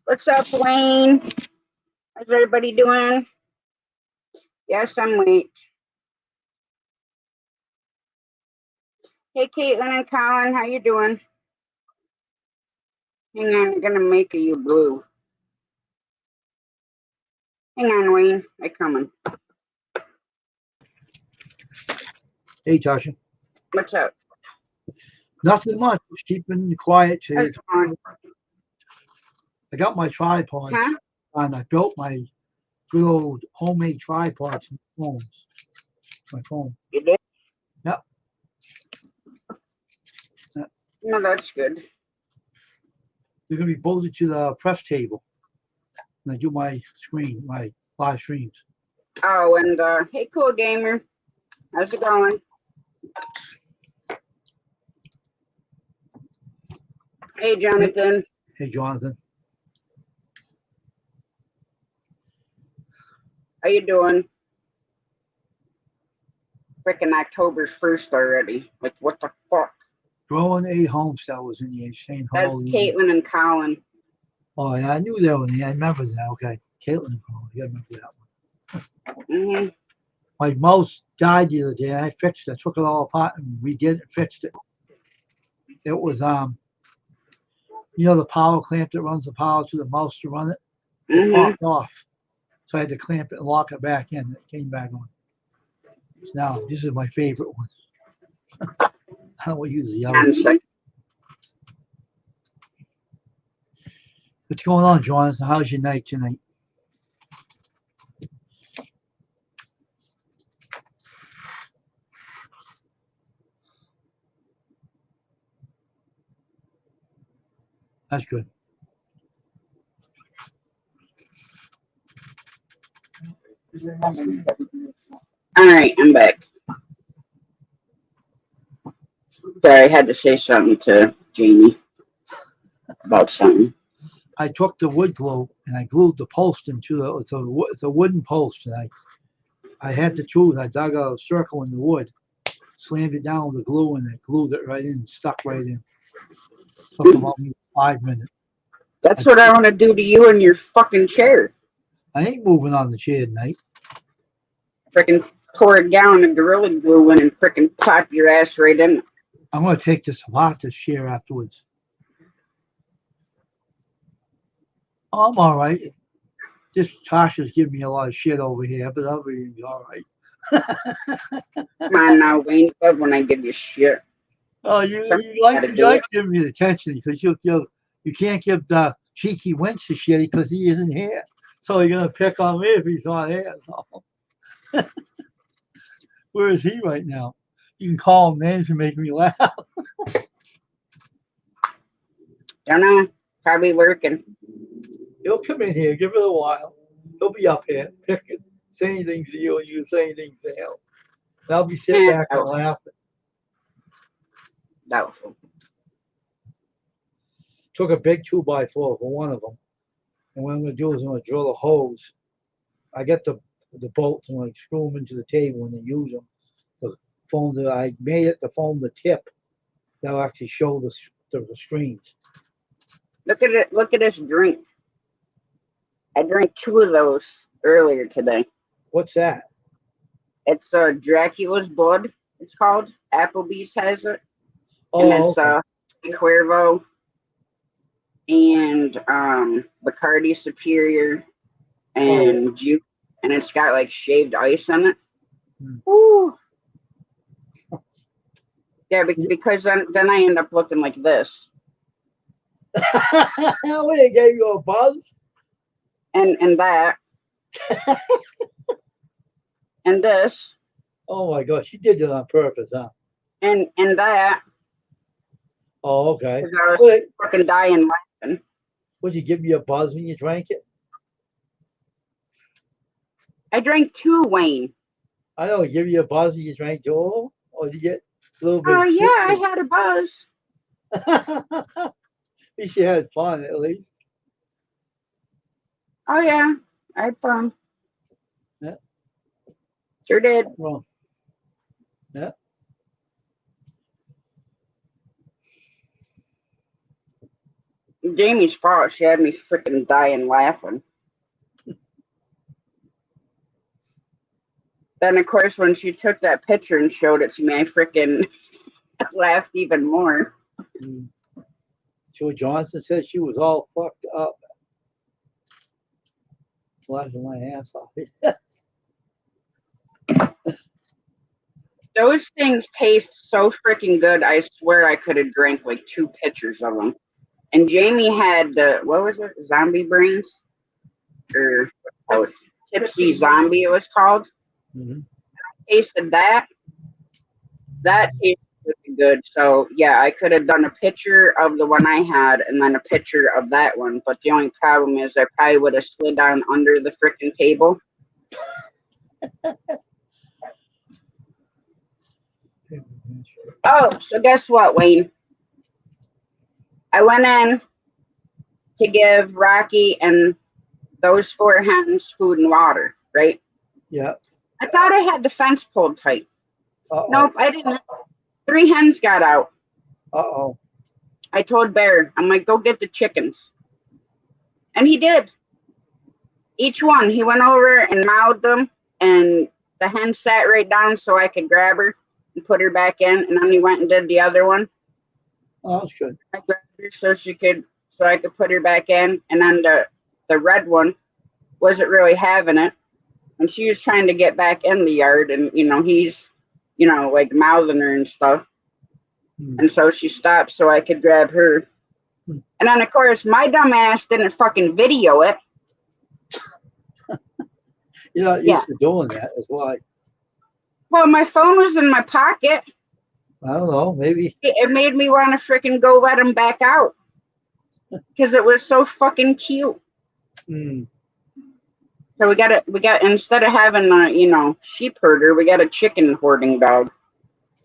What's up, Wayne? How's everybody doing? Yes, I'm late. Hey, Caitlin and Colin, how you doing? Hang on, I'm gonna make you blue. Hang on, Wayne. I'm coming. Hey, Tasha. What's up? Nothing much. Just keeping quiet today. How's it going? I got my tripods Huh? and I built my good old homemade tripods from phones. My phone. You did? Yep. Yep. No, that's good. They're gonna be bolted to the press table when I do my live streams. Oh, and hey, cool gamer. How's it going? Hey, Jonathan. Hey, Jonathan. How you doing? Freaking October 1st already. Like, what the fuck? Growing A Homestead was in the saying That's hello. Caitlin and Colin. Oh yeah, I knew that one. I remember that. Okay, Caitlin. Oh, I remember that one. Mm-hmm. My mouse died the other day. I fixed it. I took it all apart and redid it, fixed it. It was the power clamp that runs the power to the mouse to run it. It popped off, so I had to clamp it and lock it back in. It came back on. So now this is my favorite one. I don't use the other. What's going on, Jonathan? How's your night tonight? That's good. All right, I'm back. Sorry, I had to say something to Jamie about something. I took the wood glue and I glued the post into it. It's a wooden post, and I had the tools. I dug a circle in the wood, slammed it down with the glue, and it glued it right in and stuck right in. Took about 5 minutes. That's what I want to do to you in your fucking chair. I ain't moving on the chair tonight. Frickin' pour a gallon of Gorilla Glue in and frickin' pop your ass right in. I'm going to take this apart, this chair, afterwards. I'm all right. This Tasha's giving me a lot of shit over here, but everything's all right. Come on now, Wayne. Love when I give you shit. Oh, you like to give me the attention because you can't give the cheeky winch to shit because he isn't here. So you're gonna pick on me if he's not here. So where is he right now? You can call him names and make me laugh. Don't know. Probably lurking. He'll come in here, give it a while. He'll be up here, picking, saying things to you, and you saying things to him. And I'll be sitting back and laughing. Doubtful. Took a big 2x4 for one of them. And what I'm going to do is I'm going to drill a hose. I get the bolts and I screw them into the table and then use them. The foam that I made it to foam the tip. That'll actually show the screens. Look at it. Look at this drink. I drank 2 of those earlier today. What's that? It's Dracula's Blood. It's called. Applebee's has it. Oh, and it's okay. Cuervo and Bacardi Superior and Juke, and it's got like shaved ice in it. Ooh. Yeah, because then I end up looking like this. They gave you a buzz? And that. And this. Oh my gosh, you did that on purpose, huh? And that. Oh, okay. Because I was fucking dying laughing. Would you give me a buzz when you drank it? I drank 2, Wayne. I don't give you a buzz when you drank 2, or did you get a little bit? Oh yeah, I had a buzz. At least you had fun, at least. Oh yeah, I had fun. Yeah. Sure did. Well, yeah. Jamie's fault. She had me freaking dying laughing. Then, of course, when she took that picture and showed it to me, I freaking laughed even more. Joe Johnson said she was all fucked up. Laughing my ass off. Those things taste so freaking good. I swear I could have drank like 2 pitchers of them. And Jamie had the, what was it? Zombie brains? Or that was Tipsy Zombie, it was called. Mm-hmm. Tasted that. That tasted really good. So, yeah, I could have done a picture of the one I had and then a picture of that one. But the only problem is I probably would have slid down under the freaking table. Oh, so guess what, Wayne? I went in to give Rocky and those 4 hens food and water, right? Yeah. I thought I had the fence pulled tight. Uh-oh. Nope, I didn't. 3 hens got out. Uh-oh. I told Bear, I'm like, go get the chickens. And he did. Each one, he went over and mouthed them, and the hen sat right down so I could grab her and put her back in, and then he went and did the other one. Oh, that's good. I grabbed her so I could put her back in, and then the red one wasn't really having it, and she was trying to get back in the yard, and he's like mouthing her and stuff. And so she stopped so I could grab her. And then, of course, my dumb ass didn't fucking video it. You're not used to doing that. That's why. Well, my phone was in my pocket. I don't know. Maybe. It made me want to freaking go let him back out. Because it was so fucking cute. So we got instead of having a, sheep herder, we got a chicken hoarding dog.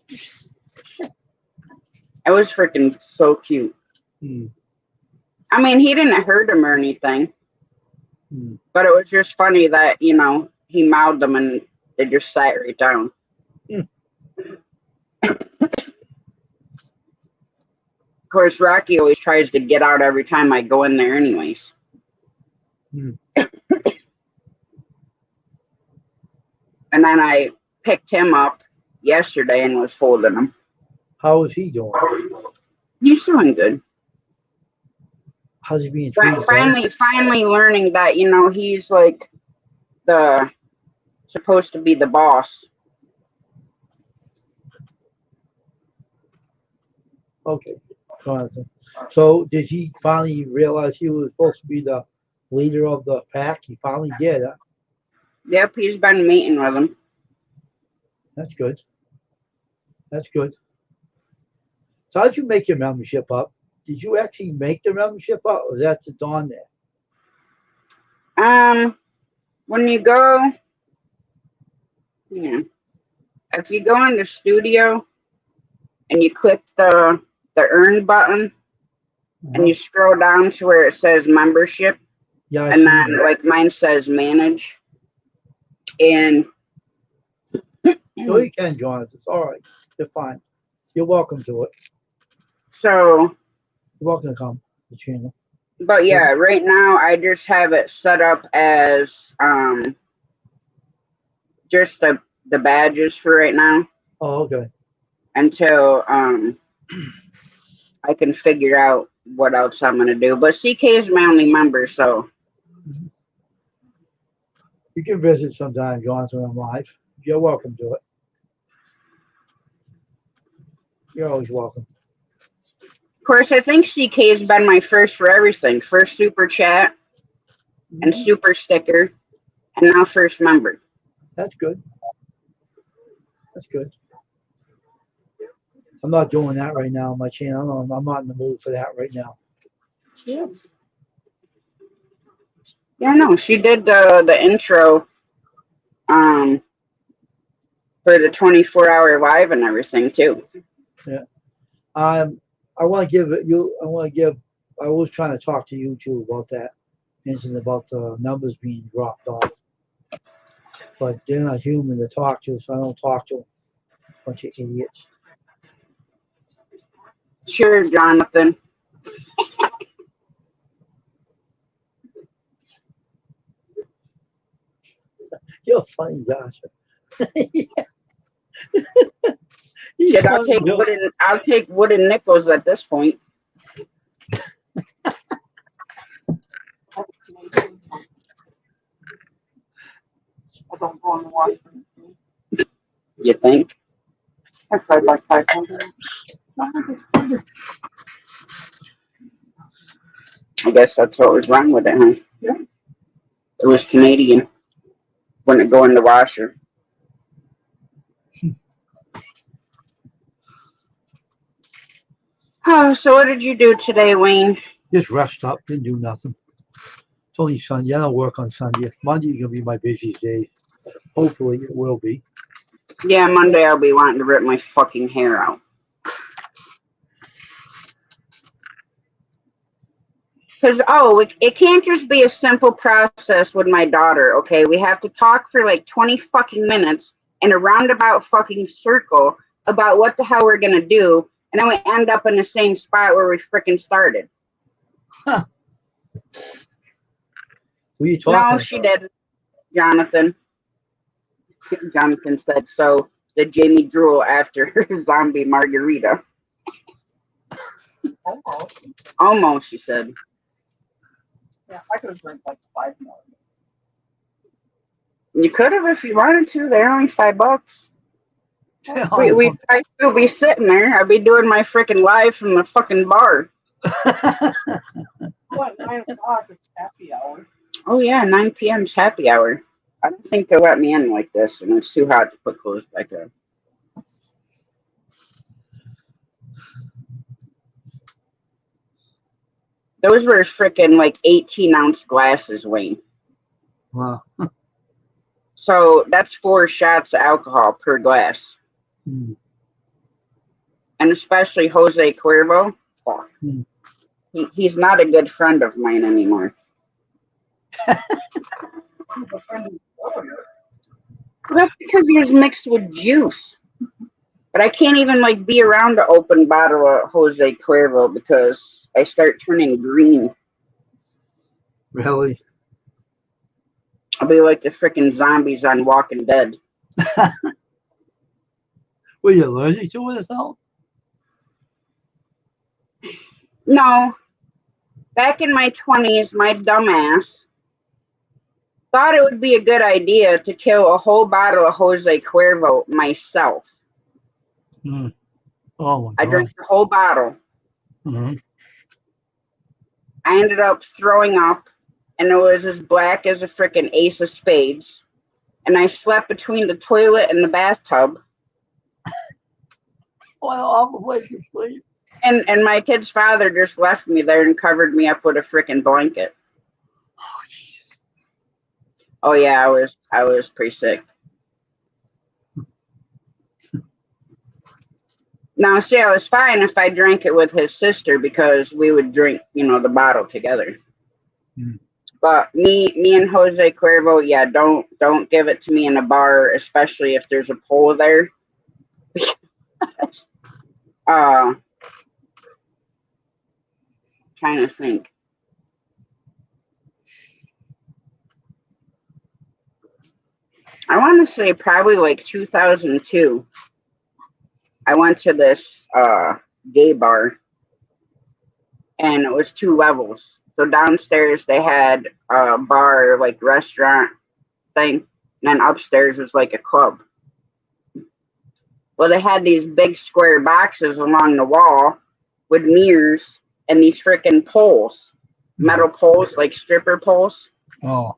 It was freaking so cute. I mean, he didn't hurt him or anything. But it was just funny that, he mouthed them and they just sat right down. Of course, Rocky always tries to get out every time I go in there anyways. And then I picked him up yesterday and was holding him. How is he doing? He's doing good. How's he being treated? Finally learning that, he's like supposed to be the boss. Okay. So did he finally realize he was supposed to be the leader of the pack? He finally did, huh? Yep, he's been meeting with him. That's good. That's good. So how'd you make your membership up? Did you actually make the membership up, or was that just on there? When you go, if you go in the studio and you click the earn button and you scroll down to where it says membership, and then like mine says manage, and no, you can, John. It's all right. You're fine. You're welcome to it. So you're welcome to come to the channel. But yeah, right now I just have it set up as just the badges for right now. Oh, okay. Until I can figure out what else I'm gonna do. But CK is my only member, so you can visit sometime, John, when I'm live. You're welcome to it. You're always welcome. Of course, I think CK has been my first for everything. First super chat and super sticker, and now first member. That's good. That's good. I'm not doing that right now on my channel. I'm not in the mood for that right now. Yeah, no, she did the intro for the 24-hour live and everything too. Yeah. I want to give you. I was trying to talk to you too about that incident about the numbers being dropped off, but they're not human to talk to, so I don't talk to them. Bunch of idiots. Sure, Jonathan. You'll find Josh. Shit, I'll take wooden nickels at this point. I don't go in the washroom. You think? I tried like 500. I guess that's what was wrong with it, huh? Yeah. It was Canadian. Wouldn't go in the washer. Oh, so what did you do today, Wayne? Just rushed up, didn't do nothing. It's only Sunday. I don't work on Sunday. Monday's gonna be my busiest day. Hopefully it will be. Yeah, Monday I'll be wanting to rip my fucking hair out. Because, it can't just be a simple process with my daughter, okay? We have to talk for like 20 fucking minutes in a roundabout fucking circle about what the hell we're going to do, and then we end up in the same spot where we freaking started. Huh. Who are you talking about? No, she didn't, Jonathan. Jonathan said, so did Jamie drool after her zombie margarita? Almost, she said. Yeah, I could have drank like 5 more. You could have if you wanted to. They're only $5. We'd still be sitting there. I'd be doing my freaking live from the fucking bar. What, 9 o'clock? It's happy hour. Oh yeah, 9 p.m.'s happy hour. I don't think they'll let me in like this, and it's too hot to put clothes back on. Those were freaking like 18-ounce glasses, Wayne. Wow. So that's 4 shots of alcohol per glass. Hmm. And especially Jose Cuervo. Fuck. Hmm. He's not a good friend of mine anymore. That's because he was mixed with juice. But I can't even like be around an open bottle of Jose Cuervo because I start turning green. Really? I'll be like the freaking zombies on Walking Dead. Were you allergic to it or something? No. Back in my 20s, my dumbass thought it would be a good idea to kill a whole bottle of Jose Cuervo myself. Mm. Oh my God. I drank the whole bottle. Mm-hmm. I ended up throwing up, and it was as black as a freaking ace of spades. And I slept between the toilet and the bathtub. What an awful place to sleep. And my kid's father just left me there and covered me up with a freaking blanket. Oh, Jesus. Oh yeah, I was pretty sick. Now, see, I was fine if I drank it with his sister because we would drink, the bottle together. Mm. But me and Jose Cuervo, yeah, don't give it to me in a bar, especially if there's a pole there. Trying to think. I want to say probably like 2002. I went to this gay bar, and it was 2 levels. So downstairs they had a bar, like restaurant thing, and then upstairs was like a club. Well, they had these big square boxes along the wall with mirrors and these freaking poles, metal poles, like stripper poles. Oh.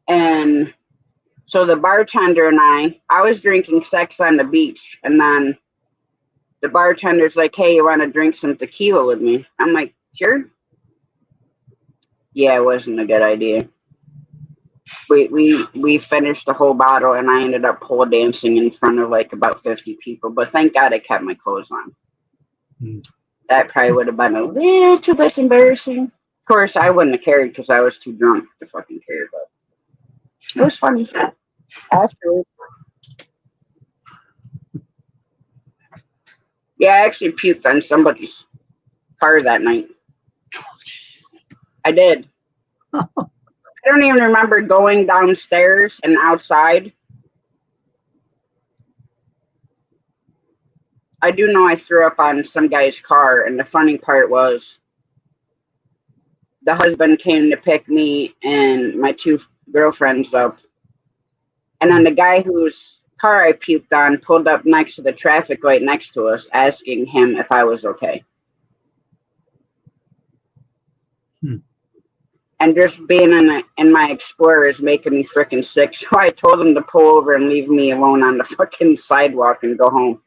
And so the bartender and I was drinking Sex on the Beach, and then the bartender's like, hey, you want to drink some tequila with me? I'm like, sure. Yeah, it wasn't a good idea. We finished the whole bottle, and I ended up pole dancing in front of like about 50 people, but thank God I kept my clothes on. Mm. That probably would have been a little bit embarrassing. Of course, I wouldn't have cared because I was too drunk to fucking care, but it was funny. Afterwards. Yeah, I actually puked on somebody's car that night. I did. I don't even remember going downstairs and outside. I do know I threw up on some guy's car, and the funny part was the husband came to pick me and my two girlfriends up. And then the guy whose car I puked on pulled up next to the traffic light next to us, asking him if I was okay. And just being in my Explorer is making me freaking sick. So I told him to pull over and leave me alone on the fucking sidewalk and go home.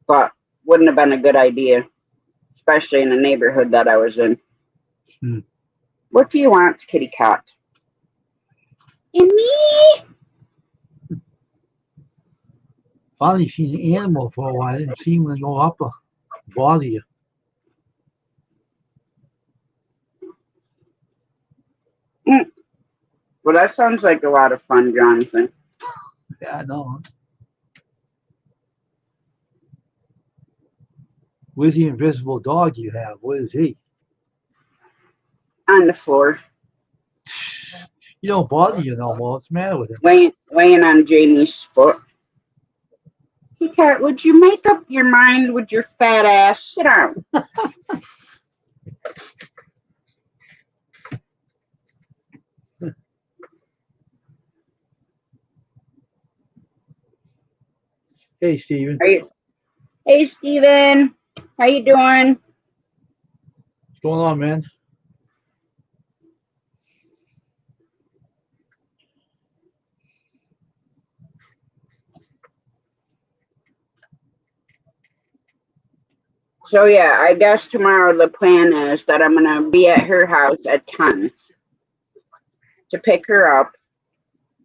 But wouldn't have been a good idea, especially in the neighborhood that I was in. What do you want, kitty cat? And me? Finally seen an animal for a while. I didn't see him go up or bother you. Well, that sounds like a lot of fun, Jonathan. Yeah, I know. Where's the invisible dog you have? What is he? On the floor. He don't bother you no more. What's the matter with him? Weighing on Jamie's foot. Hey, cat, would you make up your mind with your fat ass? Sit down. Hey, Steven. Hey, Steven. How you doing? What's going on, man? So, yeah, I guess tomorrow the plan is that I'm going to be at her house at 10 to pick her up,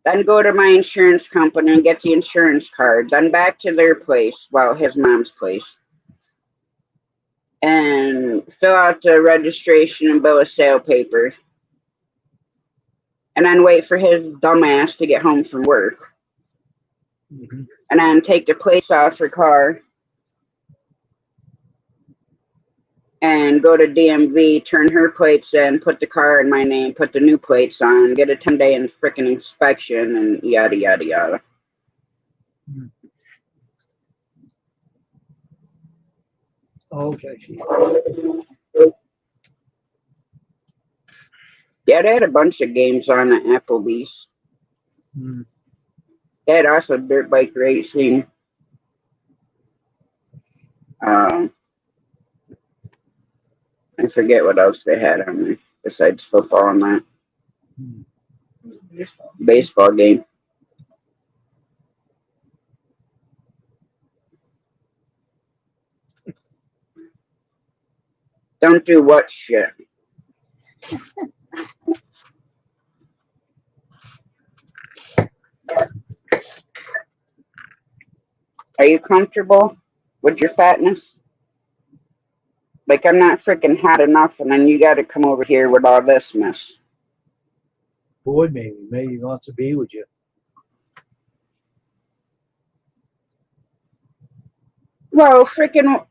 then go to my insurance company and get the insurance card, then back to their place, well, his mom's place, and fill out the registration and bill of sale paper, and then wait for his dumbass to get home from work, and then take the plates off her car, and go to DMV, turn her plates in, put the car in my name, put the new plates on, get a 10-day and frickin' inspection, and yada, yada, yada. Okay. Yeah, they had a bunch of games on at Applebee's. They had also dirt bike racing. I forget what else they had on there besides football and that. Baseball game. Don't do what shit? Are you comfortable with your fatness? Like, I'm not freaking hot enough, and then you got to come over here with all this mess. Bored, maybe. Maybe he wants to be with you. Well, freaking,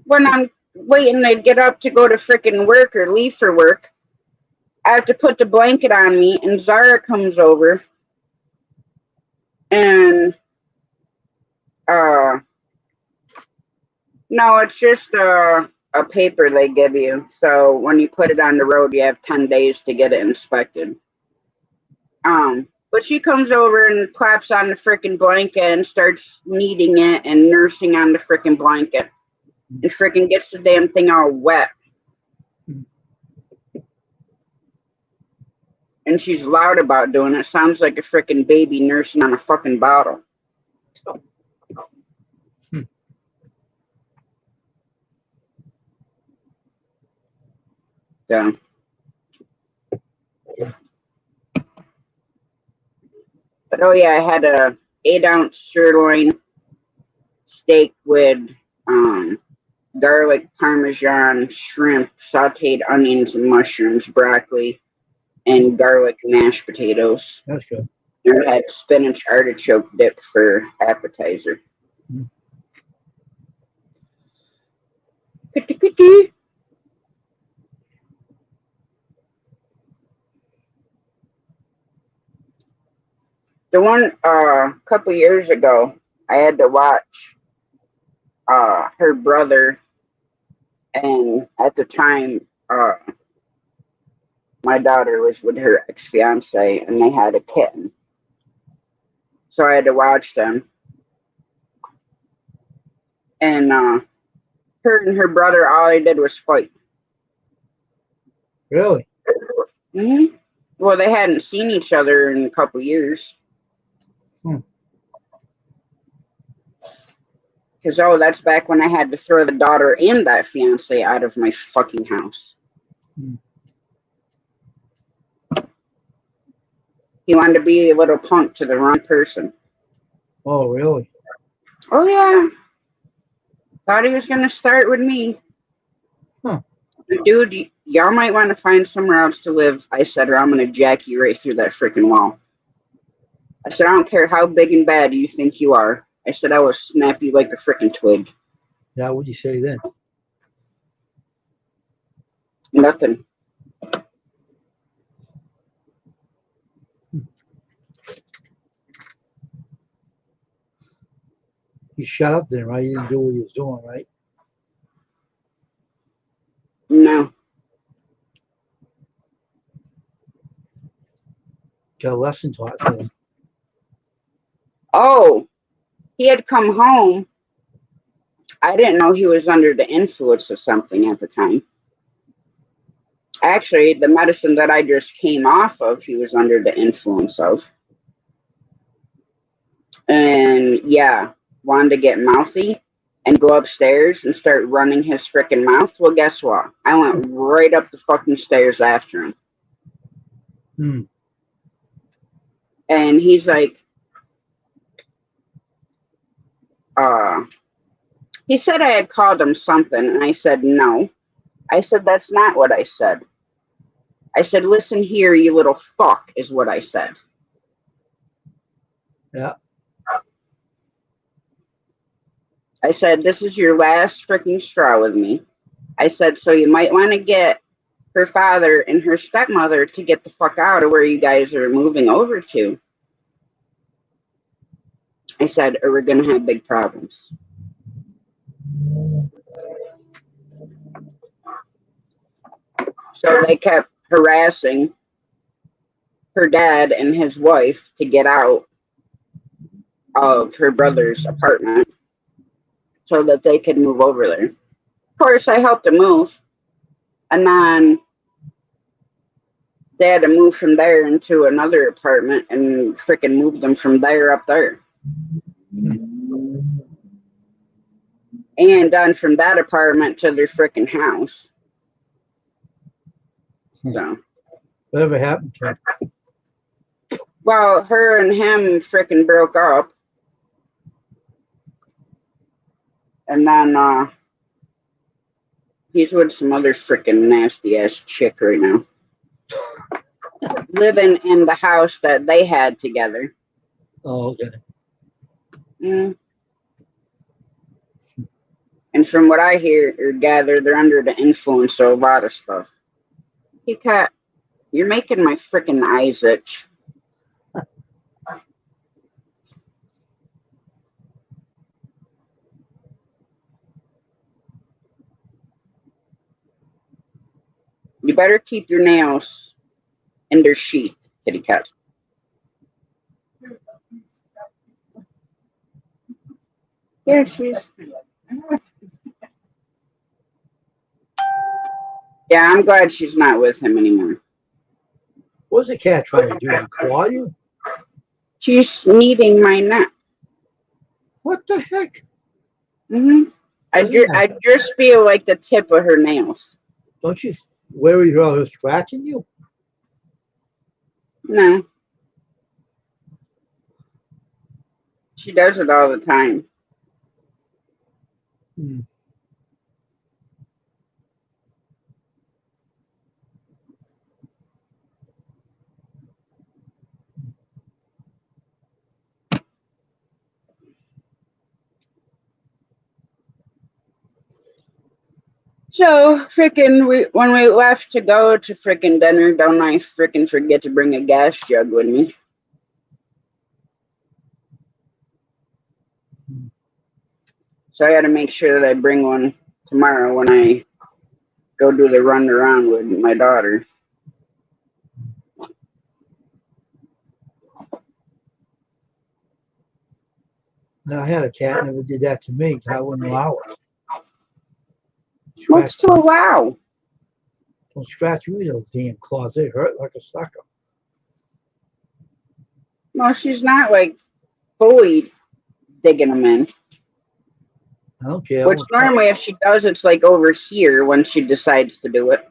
when I'm waiting to get up to go to freaking work or leave for work, I have to put the blanket on me, and Zara comes over, and, no, it's just a paper they give you. So when you put it on the road, you have 10 days to get it inspected. But she comes over and claps on the freaking blanket and starts kneading it and nursing on the freaking blanket. And freaking gets the damn thing all wet. And she's loud about doing it. Sounds like a freaking baby nursing on a fucking bottle. Yeah. But oh yeah, I had a 8-ounce sirloin steak with garlic, parmesan, shrimp, sauteed onions and mushrooms, broccoli, and garlic mashed potatoes. That's good. And I had spinach artichoke dip for appetizer. The one couple years ago, I had to watch her brother, and at the time, my daughter was with her ex-fiance, and they had a kitten. So I had to watch them. And her and her brother, all they did was fight. Really? Mm-hmm. Well, they hadn't seen each other in a couple years. Because, that's back when I had to throw the daughter and that fiance out of my fucking house. He wanted to be a little punk to the wrong person. Oh, really? Oh, yeah. Thought he was going to start with me. Huh. Dude, y'all might want to find somewhere else to live, I said, or I'm going to jack you right through that freaking wall. I said, I don't care how big and bad you think you are. I said, I will snap you like a freaking twig. Yeah, what'd you say then? Nothing. You shut up then, right? You didn't do what he was doing, right? No. Got a lesson taught to him. Oh, he had come home. I didn't know he was under the influence of something at the time. Actually, the medicine that I just came off of, he was under the influence of. And yeah, wanted to get mouthy and go upstairs and start running his freaking mouth. Well, guess what? I went right up the fucking stairs after him. And he's like, he said I had called him something, and I said, no. I said, that's not what I said. I said, listen here, you little fuck, is what I said. Yeah. I said, this is your last freaking straw with me. I said, so you might want to get her father and her stepmother to get the fuck out of where you guys are moving over to. I said, or we're going to have big problems. So they kept harassing her dad and his wife to get out of her brother's apartment so that they could move over there. Of course, I helped them move. And then they had to move from there into another apartment and freaking move them from there up there. And then from that apartment to their freaking house. So. Whatever happened to him? Well, her and him freaking broke up. And then he's with some other freaking nasty ass chick right now. Living in the house that they had together. Oh, okay. And from what I hear or gather, they're under the influence of a lot of stuff. Hey, Cat, you're making my freaking eyes itch. You better keep your nails in their sheath, kitty cat. Yeah, she's. Yeah, I'm glad she's not with him anymore. What's the cat trying to do? To claw you? She's kneading my neck. What the heck? I just feel like the tip of her nails. Don't you worry about her scratching you? No. She does it all the time. So, when we left to go to dinner, don't I forget to bring a gas jug with me? So I got to make sure that I bring one tomorrow when I go do the run around with my daughter. No, I had a cat, never did that to me. I wouldn't allow it. What's to allow? Don't scratch me with those damn claws. They hurt like a sucker. Well, she's not like fully digging them in. I don't care. Which normally, if she does, it's like over here when she decides to do it.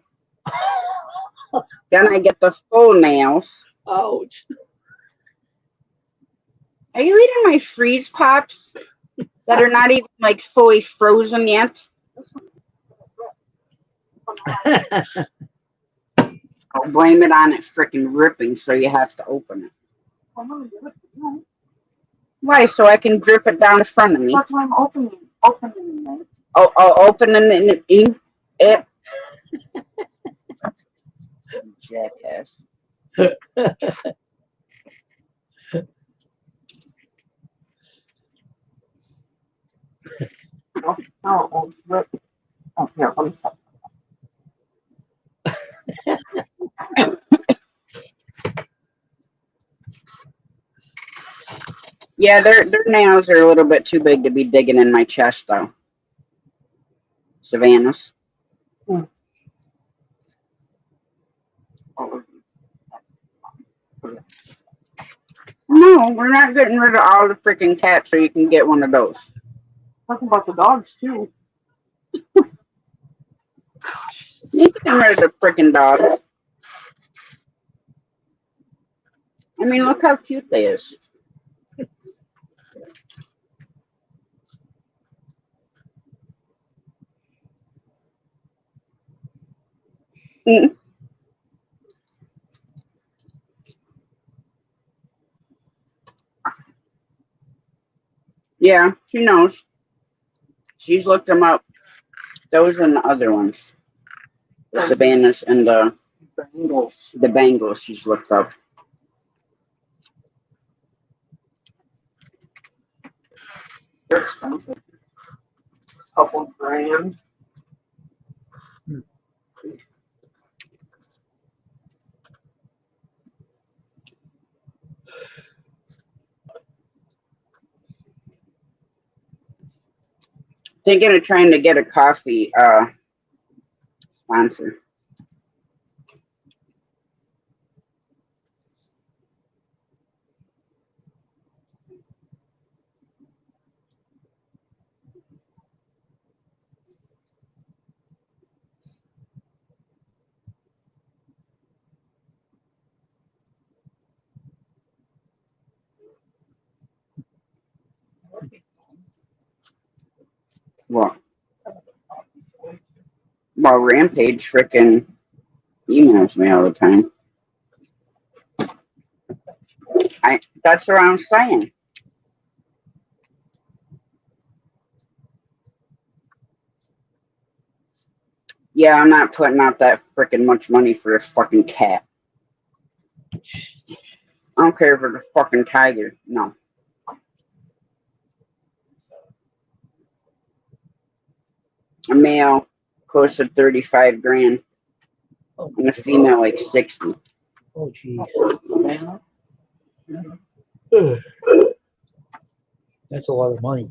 Then I get the full nails. Ouch. Are you eating my freeze pops that are not even like fully frozen yet? I'll blame it on it freaking ripping, so you have to open it. Why? So I can drip it down in front of me. That's why I'm opening it. Oh, opening it. Jackass. Oh, here, let me stop. Yeah, their nails are a little bit too big to be digging in my chest, though. Savannah's. No, No, we're not getting rid of all the freaking cats so you can get one of those. talking about the dogs too. You can get rid of the freaking dogs. I mean, look how cute they is. Mm. Yeah, she knows. She's looked them up. Those and the other ones. The Savannahs and the Bengals she's looked up. They're expensive. Couple grand. Thinking of trying to get a coffee sponsor. Well, Rampage frickin' emails me all the time. That's what I'm saying. Yeah, I'm not putting out that frickin' much money for a fucking cat. I don't care if it's a fucking tiger. No. A male close to 35 grand. And a female like 60. Oh, jeez. That's a lot of money.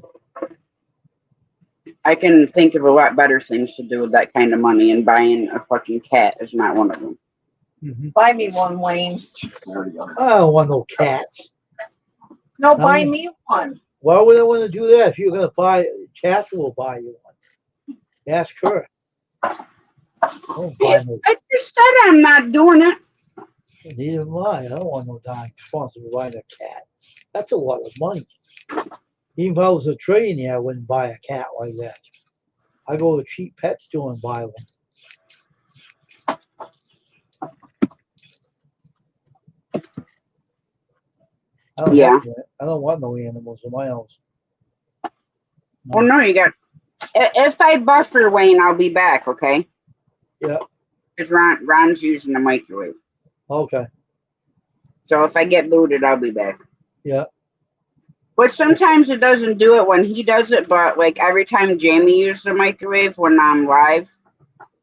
I can think of a lot better things to do with that kind of money, and buying a fucking cat is not one of them. Mm-hmm. Buy me one, Wayne. I don't want no cats. No, buy me one. Why would I want to do that? If you're going to buy, cats will buy you one. Ask her. Don't buy no. I just said I'm not doing it. Neither am I. I don't want no darn responsible buying a cat. That's a lot of money. Even if I was a trillionaire, I wouldn't buy a cat like that. I go to a cheap pet store and buy one. I don't want no animals of my own. No. Well, no, you got. If I buffer Wayne, I'll be back. Okay. Yeah. Because Ron's using the microwave. Okay. So if I get booted, I'll be back. Yeah. But sometimes it doesn't do it when he does it, but like every time Jamie uses the microwave when I'm live,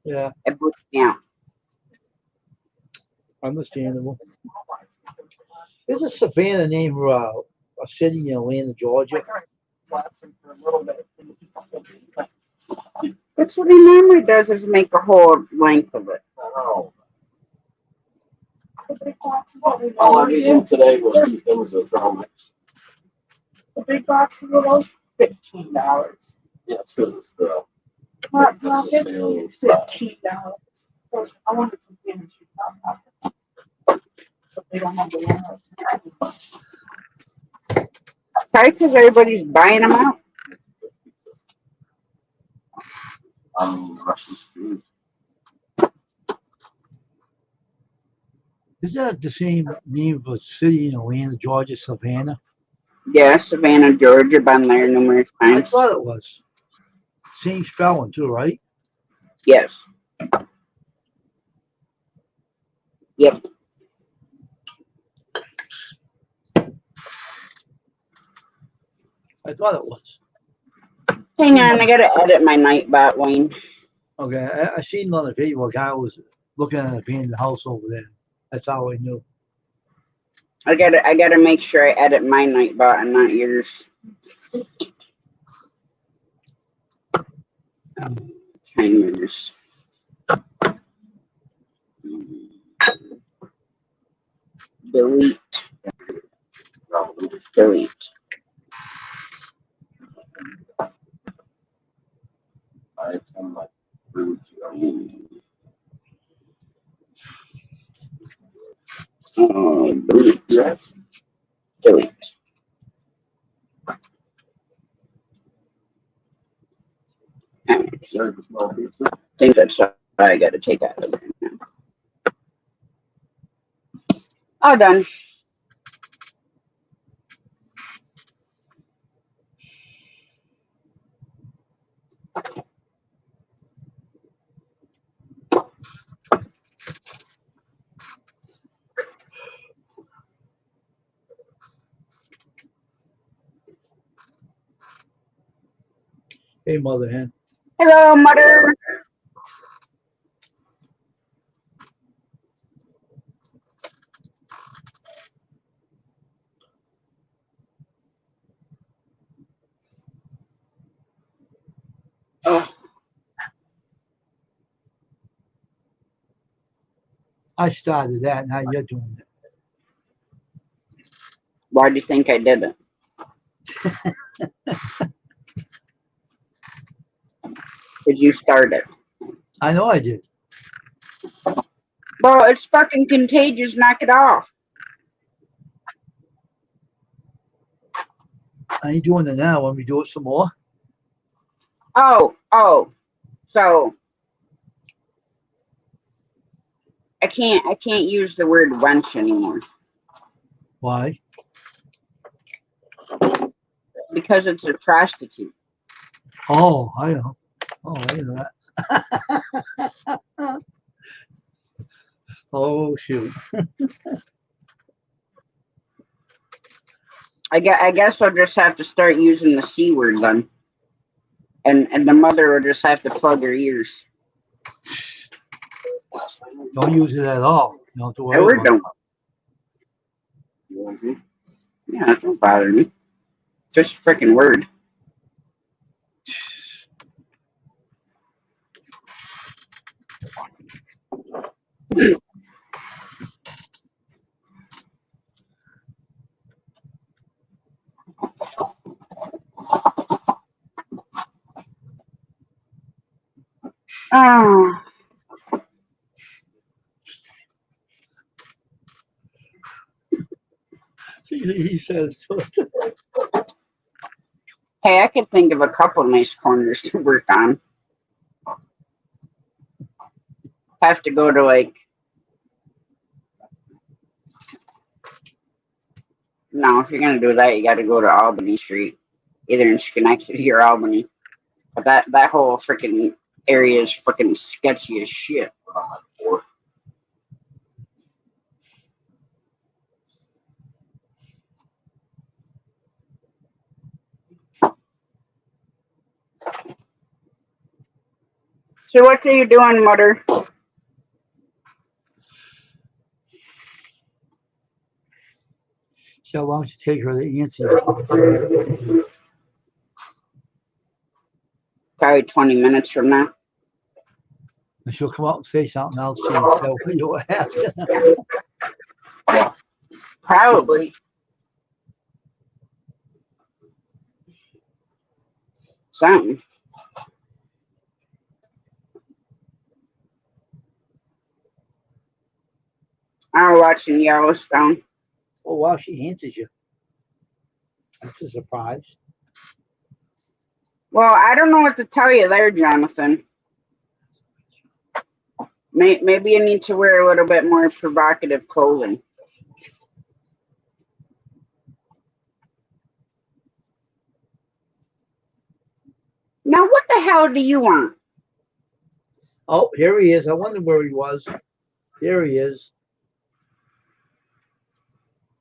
Yeah, it boots me out. understandable. There's a Savannah named a city in Atlanta, Georgia. Lasting for a little bit. That's what he normally does is make a whole length of it. Oh. All I needed today was a trail mix. The big boxes of those, $15. Yeah, it's because it's the Hot it's the pockets, sales spot. $15. So I wanted some fancy hot pockets, but they don't have the one. Probably because everybody's buying them out. Russian street. Is that the same name of a city in Atlanta, Georgia, Savannah? Yeah, Savannah, Georgia, been there numerous I times. thought it was. Same spelling too, right? Yes. Yep. I thought it was. Hang on, I gotta edit my Nightbot, Wayne. Okay, I seen on the video a guy was looking at an abandoned house over there. That's how I knew. I gotta make sure I edit my Nightbot and not yours. Timers. Delete. Delete. I am like rude to Delete. Yes. Delete. There's a small pizza. I think that's what I gotta take out of it now. All done. Hey, mother hen. Hello, mother. Oh, I started that. Now you're doing it. why do you think I did it? Because you started. I know I did. Bro, it's fucking contagious. Knock it off. I ain't doing it now. When we do it some more. Oh. So I can't use the word wench anymore Why? because it's a prostitute. Oh, I know. Oh, I know that. Oh shoot. I guess I'll just have to start using the C word then. And the mother will just have to plug her ears. Don't use it at all. You don't have to That worry word about don't. Mm-hmm. Yeah, that don't bother me. Just a freaking word. Ah. He says, Hey, I could think of a couple nice corners to work on. Have to go to like. No, if you're gonna do that, you got to go to Albany Street, either in Schenectady or Albany. But that whole freaking area is freaking sketchy as shit. So what are you doing, Mother? So why don't you take her to Nancy? Probably 20 minutes from now. And she'll come up and say something else. She'll say what you were asking. Probably. Something. I was watching Yellowstone. Oh, wow, she answers you. That's a surprise. Well, I don't know what to tell you there, Jonathan. Maybe you need to wear a little bit more provocative clothing. Now, what the hell do you want? Oh, here he is. I wonder where he was. There he is.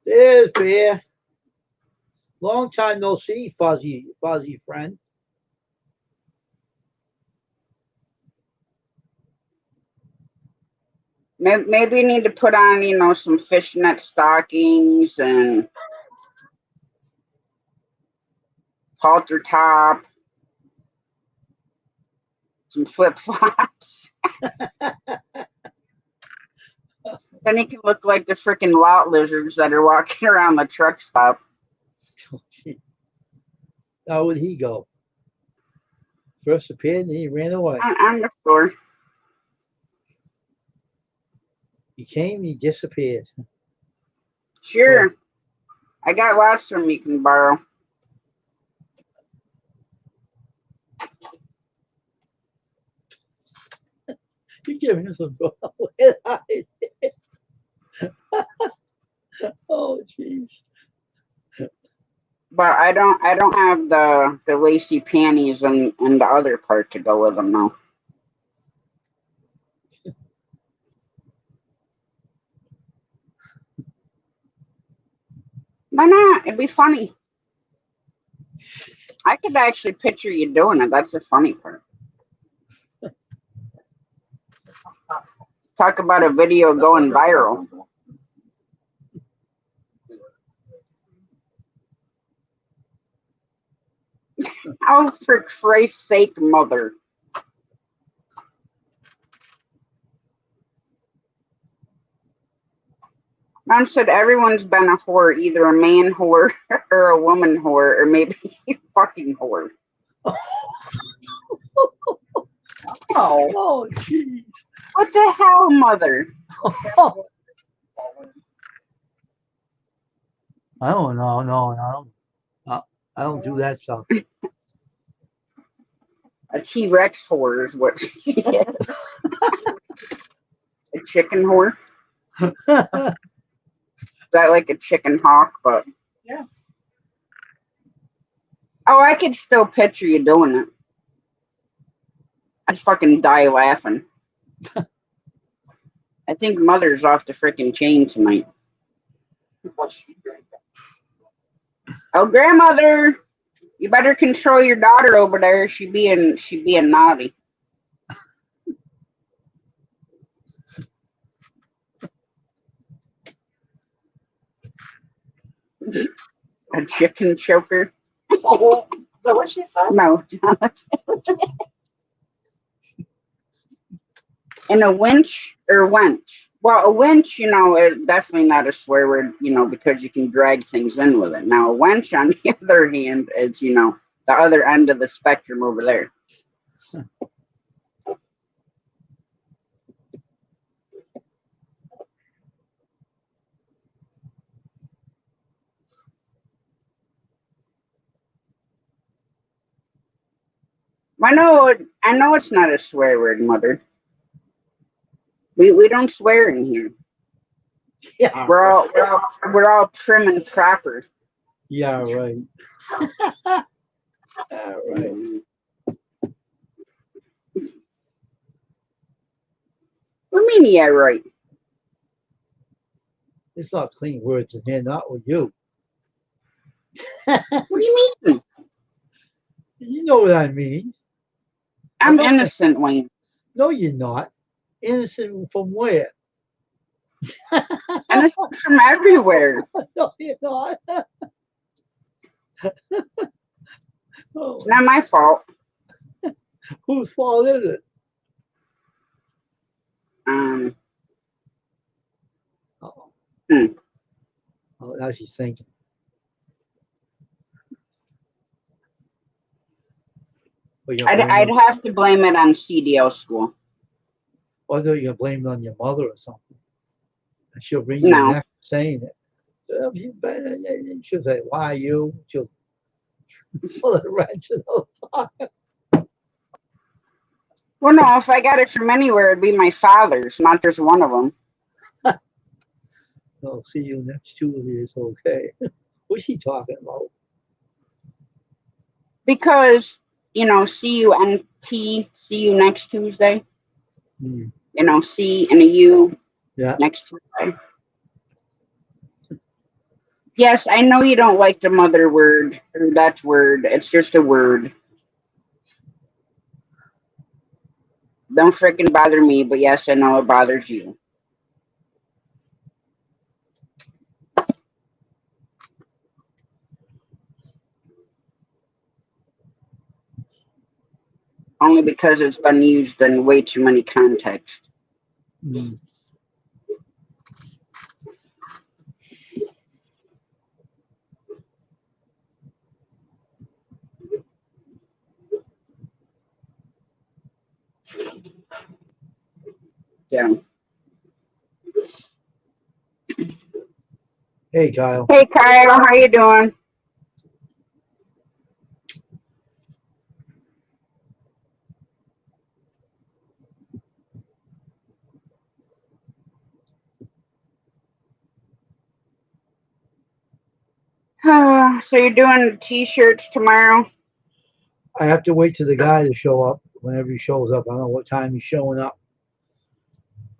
There's Bear. Long time no see, fuzzy friend. Maybe you need to put on, some fishnet stockings and halter top, some flip flops. Then you can look like the freaking lot lizards that are walking around the truck stop. How would he go? First appeared and he ran away. On the floor. He came, he disappeared. Sure. Oh. I got lots from you can borrow. You give him some. Oh, jeez. But I don't have the lacy panties and the other part to go with them though. Why not? It'd be funny. I could actually picture you doing it. That's the funny part. Talk about a video going viral. Oh, for Christ's sake, Mother. Mom said everyone's been a whore, either a man whore or a woman whore, or maybe a fucking whore. Oh, jeez. What the hell, Mother? I don't know. No, I don't do that stuff. A T-Rex whore is what she is. A chicken whore. Is that like a chicken hawk? But yeah. Oh, I could still picture you doing it. I'd fucking die laughing. I think Mother's off the freaking chain tonight. Oh, grandmother, you better control your daughter over there. She being naughty. A chicken choker. Is that what she said? No, and a winch or wench. Well, a winch, is definitely not a swear word, because you can drag things in with it. Now, a wench, on the other hand, is, the other end of the spectrum over there. I know it's not a swear word, Mother. We don't swear in here. Yeah. We're all prim and proper. Yeah, right. All right. What do you mean, yeah, right? It's not clean words in here, not with you. What do you mean? You know what I mean. I'm innocent, Wayne. No, you're not. Innocent from where? And it's from everywhere. No, you're not. Oh, It's not my fault. whose fault is it? Um, Oh, Hmm. oh, now she's thinking. Well, you're gonna I'd blame have to blame it on CDL school. or you're gonna blame it on your mother or something. And she'll bring you No. next saying it. She'll say, "Why you?" She'll pull it wrench in the fire. Well, no, if I got it from anywhere, it'd be my father's, not just one of them. I'll see you next Tuesday. It's okay. What's she talking about? Because, CUNT, see you next Tuesday. Hmm. C and a U Yeah. next Tuesday. Yes, I know you don't like the mother word or that word. It's just a word. Don't freaking bother me, but yes, I know it bothers you. Only because it's been used in way too many contexts. Hmm. Yeah. Hey, Kyle. Hey, Kyle, how you doing? So you're doing T-shirts tomorrow? I have to wait till the guy to show up. Whenever he shows up, I don't know what time he's showing up.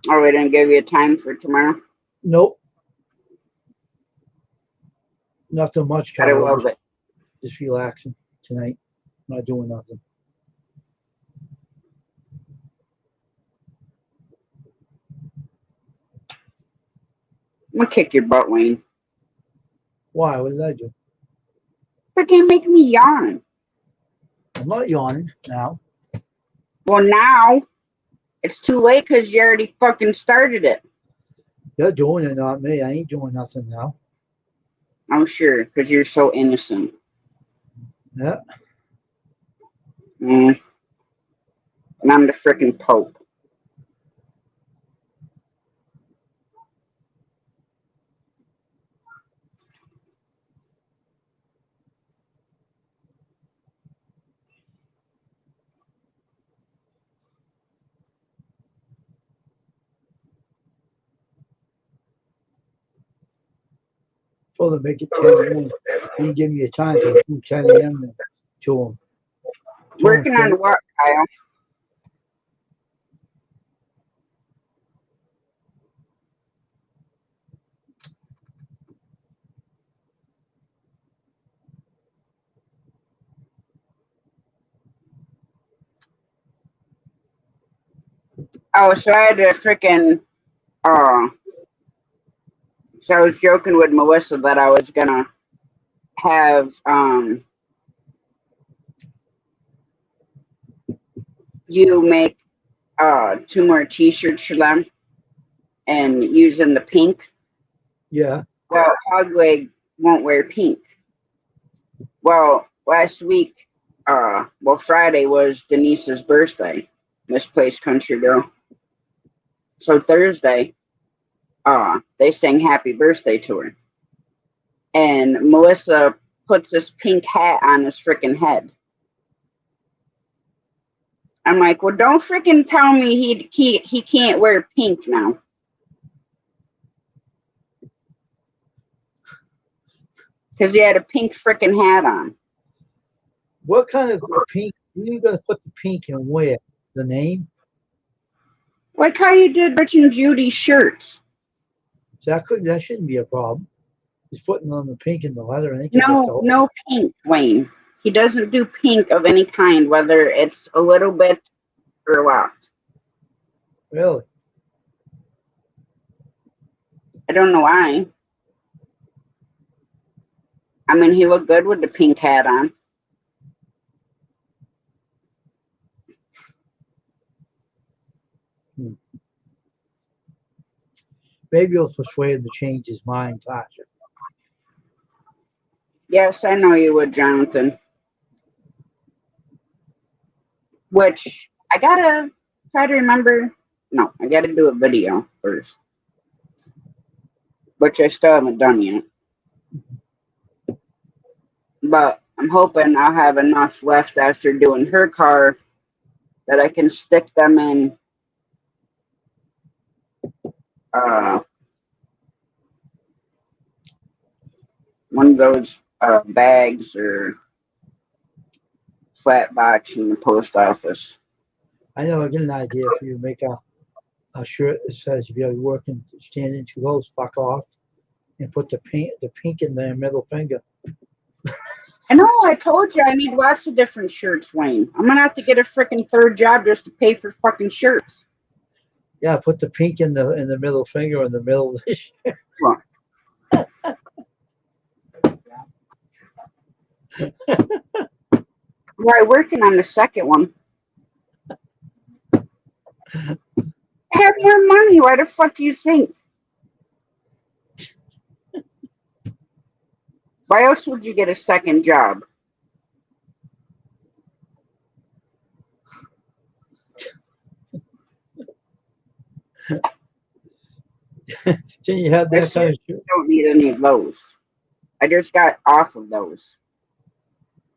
Oh, we didn't give you a time for tomorrow? Nope. Nothing much, I Kyle. love it. Just relaxing tonight. Not doing nothing. I'm gonna kick your butt, Wayne. Why? What did I do? Freaking make me yawn. I'm not yawning now. Well, now it's too late because you already fucking started it. You're doing it, not me. I ain't doing nothing now. I'm sure because you're so innocent. Yeah. And I'm the freaking Pope. Told him to make it 10 a.m. He didn't give me a time to do 10 a.m. to him. Working on what, Kyle? Oh, so I had to freaking. So I was joking with Melissa that I was gonna have you make 2 more T-shirts for them and using the pink. Yeah. Well, Hogleg won't wear pink. Well, last week, Friday was Denise's birthday, Misplaced Country Girl. So Thursday, they sang happy birthday to her. And Melissa puts this pink hat on his freaking head. I'm like, well, don't freaking tell me he can't wear pink now. Because he had a pink freaking hat on. What kind of pink? You gonna put the pink in where? The name? Like how you did Rich and Judy's shirts. So that shouldn't be a problem. He's putting on the pink in the leather and No pink, Wayne. He doesn't do pink of any kind, whether it's a little bit or what. Really? I don't know why. I mean, he looked good with the pink hat on. Maybe you'll persuade him to change his mind, Tasha. Yes, I know you would, Jonathan. Which I gotta try to remember. No, I gotta do a video first, which I still haven't done yet. But I'm hoping I'll have enough left after doing her car that I can stick them in one of those bags or flat box in the post office. I know. I get an idea for you. Make a shirt that says, "If you're working, standing too close, fuck off," and put the pink in the middle finger. I know. I told you I need lots of different shirts, Wayne. I'm gonna have to get a freaking third job just to pay for fucking shirts. Yeah, put the pink in the middle finger in the middle of the shirt. We're working on the second one. I have more money. Why the fuck do you think? Why else would you get a second job? Can you have that kind of shirt? I don't need any of those. I just got off of those.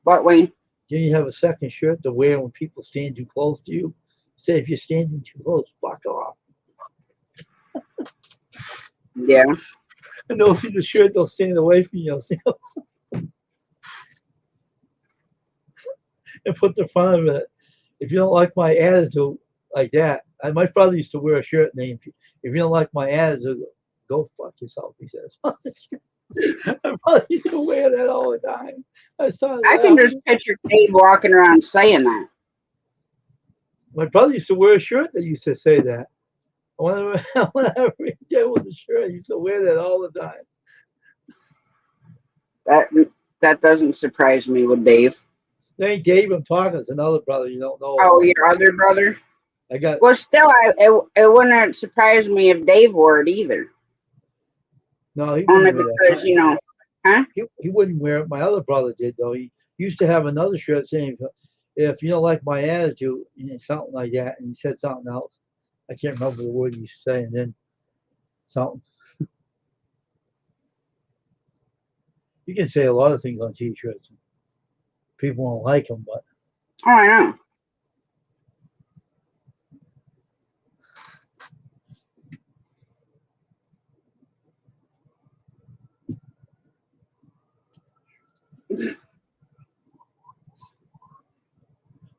What, Wayne? Can you have a second shirt to wear when people stand too close to you? Say, if you're standing too close, fuck off. Yeah. And they'll see the shirt, they'll stand away from you. And put the front of it. If you don't like my attitude like that, my father used to wear a shirt named, "If you don't like my attitude, go fuck yourself," he says. My father used to wear that all the time. I can just picture Dave walking around saying that. My brother used to wear a shirt that used to say that. Whenever he did with the shirt, he used to wear that all the time. That doesn't surprise me with Dave. There ain't Dave I'm talking. It's another brother you don't know. Oh, your other brother? Well, still, it wouldn't surprise me if Dave wore it either. No, he only wouldn't because huh? He wouldn't wear it. My other brother did though. He used to have another shirt saying, "If you don't like my attitude," something like that, and he said something else. I can't remember the word he used to say, and then something. You can say a lot of things on T-shirts. People won't like them, but. Oh, I know.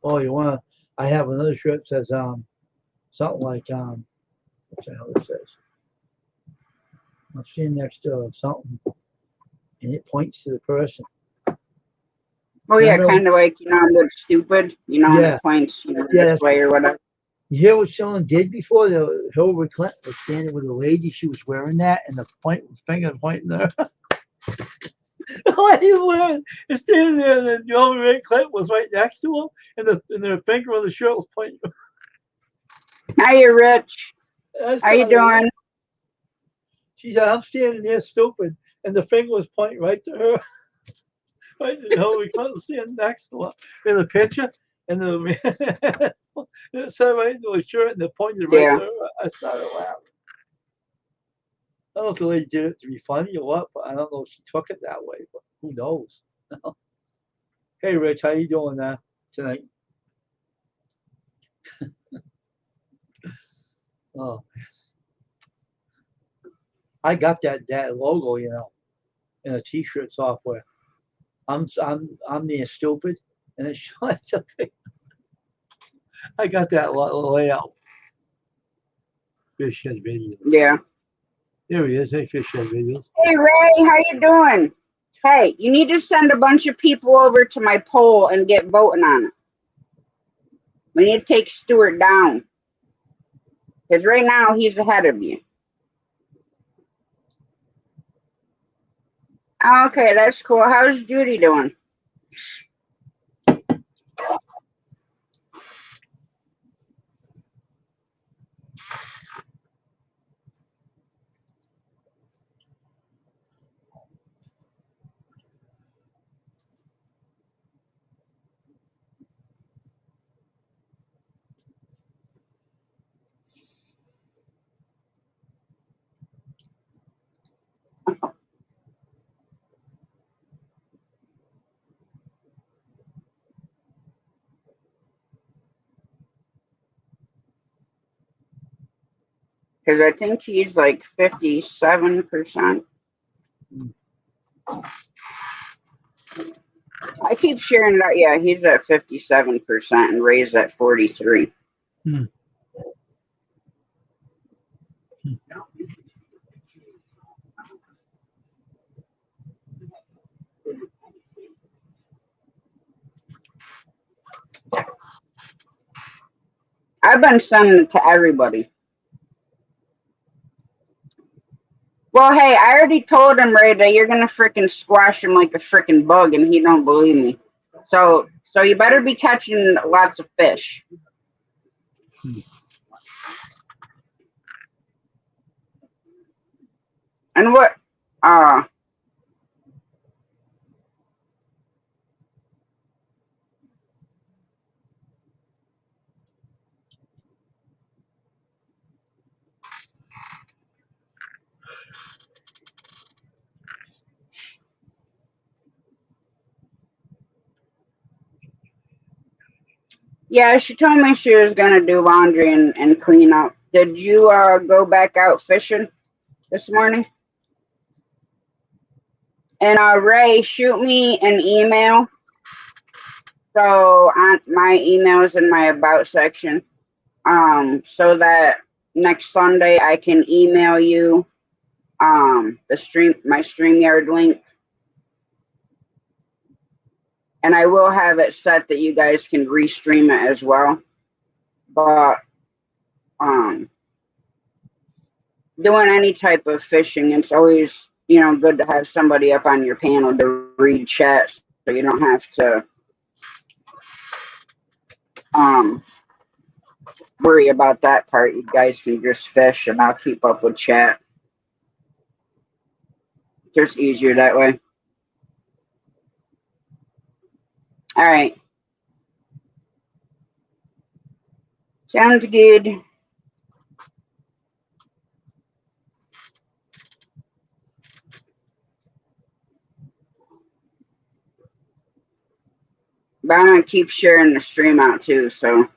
Oh, you want to? I have another shirt that says something like what the hell it says? I'm seeing next to something, and it points to the person. Oh yeah, kind of like I'm good stupid, and it points this way or whatever. You hear what someone did before? Hillary Clinton was standing with a lady. She was wearing that, and the finger pointing there. The lady was standing there, and then Hillary Clinton was right next to him, and the finger on the shirt was pointing. Hi, Rich. How you doing? She said, "I'm standing there stupid," and the finger was pointing right to her. Right, Hillary Clinton standing next to her in the picture, and it said right into her shirt, and it pointed right to her. I started laughing. I don't know if the lady did it to be funny or what, but I don't know if she took it that way. But who knows? Hey, Rich, how you doing tonight? Oh, I got that logo, in a T-shirt software. I'm being stupid, and it shows something. I got that layout. Fish Head Video. Yeah. There he is. Hey, Fish Head Video. Hey, Ray, how you doing? Hey, you need to send a bunch of people over to my poll and get voting on it. We need to take Stuart down. Because right now he's ahead of you. Okay, that's cool. How's Judy doing? Because I think he's like 57%. I keep sharing that. Yeah, he's at 57% and Ray's at 43. Hmm. I've been sending it to everybody. Well, hey, I already told him, Ray, that you're gonna freaking squash him like a freaking bug, and he don't believe me. So you better be catching lots of fish. And what? Yeah, she told me she was gonna do laundry and clean up. Did you go back out fishing this morning? And Ray, shoot me an email. So on my emails in my about section, so that next Sunday I can email you my StreamYard link, and I will have it set that you guys can restream it as well. But doing any type of fishing, it's always good to have somebody up on your panel to read chat, so you don't have to worry about that part. You guys can just fish, and I'll keep up with chat. Just easier that way. All right. Sounds good. But I'm gonna keep sharing the stream out too, so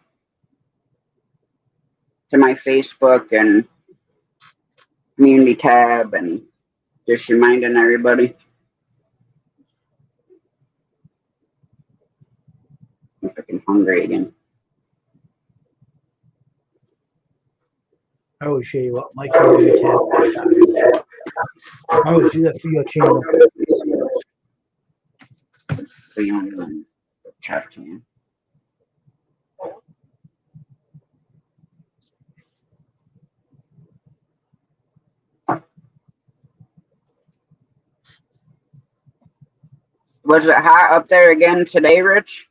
to my Facebook and community tab, and just reminding everybody. I'm freaking hungry again. I will show you what my community tab. I will do that for your channel. So you don't even chat to me. Was it hot up there again today, Rich?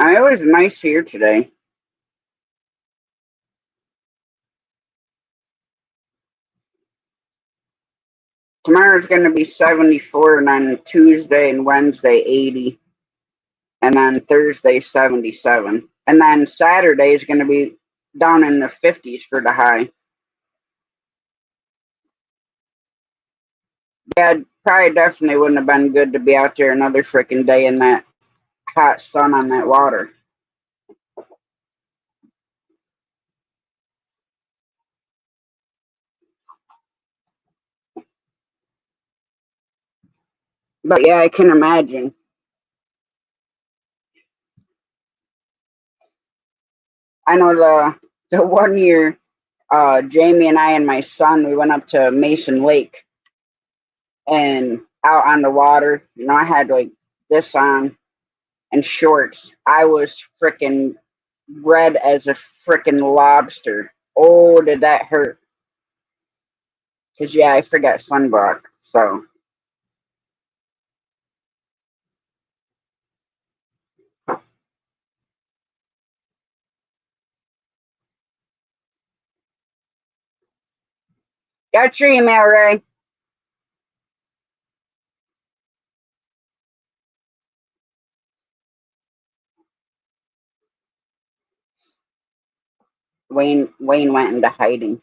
It was nice here today. Tomorrow's going to be 74, and on Tuesday and Wednesday, 80. And on Thursday, 77. And then Saturday is going to be down in the 50s for the high. Yeah, probably definitely wouldn't have been good to be out there another freaking day in that hot sun on that water. But yeah, I can imagine. I know the 1 year, Jamie and I and my son, we went up to Mason Lake and out on the water. You know, I had like this on and shorts. I was freaking red as a freaking lobster. Oh, did that hurt? Cause yeah, I forgot sunblock. So got your email, Ray. Wayne went into hiding.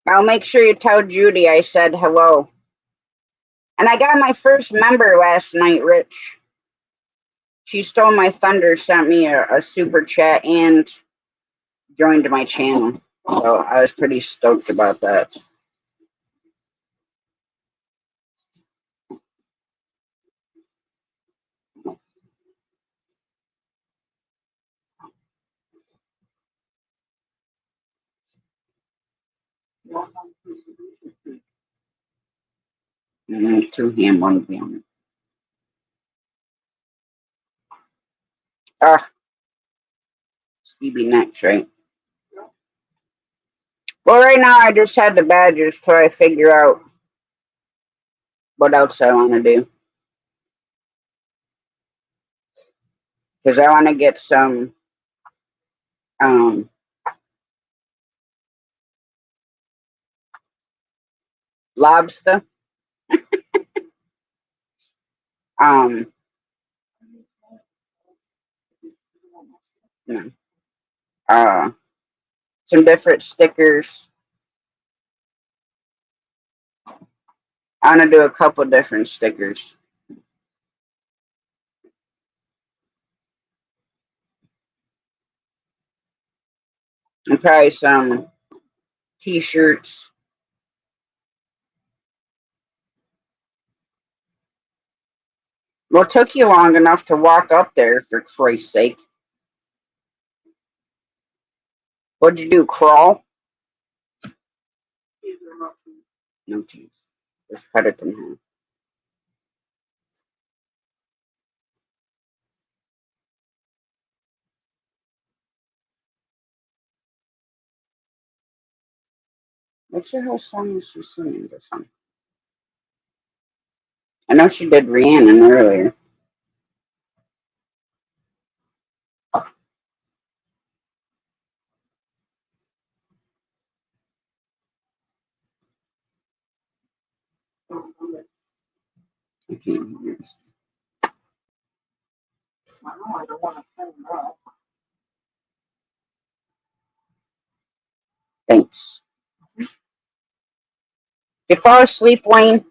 I'll make sure you tell Judy I said hello. And I got my first member last night, Rich. She stole my thunder, sent me a super chat, and joined my channel. So I was pretty stoked about that. Two ham, one ham. Stevie next, right? Well, right now I just had the badges till I figure out what else I want to do. Because I want to get some lobster. No. Some different stickers. I want to do a couple different stickers. And probably some t-shirts. Well, it took you long enough to walk up there, for Christ's sake. What'd you do, crawl? No cheese. Just cut it in half. What's her song is she singing this one? I know she did Rhiannon earlier. I can't hear this. I don't want to send that. Thanks. You fall asleep, Wayne?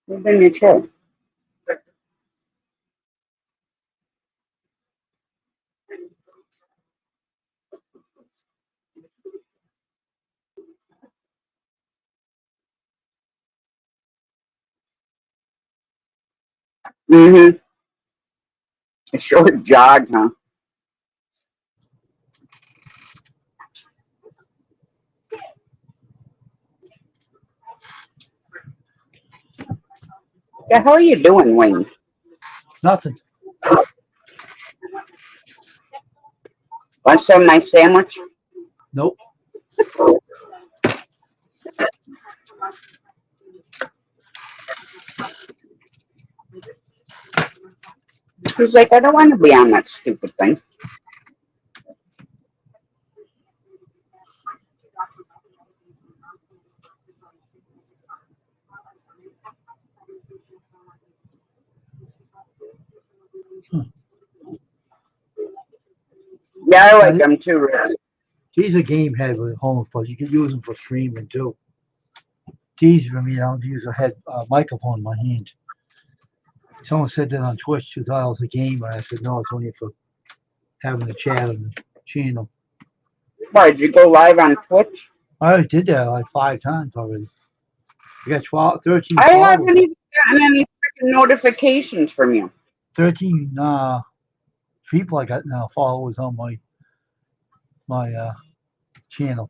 Who's in your chair? Mm-hmm. A short jog, huh? The hell are you doing, Wayne? Nothing. Want some of my sandwich? Nope. He's like, I don't want to be on that stupid thing. Yeah, I like them too, Rick. He's a game head with home, but you can use them for streaming too. It's easy for me. I don't use a head microphone in my hand. Someone said that on Twitch, who thought it was a game, and I said no, it's only for having a chat on the channel. Why, did you go live on Twitch? I already did that like 5 times already. I got 12, 13 I followers. haven't even gotten any freaking notifications from you. 13 people I got now followers on my channel.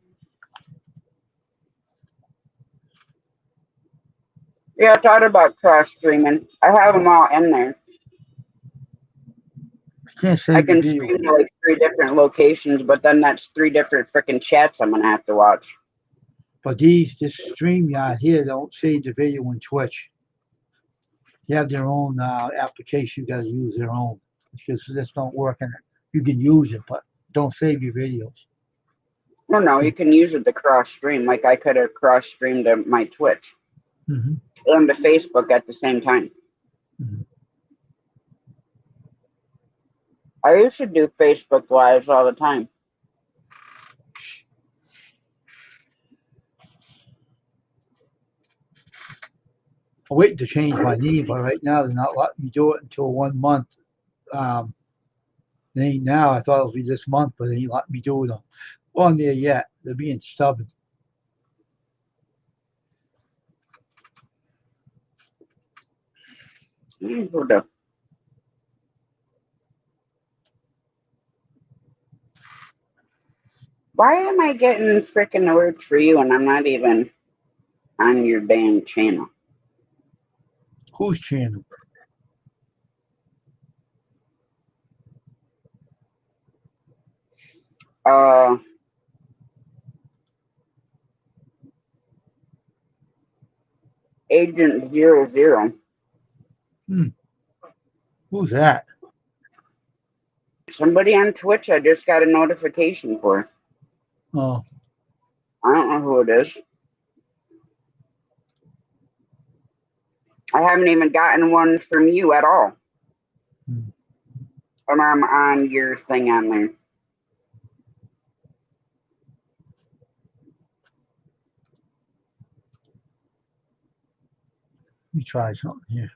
Yeah, I thought about cross streaming. I have them all in there. You can't save I can the video. stream to like 3 different locations, but then that's 3 different freaking chats I'm gonna have to watch. But this StreamYard here don't save the video in Twitch. They have their own application. You got to use their own because this don't work in it. You can use it, but don't save your videos. No, you can use it to cross stream. Like I could have cross streamed to my Twitch Mm-hmm. and to Facebook at the same time. Mm-hmm. I used to do Facebook lives all the time. I'm waiting to change my name, but right now they're not letting me do it until 1 month. It ain't now. I thought it would be this month, but they ain't letting me do it on there yet. They're being stubborn. Why am I getting freaking alerts for you and I'm not even on your damn channel? Whose channel? Agent 00. Who's that? Somebody on Twitch I just got a notification for. Oh, I don't know who it is. I haven't even gotten one from you at all. And I'm on your thing on there. let me try something here.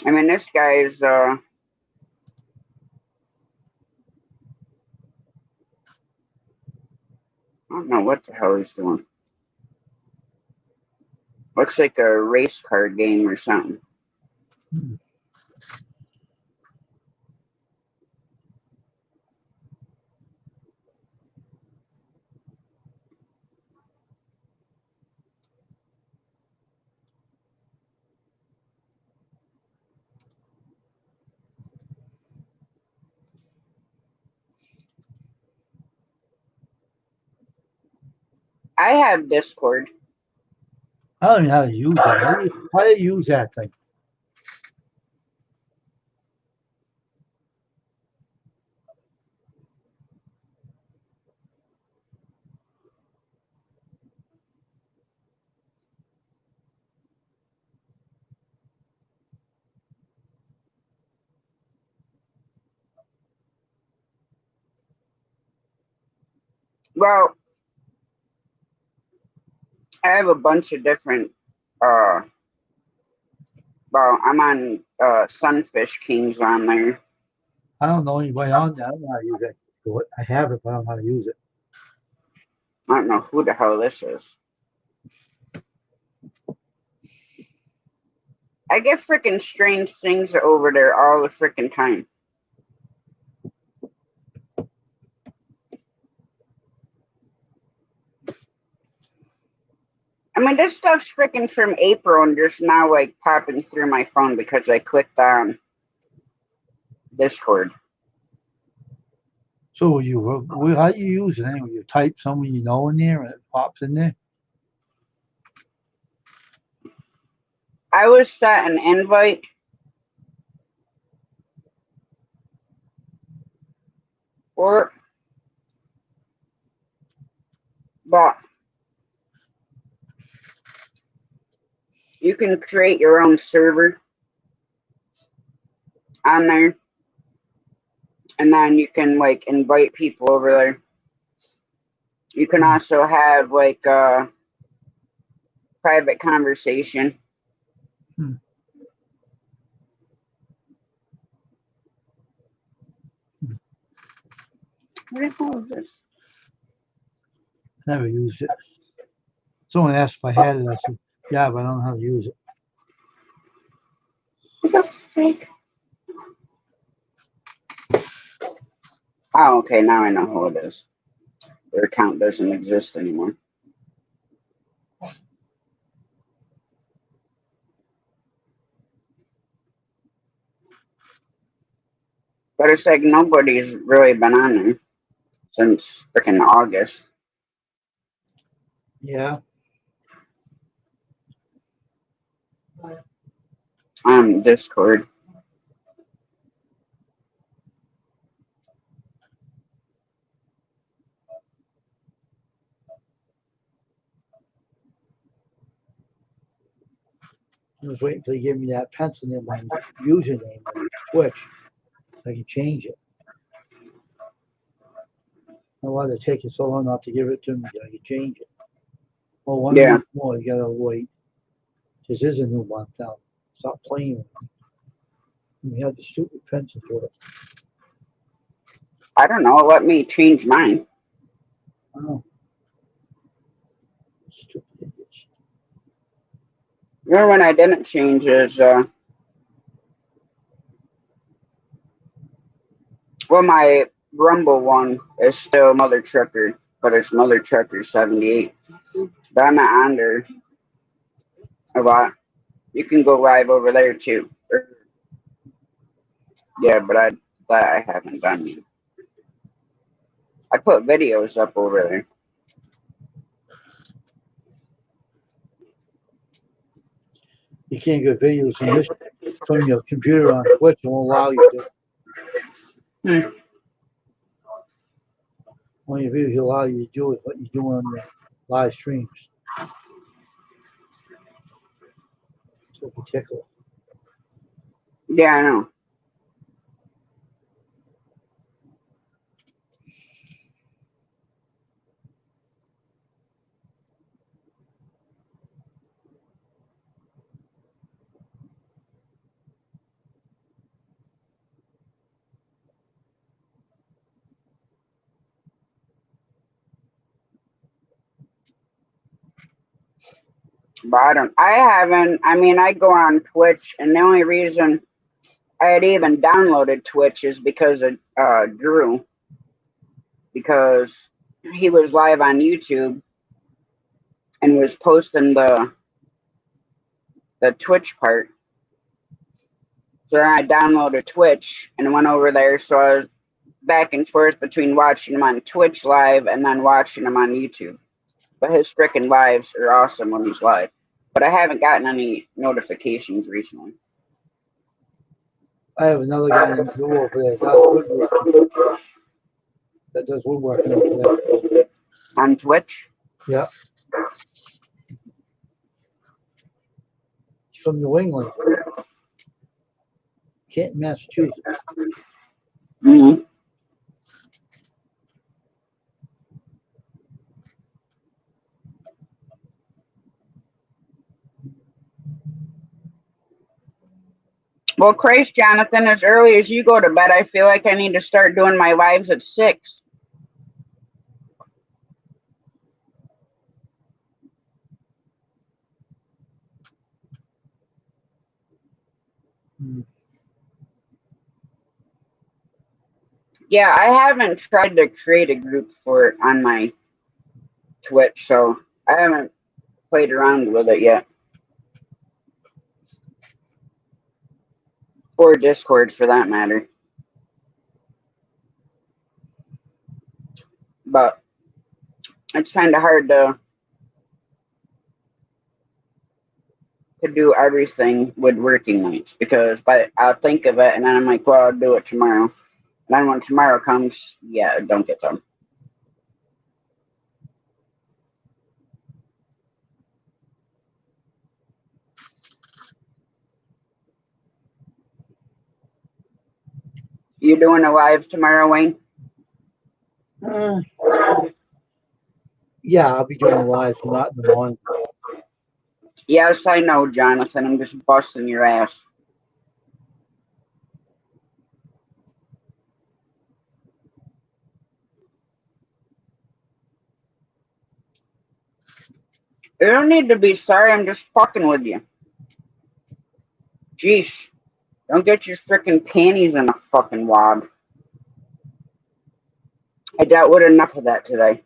I mean, this guy's, I don't know what the hell he's doing. Looks like a race car game or something. I have Discord. I don't know how to use that. How do you use that thing? Well, I have a bunch of different, well, I'm on Sunfish Kings on there. I don't know anybody on there. I don't know how to use that. I have it, but I don't know how to use it. I don't know who the hell this is. I get freaking strange things over there all the freaking time. I mean, this stuff's freaking from April and just now like popping through my phone because I clicked on Discord. So how do you use it anyway? You type someone you know in there and it pops in there? I was set an invite. But you can create your own server on there. And then you can like invite people over there. You can also have like a private conversation. Where the hell is this? Never used it. Someone asked if I had it. I said, yeah, but I don't know how to use it. What the freak? Oh, okay, now I know who it is. Their account doesn't exist anymore. But it's like nobody's really been on there since freaking August Yeah. on Discord. I was waiting till they give me that pencil in my username on Twitch. I can change it. I wanted to take it so long not to give it to me. I can change it. Well, one Yeah. month more, you gotta wait. This is a new month now. Stop playing with me. You have the stupid pencil for it. I don't know. Let me change mine. Oh. Stupid idiots. The only one I didn't change is well, my Rumble one is still Mother Trucker, but it's Mother Trucker 78. But I'm not on there a lot. You can go live over there too. Yeah, but I haven't done yet. I put videos up over there. You can't get videos from your computer on Twitch. It won't allow you to. Only videos will allow you to do is what you do on your live streams. So particular. Yeah, I know. But I mean, I go on Twitch, and the only reason I had even downloaded Twitch is because of Drew. Because he was live on YouTube and was posting the Twitch part. So then I downloaded Twitch and went over there. So I was back and forth between watching him on Twitch live and then watching him on YouTube. But his freaking lives are awesome when he's live. But I haven't gotten any notifications recently. I have another guy named Drew over there that does woodworking. That does woodworking over there. On Twitch? Yeah. He's from New England. Canton, Massachusetts. Mm-hmm. Well, Christ, Jonathan, as early as you go to bed, I feel like I need to start doing my lives at 6. Yeah, I haven't tried to create a group for it on my Twitch, so I haven't played around with it yet. Or Discord, for that matter. But it's kind of hard to do everything with working nights because I'll think of it and then I'm like, well, I'll do it tomorrow. And then when tomorrow comes, yeah, it don't get done. You doing a live tomorrow, Wayne? Yeah, I'll be doing a live, so not in the morning. Yes, I know, Jonathan. I'm just busting your ass. You don't need to be sorry. I'm just fucking with you. Jeez. Don't get your freaking panties in a fucking wad. I dealt with enough of that today.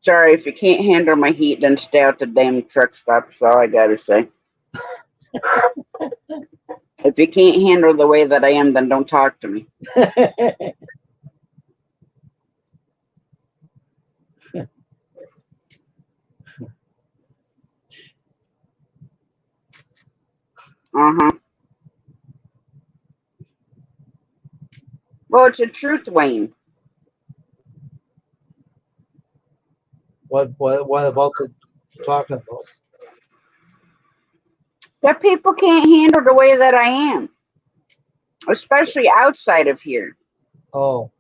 Sorry, if you can't handle my heat, then stay out the damn truck stop. That's all I gotta say. If you can't handle the way that I am, then don't talk to me. Uh-huh. Well, it's a truth, Wayne. What about the talking about? That people can't handle the way that I am. Especially outside of here. Oh.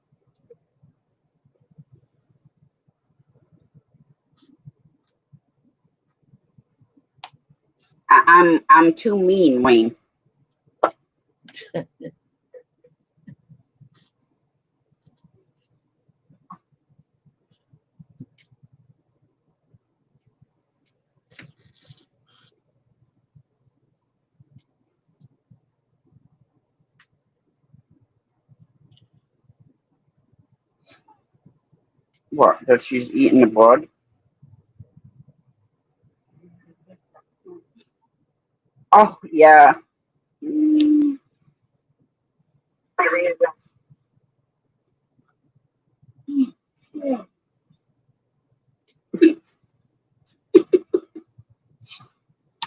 I'm too mean, Wayne. What? That she's eating the blood? Oh, yeah.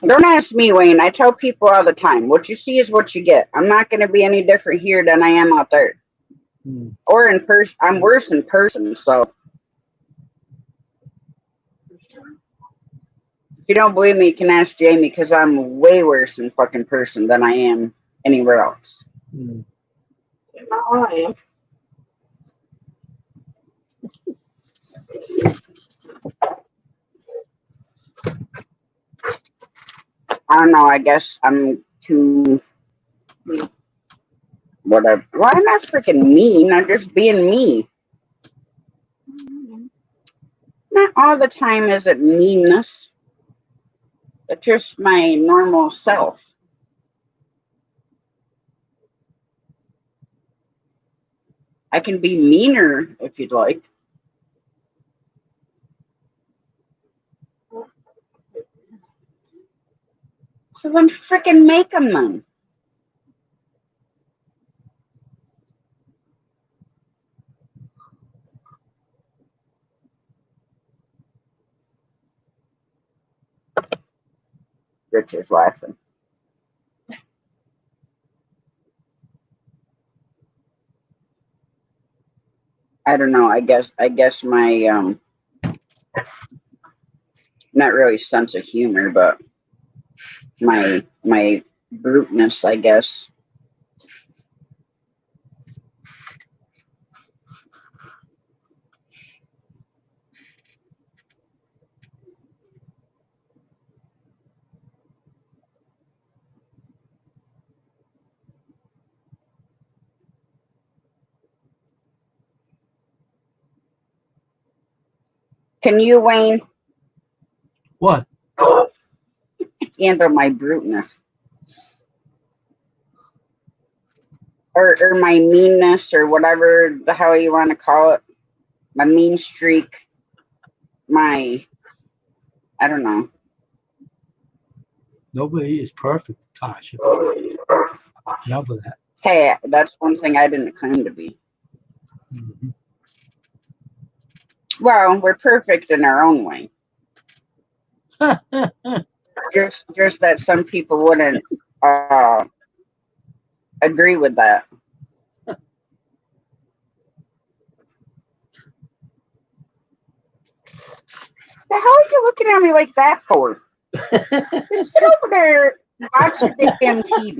Don't ask me, Wayne. I tell people all the time, what you see is what you get. I'm not going to be any different here than I am out there. Or in person. I'm worse in person, so. If you don't believe me, you can ask Jamie, because I'm way worse in fucking person than I am anywhere else. I am. I don't know. I guess I'm too. Whatever. Well, I'm not freaking mean. I'm just being me. Not all the time is it meanness. It's just my normal self. I can be meaner if you'd like. So then freaking make them then. Rich is laughing. I don't know. I guess my not really sense of humor, but my bruteness, I guess. Can you, Wayne, What? handle my bruteness? Or my meanness, or whatever the hell you want to call it. My mean streak. I don't know. Nobody is perfect, Tasha. Remember that. Hey, that's one thing I didn't claim to be. Mm-hmm. Well, we're perfect in our own way. Just that some people wouldn't agree with that. The hell are you looking at me like that for? Just sit over there and watch the damn TV.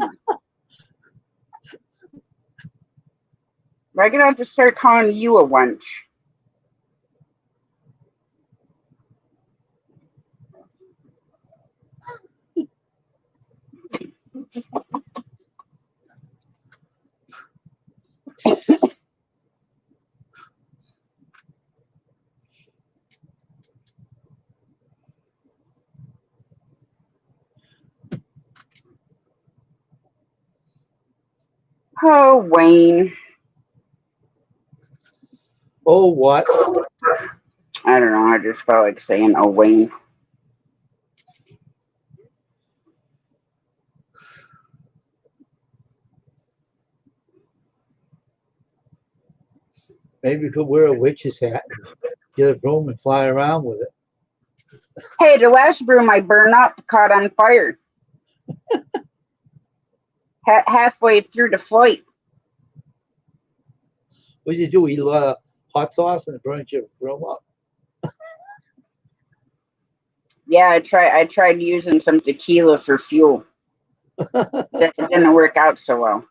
I'm gonna have to start calling you a wench. Oh, Wayne. Oh, what? I don't know. I just felt like saying, oh, Wayne. Maybe you could wear a witch's hat, get a broom, and fly around with it. Hey, the last broom I burned up caught on fire. Halfway through the flight. What did you do? Eat a lot of hot sauce and it burns your broom up? Yeah, I tried using some tequila for fuel. It didn't work out so well.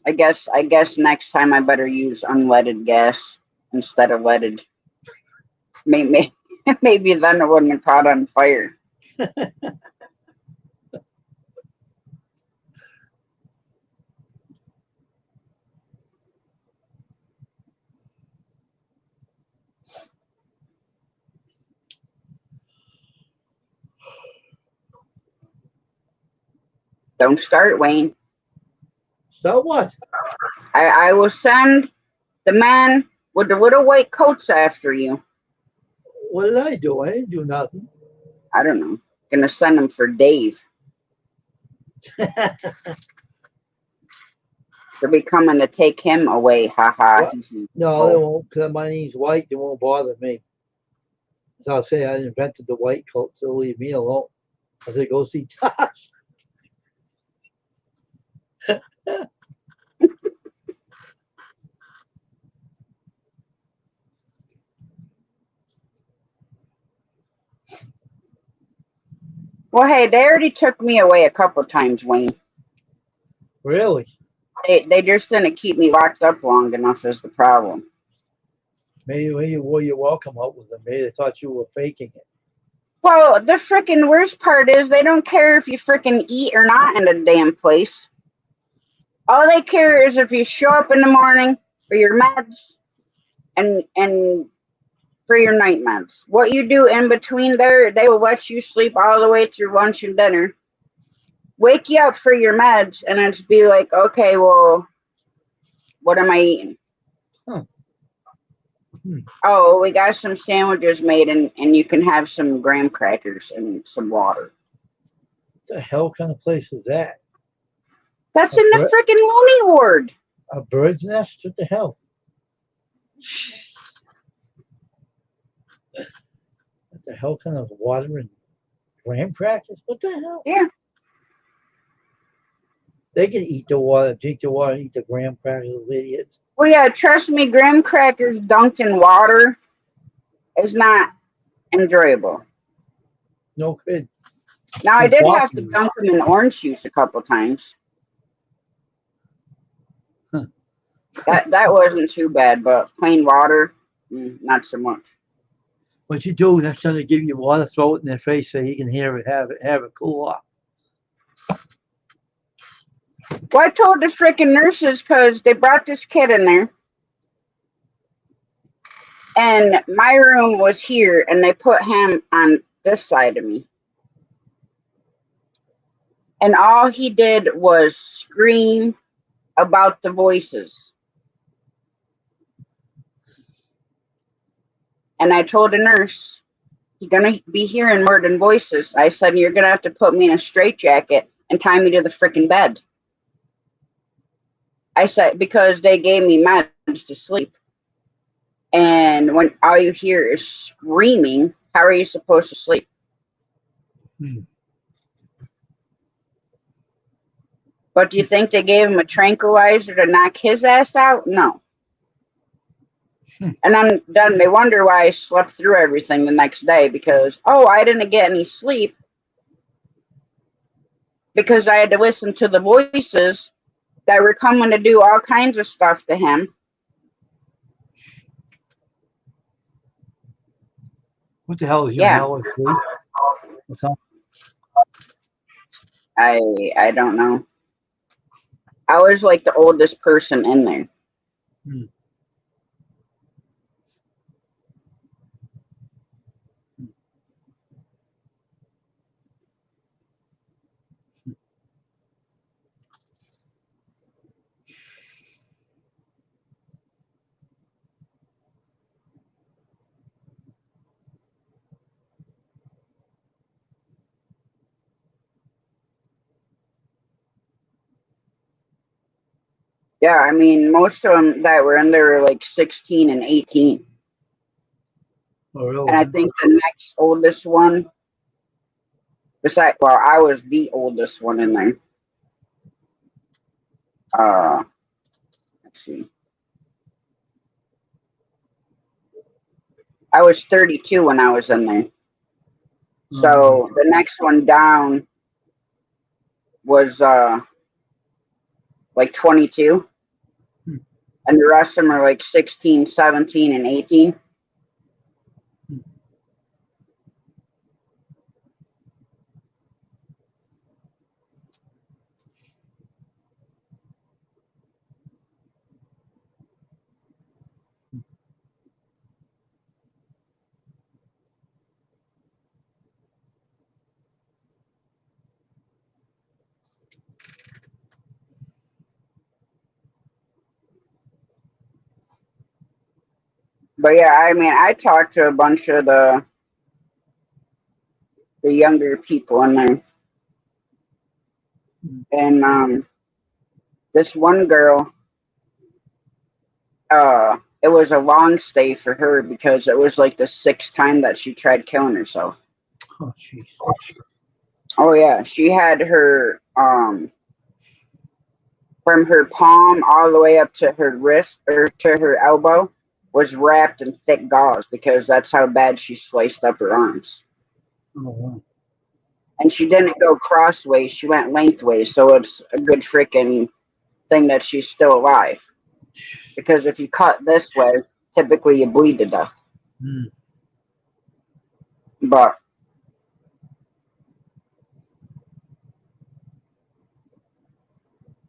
I guess next time I better use unleaded gas instead of leaded. Maybe maybe then it wouldn't have caught on fire. Don't start, Wayne. So what? I will send the man with the little white coats after you. What did I do? I didn't do nothing. I don't know. Gonna send him for Dave. They'll be coming to take him away. Ha ha. What? No, they won't. Because my name's white. They won't bother me. As I'll say, I invented the white coat, so leave me alone. I say, go see Tosh. Well, hey, they already took me away a couple times, Wayne. Really? They just didn't keep me locked up long enough is the problem. Maybe when you wore your welcome out with them, maybe they thought you were faking it. Well, the freaking worst part is they don't care if you freaking eat or not in the damn place. All they care is if you show up in the morning for your meds and for your night meds. What you do in between there, they will let you sleep all the way through lunch and dinner. Wake you up for your meds and it's be like, okay, well, what am I eating? Huh. Oh, we got some sandwiches made and you can have some graham crackers and some water. What the hell kind of place is that? That's in the freaking loony ward. A bird's nest? What the hell? What the hell kind of water and graham crackers? What the hell? Yeah. They can eat the water, drink the water, eat the graham crackers, those idiots. Well, yeah, trust me, graham crackers dunked in water is not enjoyable. No kid. Now, I did have to dunk them in orange juice a couple times. Huh. That wasn't too bad, but plain water, not so much. What you do next time they give you water, throw it in their face so you can hear it, have it cool off. Well, I told the freaking nurses because they brought this kid in there. And my room was here, and they put him on this side of me. And all he did was scream about the voices. And I told the nurse, you're going to be hearing more than voices. I said, you're going to have to put me in a straitjacket and tie me to the freaking bed. I said, because they gave me meds to sleep. And when all you hear is screaming, how are you supposed to sleep? But do you think they gave him a tranquilizer to knock his ass out? No. And then they wonder why I slept through everything the next day because, oh, I didn't get any sleep because I had to listen to the voices that were coming to do all kinds of stuff to him. What the hell is your LSD? I don't know. I was like the oldest person in there. Hmm. Yeah, I mean, most of them that were in there were like 16 and 18. Oh, really? And I think the next oldest one, well, I was the oldest one in there. Let's see. I was 32 when I was in there. So the next one down was like 22. Hmm. And the rest of them are like 16, 17, and 18. But yeah, I mean, I talked to a bunch of the younger people in there. And this one girl, it was a long stay for her because it was like the 6th time that she tried killing herself. Oh, jeez. Oh yeah, she had her from her palm all the way up to her wrist or to her elbow was wrapped in thick gauze because that's how bad she sliced up her arms. Oh, wow. And she didn't go crossways; she went lengthways. So it's a good freaking thing that she's still alive. Because if you cut this way, typically you bleed to death. Hmm. But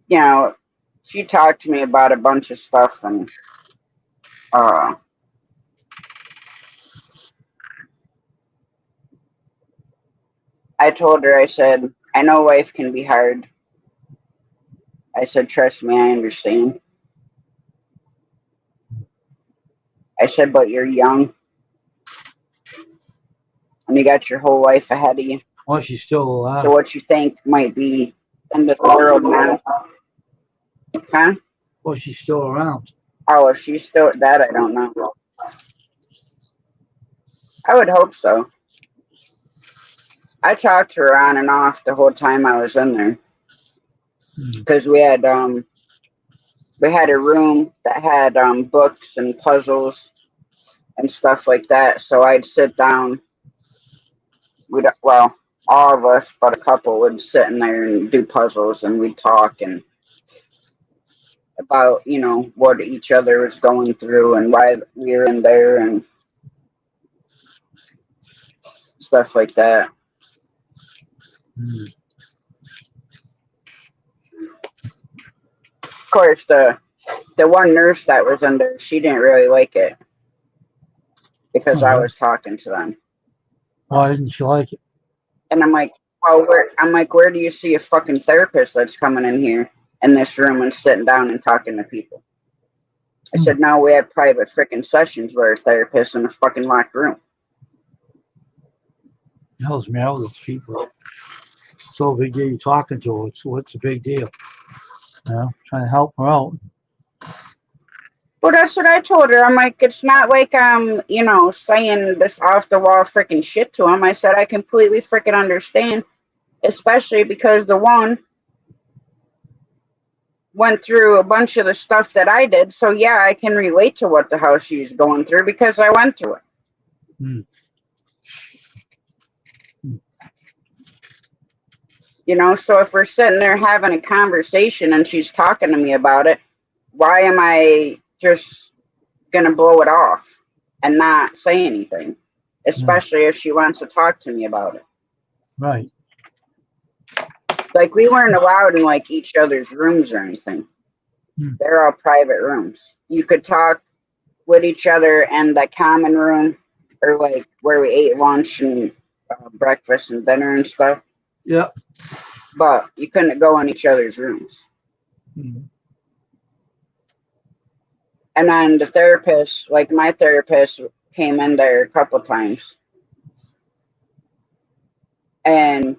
you know, she talked to me about a bunch of stuff, and I told her, I said, I know life can be hard. I said, trust me, I understand. I said, but you're young and you got your whole life ahead of you. Oh, she's still alive. So what you think might be in this world now? Huh? Well, she's still around. Oh, if she's still that, I don't know. I would hope so. I talked to her on and off the whole time I was in there because we had a room that had books and puzzles and stuff like that. So I'd sit down. Well, all of us, but a couple, would sit in there and do puzzles, and we'd talk and about what each other was going through and why we were in there and stuff like that. Of course, the one nurse that was in there, she didn't really like it because I was talking to them. Why didn't she like it? And I'm like, well, where do you see a fucking therapist that's coming in here in this room and sitting down and talking to people? I said, no, we have private freaking sessions where a therapist in a fucking locked room. The hell's the matter with those people? So big deal you talking to her. What's the big deal? Trying to help her out. Well, that's what I told her. I'm like, it's not like I'm, saying this off the wall freaking shit to him. I said, I completely freaking understand, especially because the one went through a bunch of the stuff that I did. So, yeah, I can relate to what the hell she's going through because I went through it. So if we're sitting there having a conversation and she's talking to me about it, why am I just going to blow it off and not say anything? Especially if she wants to talk to me about it. Right. Like we weren't allowed in like each other's rooms or anything. They're all private rooms. You could talk with each other in the common room, or like where we ate lunch and breakfast and dinner and stuff. Yeah. But you couldn't go in each other's rooms. Mhm. And then the therapist, like my therapist, came in there a couple times, and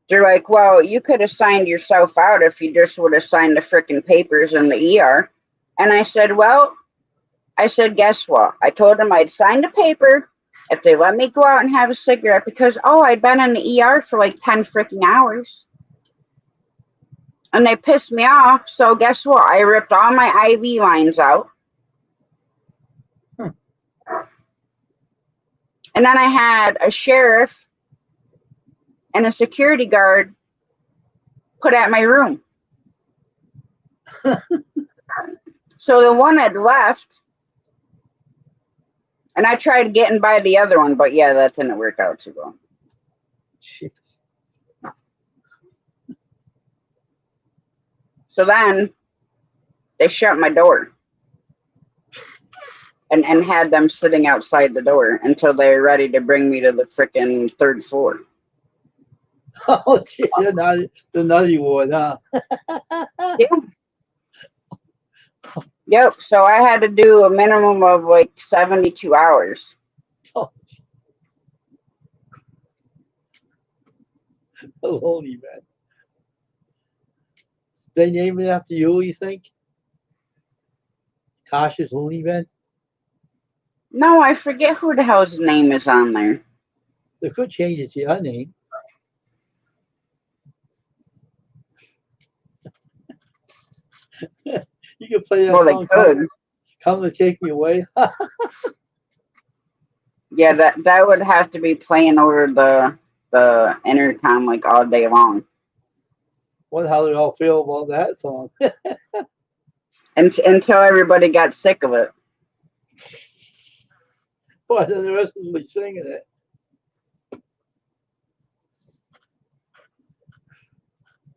they're like, "Well, you could have signed yourself out if you just would have signed the freaking papers in the ER." And I said, "Well," I said, "guess what? I told them I'd sign the paper if they let me go out and have a cigarette because, oh, I'd been in the ER for like 10 freaking hours. And they pissed me off. So guess what? I ripped all my IV lines out. Hmm. And then I had a sheriff and a security guard put at my room. So the one had left. And I tried getting by the other one, but yeah, that didn't work out too well. Jeez. So then they shut my door and had them sitting outside the door until they were ready to bring me to the frickin' third floor. Oh, gee, the nutty one, huh? Yeah. Yep. So I had to do a minimum of like 72 hours. Oh, holy man. They named it after you think? Tasha's Looney Bin? No, I forget who the hell's name is on there. They could change it to your name. You could play that Well, they song, could. Come to Take Me Away. Yeah, that would have to be playing over the intercom like all day long. Wonder how they all feel about that song. Until everybody got sick of it. But then the rest of them be singing it.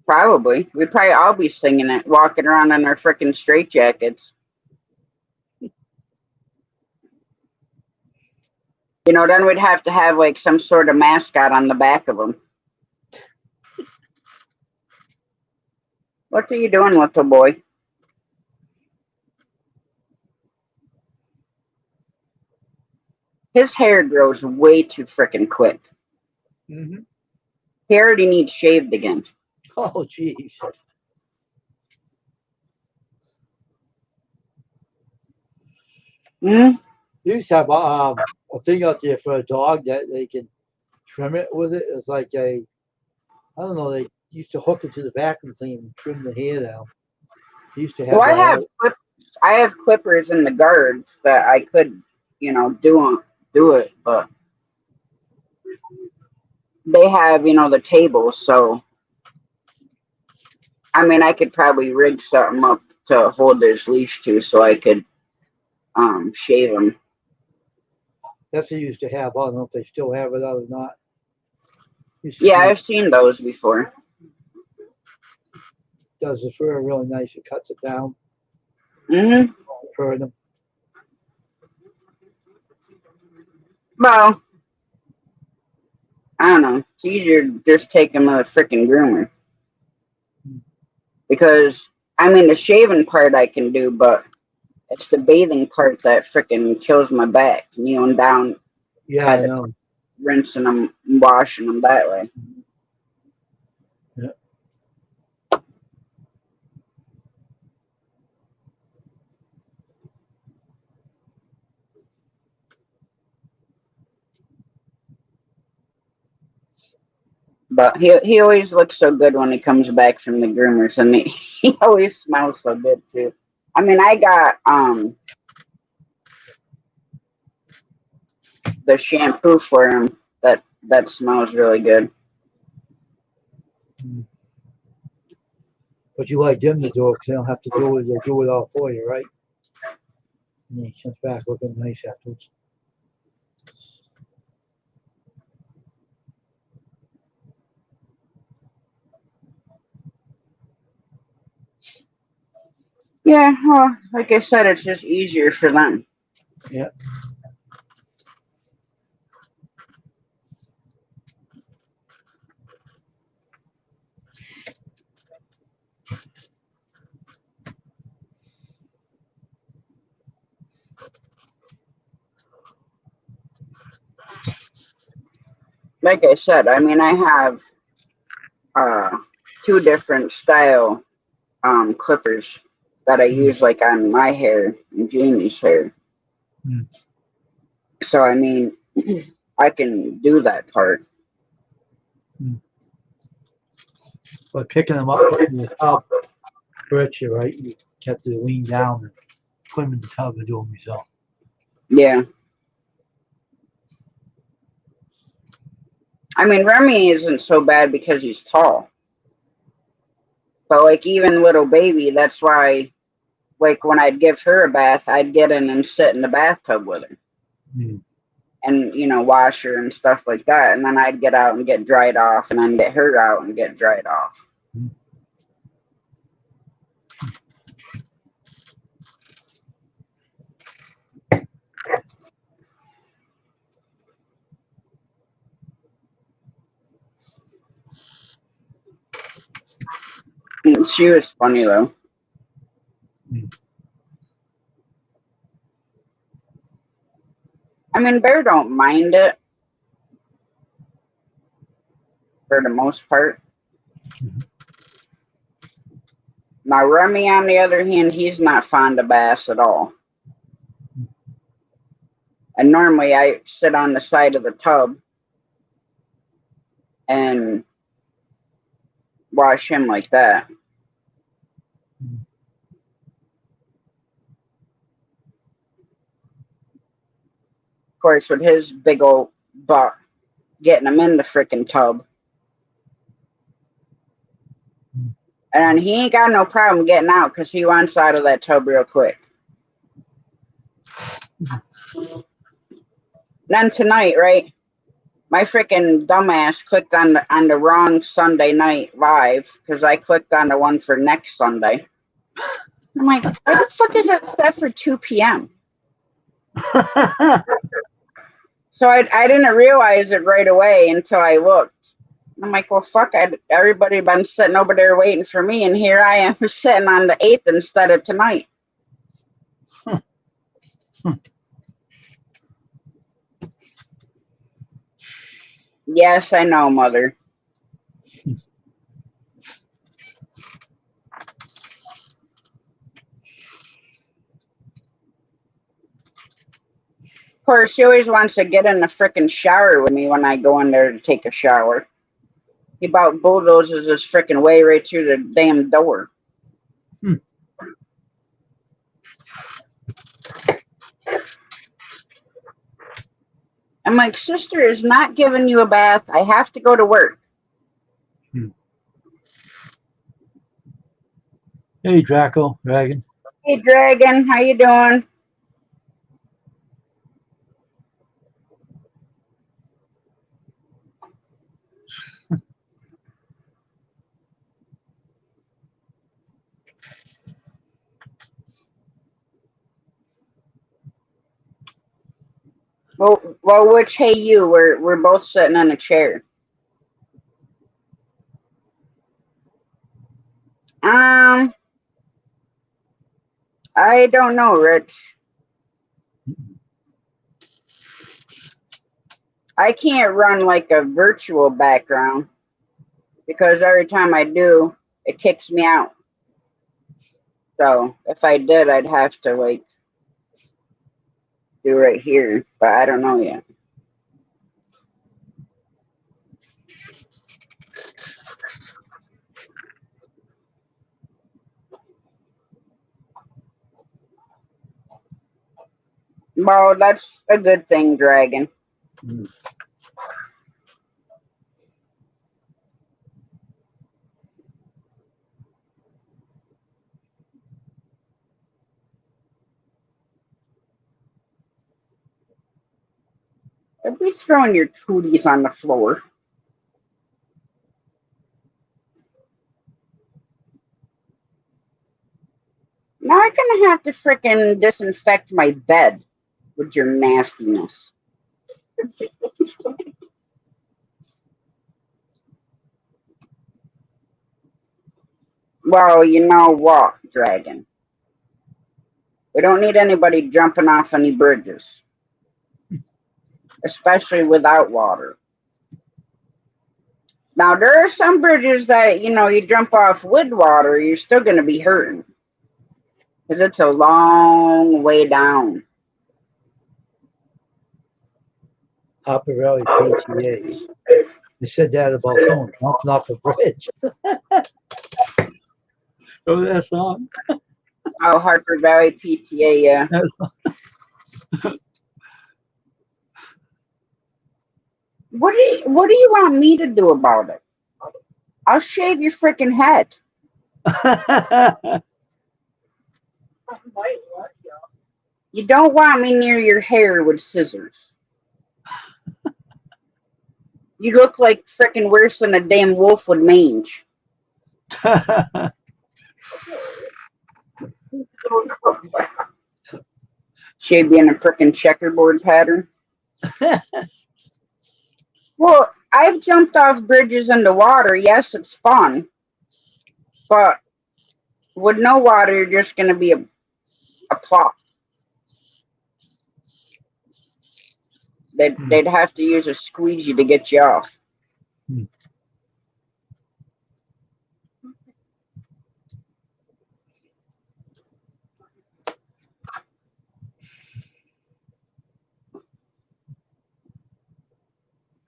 Probably. We'd probably all be singing it, walking around in our frickin' straitjackets. You know, then we'd have to have like some sort of mascot on the back of them. What are you doing, little boy? His hair grows way too frickin' quick. Mm-hmm. He already needs shaved again. Oh, jeez. Hmm? You used to have a thing out there for a dog that they can trim it with it. It's like I don't know, they used to hook it to the vacuum cleaner and trim the hair down. They used to have Well, that. I have clippers in the guards that I could, you know, do it, but they have, you know, the tables, so I mean, I could probably rig something up to hold this leash to, so I could shave him. That's what they used to have. I don't know if they still have it or not. Yeah, I've seen those before. Does the fur really nice. It cuts it down. Mm-hmm. Hurt them. Well, I don't know. It's easier to just take him to a freaking groomer. Because, I mean, the shaving part I can do, but it's the bathing part that freaking kills my back. Kneeling down, Yeah, I know. rinsing them, and washing them that way. Yeah. But he always looks so good when he comes back from the groomers, and he always smells so good too. I mean, I got the shampoo for him that smells really good. But you like them to do it because they don't have to do it. They do it all for you, right? And he comes back looking nice afterwards. Yeah, well, like I said, it's just easier for them. Yeah. Like I said, I mean, I have uh, two different style clippers that I use like on my hair and Jamie's hair. Mm. So I mean, I can do that part. But picking them up in the tub hurts you, right? You have to lean down and put them in the tub and do them yourself. Yeah. I mean, Remy isn't so bad because he's tall. But like even little baby, that's why like when I'd give her a bath, I'd get in and sit in the bathtub with her. Mm. And wash her and stuff like that, and then I'd get out and get dried off, and then get her out and get dried off. Mm. And she was funny though. Mm. I mean, Bear don't mind it for the most part. Mhm. Now Remy, on the other hand, he's not fond of bass at all. And normally I sit on the side of the tub and wash him like that. Mm. Of course, with his big old butt, getting him in the freaking tub. Mm. And he ain't got no problem getting out because he wants out of that tub real quick. Then tonight, right? My freaking dumbass clicked on the wrong Sunday night live because I clicked on the one for next Sunday. I'm like, why the fuck is that set for 2 p.m.? So I didn't realize it right away until I looked. I'm like, well, fuck, everybody been sitting over there waiting for me, and here I am sitting on the 8th instead of tonight. Yes, I know, Mother. Of course, she always wants to get in the frickin' shower with me when I go in there to take a shower. He about bulldozes his frickin' way right through the damn door. Hmm. I'm like, sister is not giving you a bath. I have to go to work. Hmm. Hey, Dragon. Hey, Dragon, how you doing? Well, which hey you? We're both sitting on a chair. I don't know, Rich. I can't run like a virtual background because every time I do, it kicks me out. So if I did, I'd have to like do right here, but I don't know yet. Well, that's a good thing, Dragon. Mm. Don't be throwing your tooties on the floor. Now I'm gonna have to frickin' disinfect my bed with your nastiness. Well, you know what, Dragon? We don't need anybody jumping off any bridges, especially without water. Now, there are some bridges that, you jump off with water, you're still going to be hurting. Because it's a long way down. Hopper Valley PTA. They said that about someone jumping off a bridge. Oh, that song? Oh, Harper Valley PTA, yeah. What do you want me to do about it? I'll shave your freaking head. You don't want me near your hair with scissors. You look like freaking worse than a damn wolf with mange. Should be in a freaking checkerboard pattern. Well, I've jumped off bridges into water. Yes, it's fun. But with no water, you're just going to be a plop. They'd have to use a squeegee to get you off.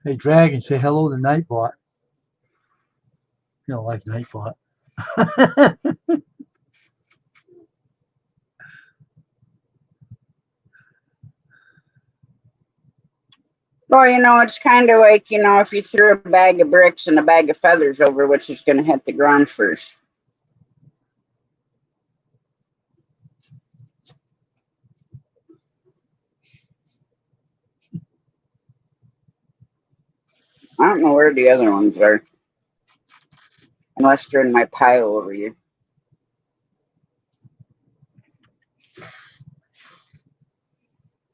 Hey, Dragon, say hello to Nightbot. You don't like Nightbot. Well, it's kind of like, if you threw a bag of bricks and a bag of feathers over, which is going to hit the ground first. I don't know where the other ones are. Unless they're in my pile over here.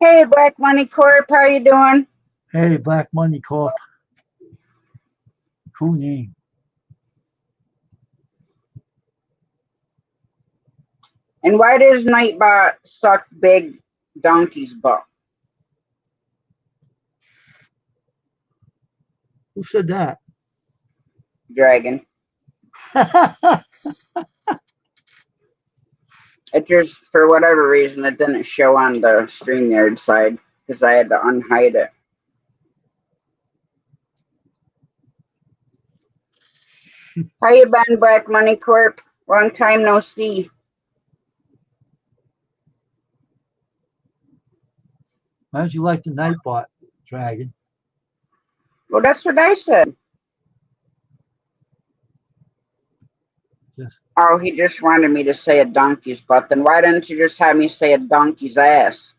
Hey, Black Money Corp, how you doing? Hey, Black Money Corp. Cool name. And why does Nightbot suck big donkey's butt? Who said that? Dragon. It just, for whatever reason, it didn't show on the StreamYard side because I had to unhide it. How you been, Black Money Corp? Long time no see. Why don't you like the Nightbot, Dragon? Well, that's what I said. Yes. Oh, he just wanted me to say a donkey's butt. Then why didn't you just have me say a donkey's ass?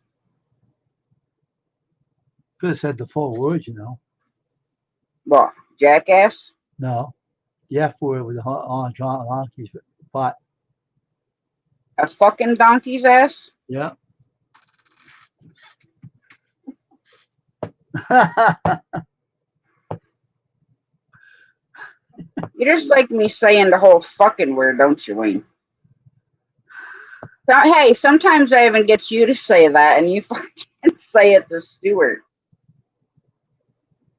Could have said the full word, What, jackass? No. The F word was on donkey's butt. A fucking donkey's ass? Yeah. You just like me saying the whole fucking word, don't you, Wayne? So, hey, sometimes I even get you to say that, and you fucking say it to Stuart.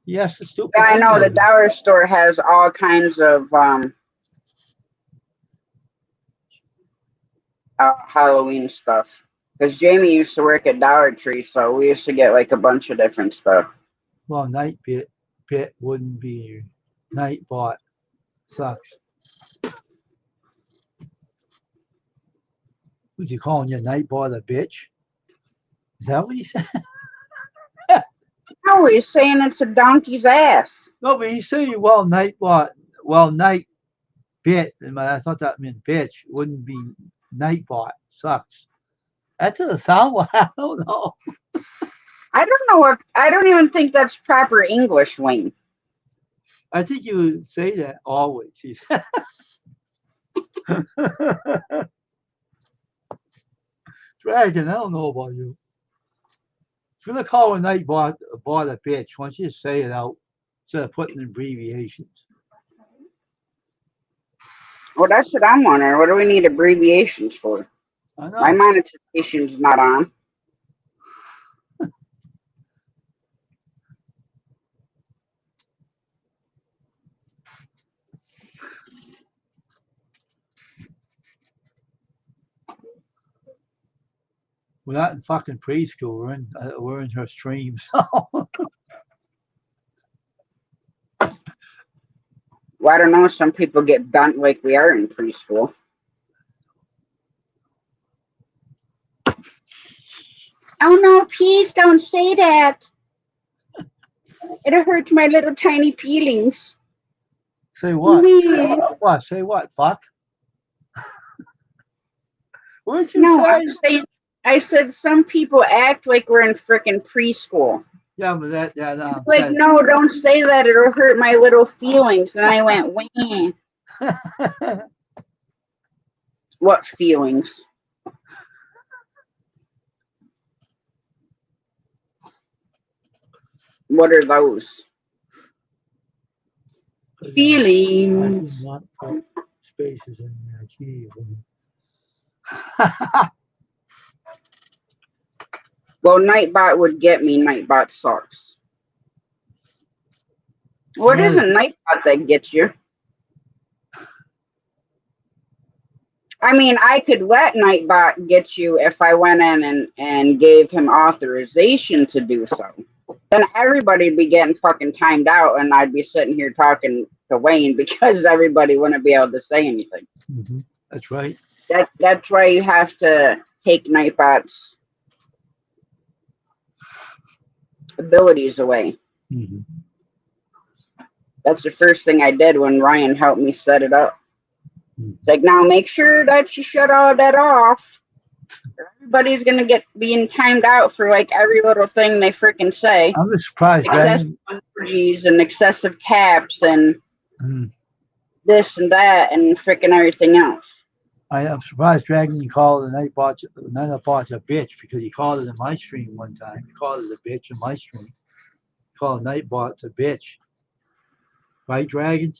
Yes, the stupid. Yeah, I know. The dollar store has all kinds of Halloween stuff. Because Jamie used to work at Dollar Tree, so we used to get like a bunch of different stuff. Well, Night Bit wouldn't be Nightbot. Sucks. Who's you calling your Nightbot a bitch? Is that what he said? No, he's saying it's a donkey's ass. No, but he said, well, Nightbot, well, Night Bit, and I thought that meant bitch. Wouldn't be Nightbot. Sucks. That doesn't sound like, I don't know. I don't know what, I don't even think that's proper English, Wayne. I think you would say that always. He said. Dragon, I don't know about you. If you're gonna call a night bot a bitch, why don't you just say it out instead of putting abbreviations? Well, that's what I'm wondering. What do we need abbreviations for? I My know. monetization's not on. We're not in fucking preschool. We're in her stream. Well, I don't know. Some people get bent like we are in preschool. Oh no, please don't say that. It'll hurt my little tiny feelings. Say what? Me. What? Say what? Fuck. What did you No, say? I'm saying, I said some people act like we're in frickin' preschool. Yeah, but that Like, no, don't say that. It'll hurt my little feelings. And I went, wah. What feelings? What are those? Feelings. I do not put spaces in there. Gee. Well, Nightbot would get me. Nightbot sucks. What is a Nightbot that gets you? I mean, I could let Nightbot get you if I went in and gave him authorization to do so. Then everybody would be getting fucking timed out, and I'd be sitting here talking to Wayne because everybody wouldn't be able to say anything. Mm-hmm. That's right. That's why you have to take Nightbot's abilities away. Mm-hmm. That's the first thing I did when Ryan helped me set it up. It's like, now make sure that you shut all that off. Everybody's gonna get being timed out for like every little thing they freaking say. I'm just surprised. Excessive energies and excessive caps and this and that and freaking everything else. I am surprised Dragon called the Nightbot a bitch because he called it in my stream one time. He called it a bitch in my stream. He called Nightbot a bitch. Right, Dragon?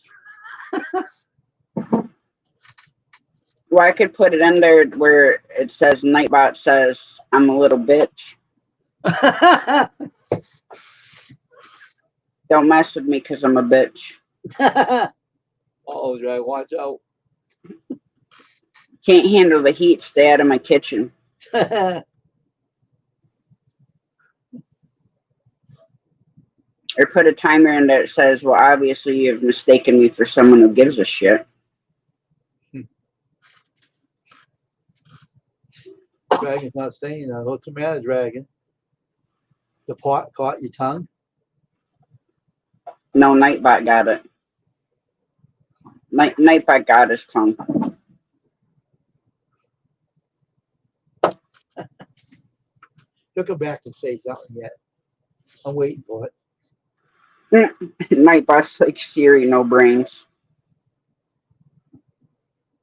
Well, I could put it in there where it says Nightbot says I'm a little bitch. Don't mess with me because I'm a bitch. Oh, Dragon, watch out. Can't handle the heat. Stay out of my kitchen. Or put a timer in there that says, well, obviously you've mistaken me for someone who gives a shit. Dragon's not saying that. What's the matter, Dragon? The pot caught your tongue? No, Nightbot got it. Nightbot got his tongue. He'll come back and say something yet. I'm waiting for it. Nightbot's like Siri, no brains.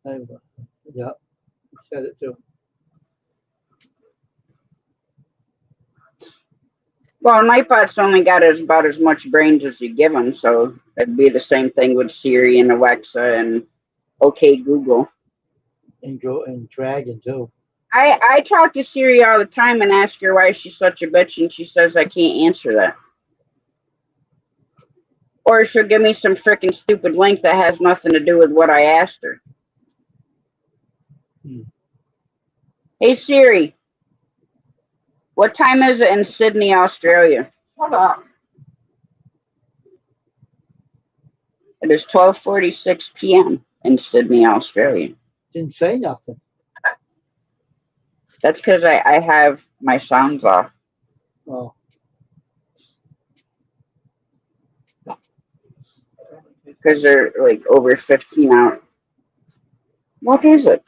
Yeah, said it too. Well, Nightbot's only got about as much brains as you give him, so it'd be the same thing with Siri and Alexa and OK Google. And Dragon too. I talk to Siri all the time and ask her why she's such a bitch, and she says I can't answer that. Or she'll give me some freaking stupid link that has nothing to do with what I asked her. Hey Siri, what time is it in Sydney, Australia? Shut up. It is 12:46 p.m. in Sydney, Australia. Didn't say nothing. That's because I have my sounds off. Oh. Because they're like over 15 out. What is it?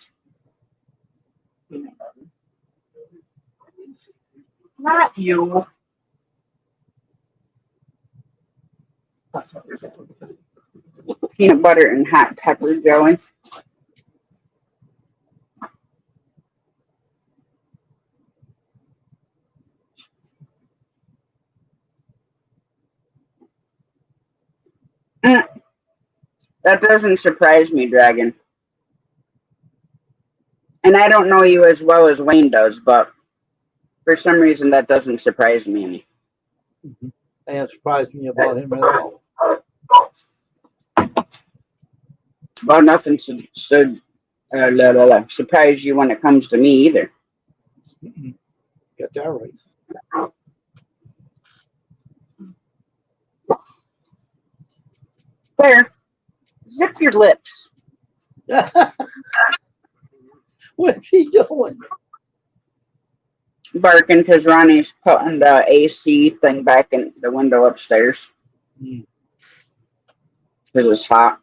Not you. Peanut butter and hot pepper jelly. That doesn't surprise me, Dragon. And I don't know you as well as Wayne does, but for some reason that doesn't surprise me any. That doesn't surprise me about him at all. Well, nothing should surprise you when it comes to me either. Got that right. Claire, zip your lips. What's he doing? Barking because Ronnie's putting the AC thing back in the window upstairs. Because it's hot.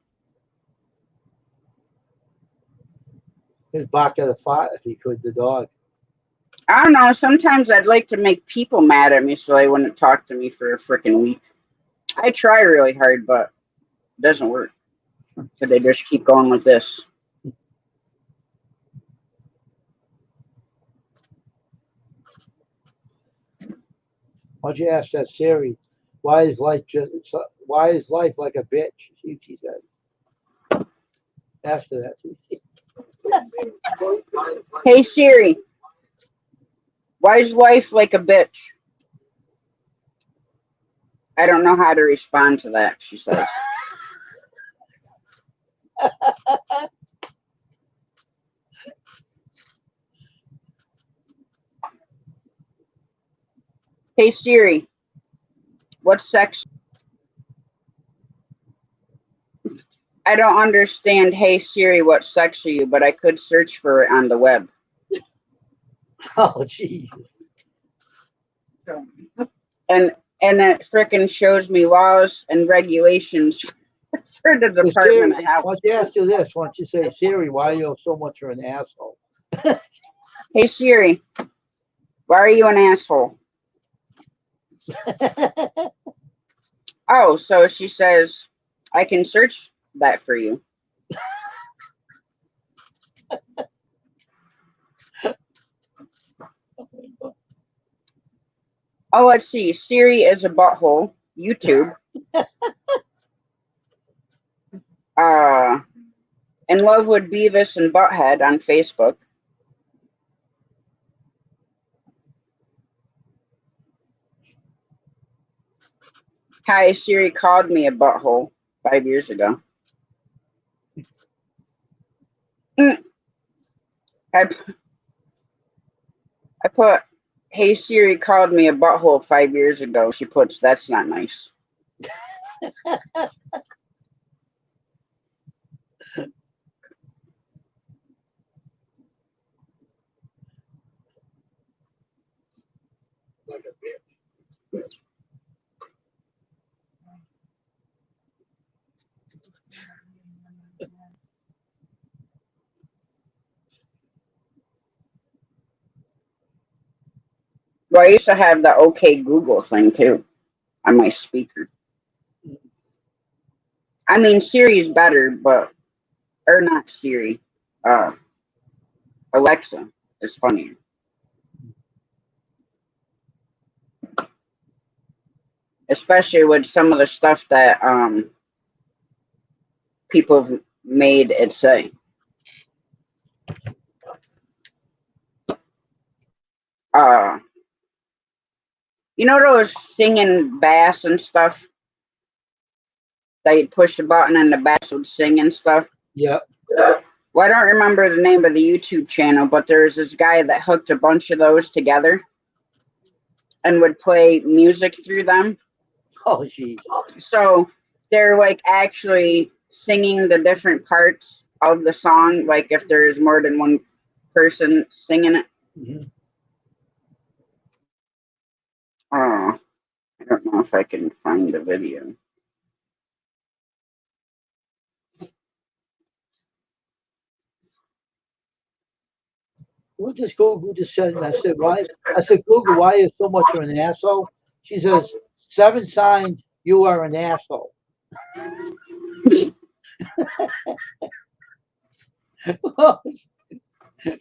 He'd bark at a fart if he could, the dog. I don't know. Sometimes I'd like to make people mad at me so they wouldn't talk to me for a freaking week. I try really hard, but it doesn't work. So they just keep going with this. Why'd you ask that Siri? Why is life like a bitch? She said. Ask her that. Hey Siri, why is life like a bitch? I don't know how to respond to that, she says. Hey Siri, what sex? I don't understand. Hey Siri, what sex are you? But I could search for it on the web. Oh, jeez. And it frickin' shows me laws and regulations for the Department Siri, of Health. why don't you ask you this? Why don't you say, Siri, why are you so much of an asshole? Hey Siri, why are you an asshole? Oh, so she says, I can search that for you. Oh, let's see. Siri is a butthole. YouTube. In love with Beavis and Butthead on Facebook. Hi, Siri called me a butthole 5 years ago. I put, hey Siri called me a butthole 5 years ago. She puts, that's not nice. Well, I used to have the OK Google thing too on my speaker. I mean, Siri's better, but, or not Siri, Alexa is funnier. Especially with some of the stuff that people have made it say. You know those singing bass and stuff? That you'd push a button and the bass would sing and stuff? Yeah. Well, I don't remember the name of the YouTube channel, but there's this guy that hooked a bunch of those together and would play music through them. Oh, geez. So they're like actually singing the different parts of the song, like if there's more than one person singing it. Oh, I don't know if I can find the video. Who just Google just said, and I said, why? I said, Google, why are you so much of an asshole? She says, 7 signs you are an asshole.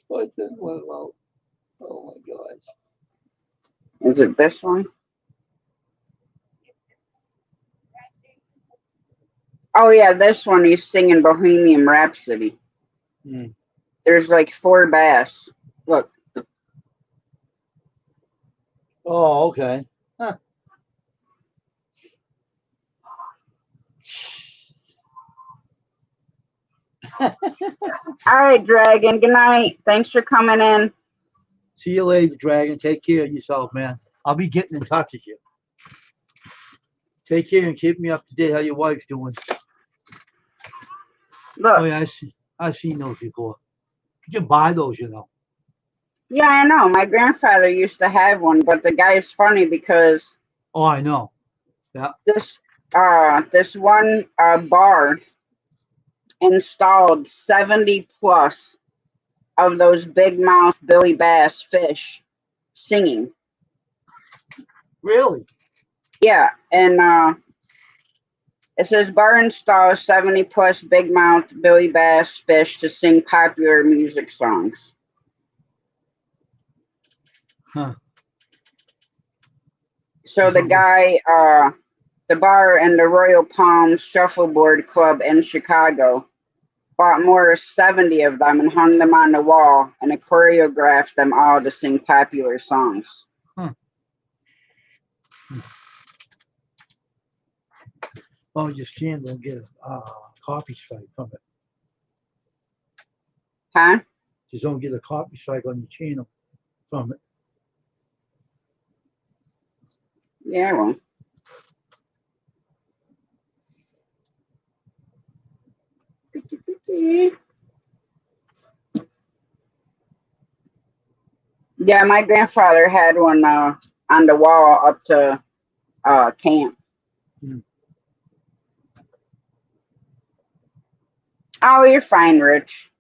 What's this one about? Oh my gosh. Is it this one? Oh yeah, this one he's singing Bohemian Rhapsody. Hmm. There's like 4 bass. Look. Oh, okay. Huh. All right, Dragon. Good night. Thanks for coming in. See you later, Dragon. Take care of yourself, man. I'll be getting in touch with you. Take care and keep me up to date how your wife's doing. Look. Oh yeah, I've seen those before. You can buy those, you know. Yeah, I know. My grandfather used to have one, but the guy's funny because Oh, I know. Yeah. this one bar installed 70 plus of those big mouth Billy Bass fish singing. Really? Yeah, and it says bar installs 70 plus big mouth Billy Bass fish to sing popular music songs. Huh. So the guy, the bar and the Royal Palm Shuffleboard Club in Chicago bought more than 70 of them and hung them on the wall and choreographed them all to sing popular songs. Huh. Oh, just can't get a copy strike from it. Huh? Just don't get a copy strike on your channel from it. Yeah, well. Yeah, my grandfather had one on the wall up to camp. Hmm. Oh, you're fine, Rich.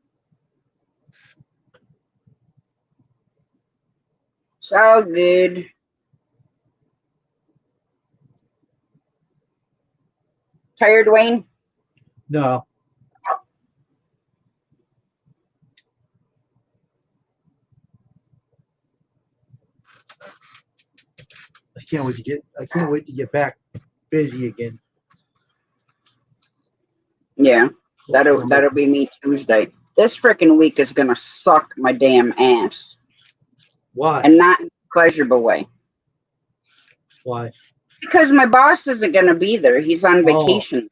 It's all good. Tired, Wayne? No. I can't wait to get back busy again. Yeah, that'll be me Tuesday. This freaking week is gonna suck my damn ass. Why? And not in a pleasurable way. Why? Because my boss isn't gonna be there. He's on vacation.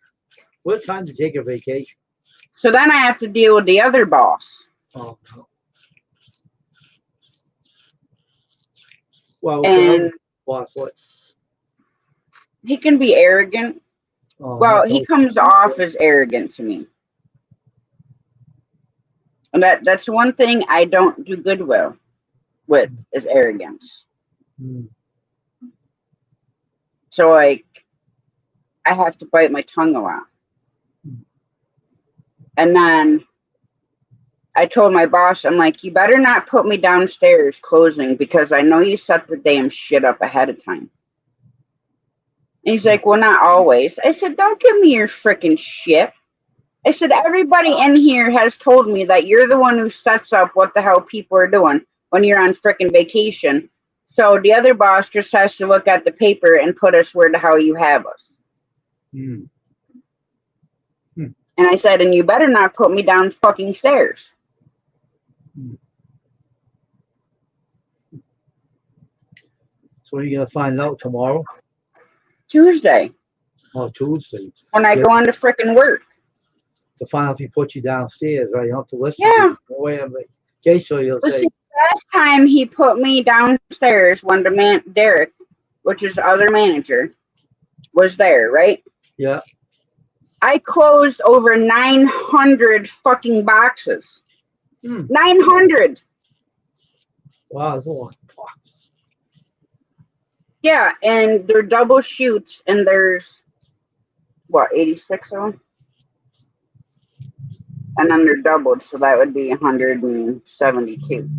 What time to take a vacation? So then I have to deal with the other boss. Oh no. Well, And boss, what? he can be arrogant. Oh, Well, he comes off as arrogant to me. And that's one thing I don't do good with is arrogance. Hmm. So like I have to bite my tongue a lot. And then I told my boss, I'm like, you better not put me downstairs closing because I know you set the damn shit up ahead of time. And he's like, well, not always. I said, don't give me your freaking shit. I said, everybody in here has told me that you're the one who sets up what the hell people are doing when you're on freaking vacation. So the other boss just has to look at the paper and put us where the hell you have us. Hmm. And I said, and you better not put me down fucking stairs. So are you gonna find out tomorrow? Tuesday. Oh, Tuesday. When I go into freaking work. To find out if he put you downstairs, right? You don't have to listen. Yeah. Okay, so you'll say. See, last time he put me downstairs when the Derek, which is the other manager, was there, right? Yeah. I closed over 900 fucking boxes. 900. Wow, that's a lot. Yeah, and they're double shoots, and there's what, 86 of them? And then they're doubled, so that would be 172.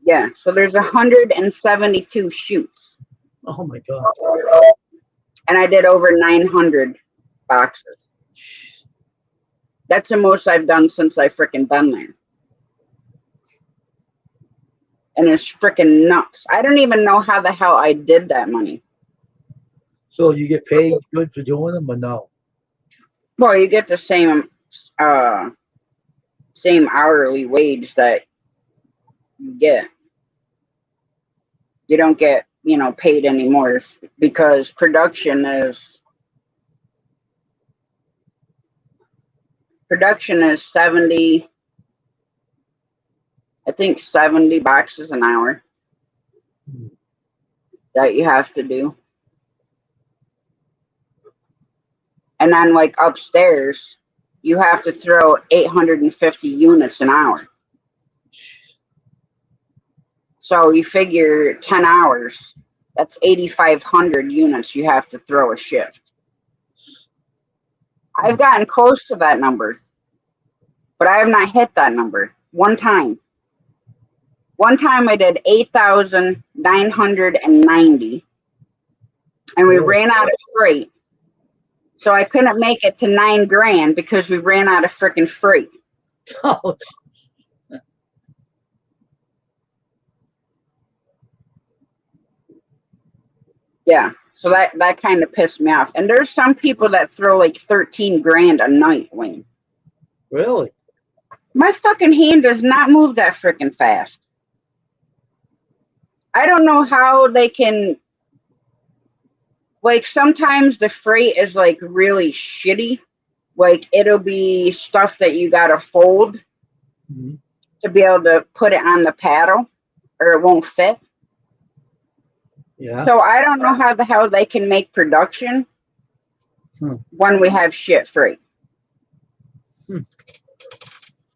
Yeah, so there's 172 shoots. Oh my god. And I did over 900 boxes. That's the most I've done since I freaking been there. And it's freaking nuts. I don't even know how the hell I did that money. So you get paid good for doing them, or no? Well, you get the same hourly wage that you get. You don't get, paid anymore because production is 70, I think 70 boxes an hour that you have to do. And then like upstairs, you have to throw 850 units an hour. So you figure 10 hours, that's 8,500 units you have to throw a shift. I've gotten close to that number, but I have not hit that number one time. One time I did 8,990 and we ran out of freight. So I couldn't make it to $9,000 because we ran out of freaking freight. Oh, Yeah. So that kind of pissed me off. And there's some people that throw like 13,000 a night, Wayne. really? My fucking hand does not move that freaking fast. I don't know how they can. Like sometimes the freight is like really shitty. Like it'll be stuff that you gotta fold to be able to put it on the paddle, or it won't fit. Yeah. So I don't know how the hell they can make production when we have shit freight.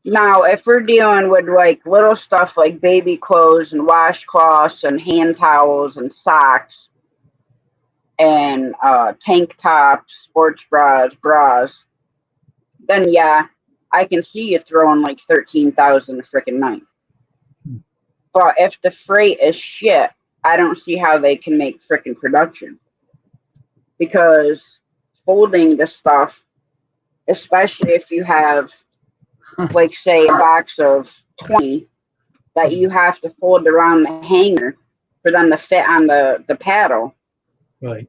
Now, if we're dealing with like little stuff like baby clothes and washcloths and hand towels and socks and tank tops, sports bras, then yeah, I can see you throwing like 13,000 a freaking night. But if the freight is shit, I don't see how they can make freaking production. Because folding the stuff, especially if you have, like, say, a box of 20 that you have to fold around the hanger for them to fit on the paddle. Right.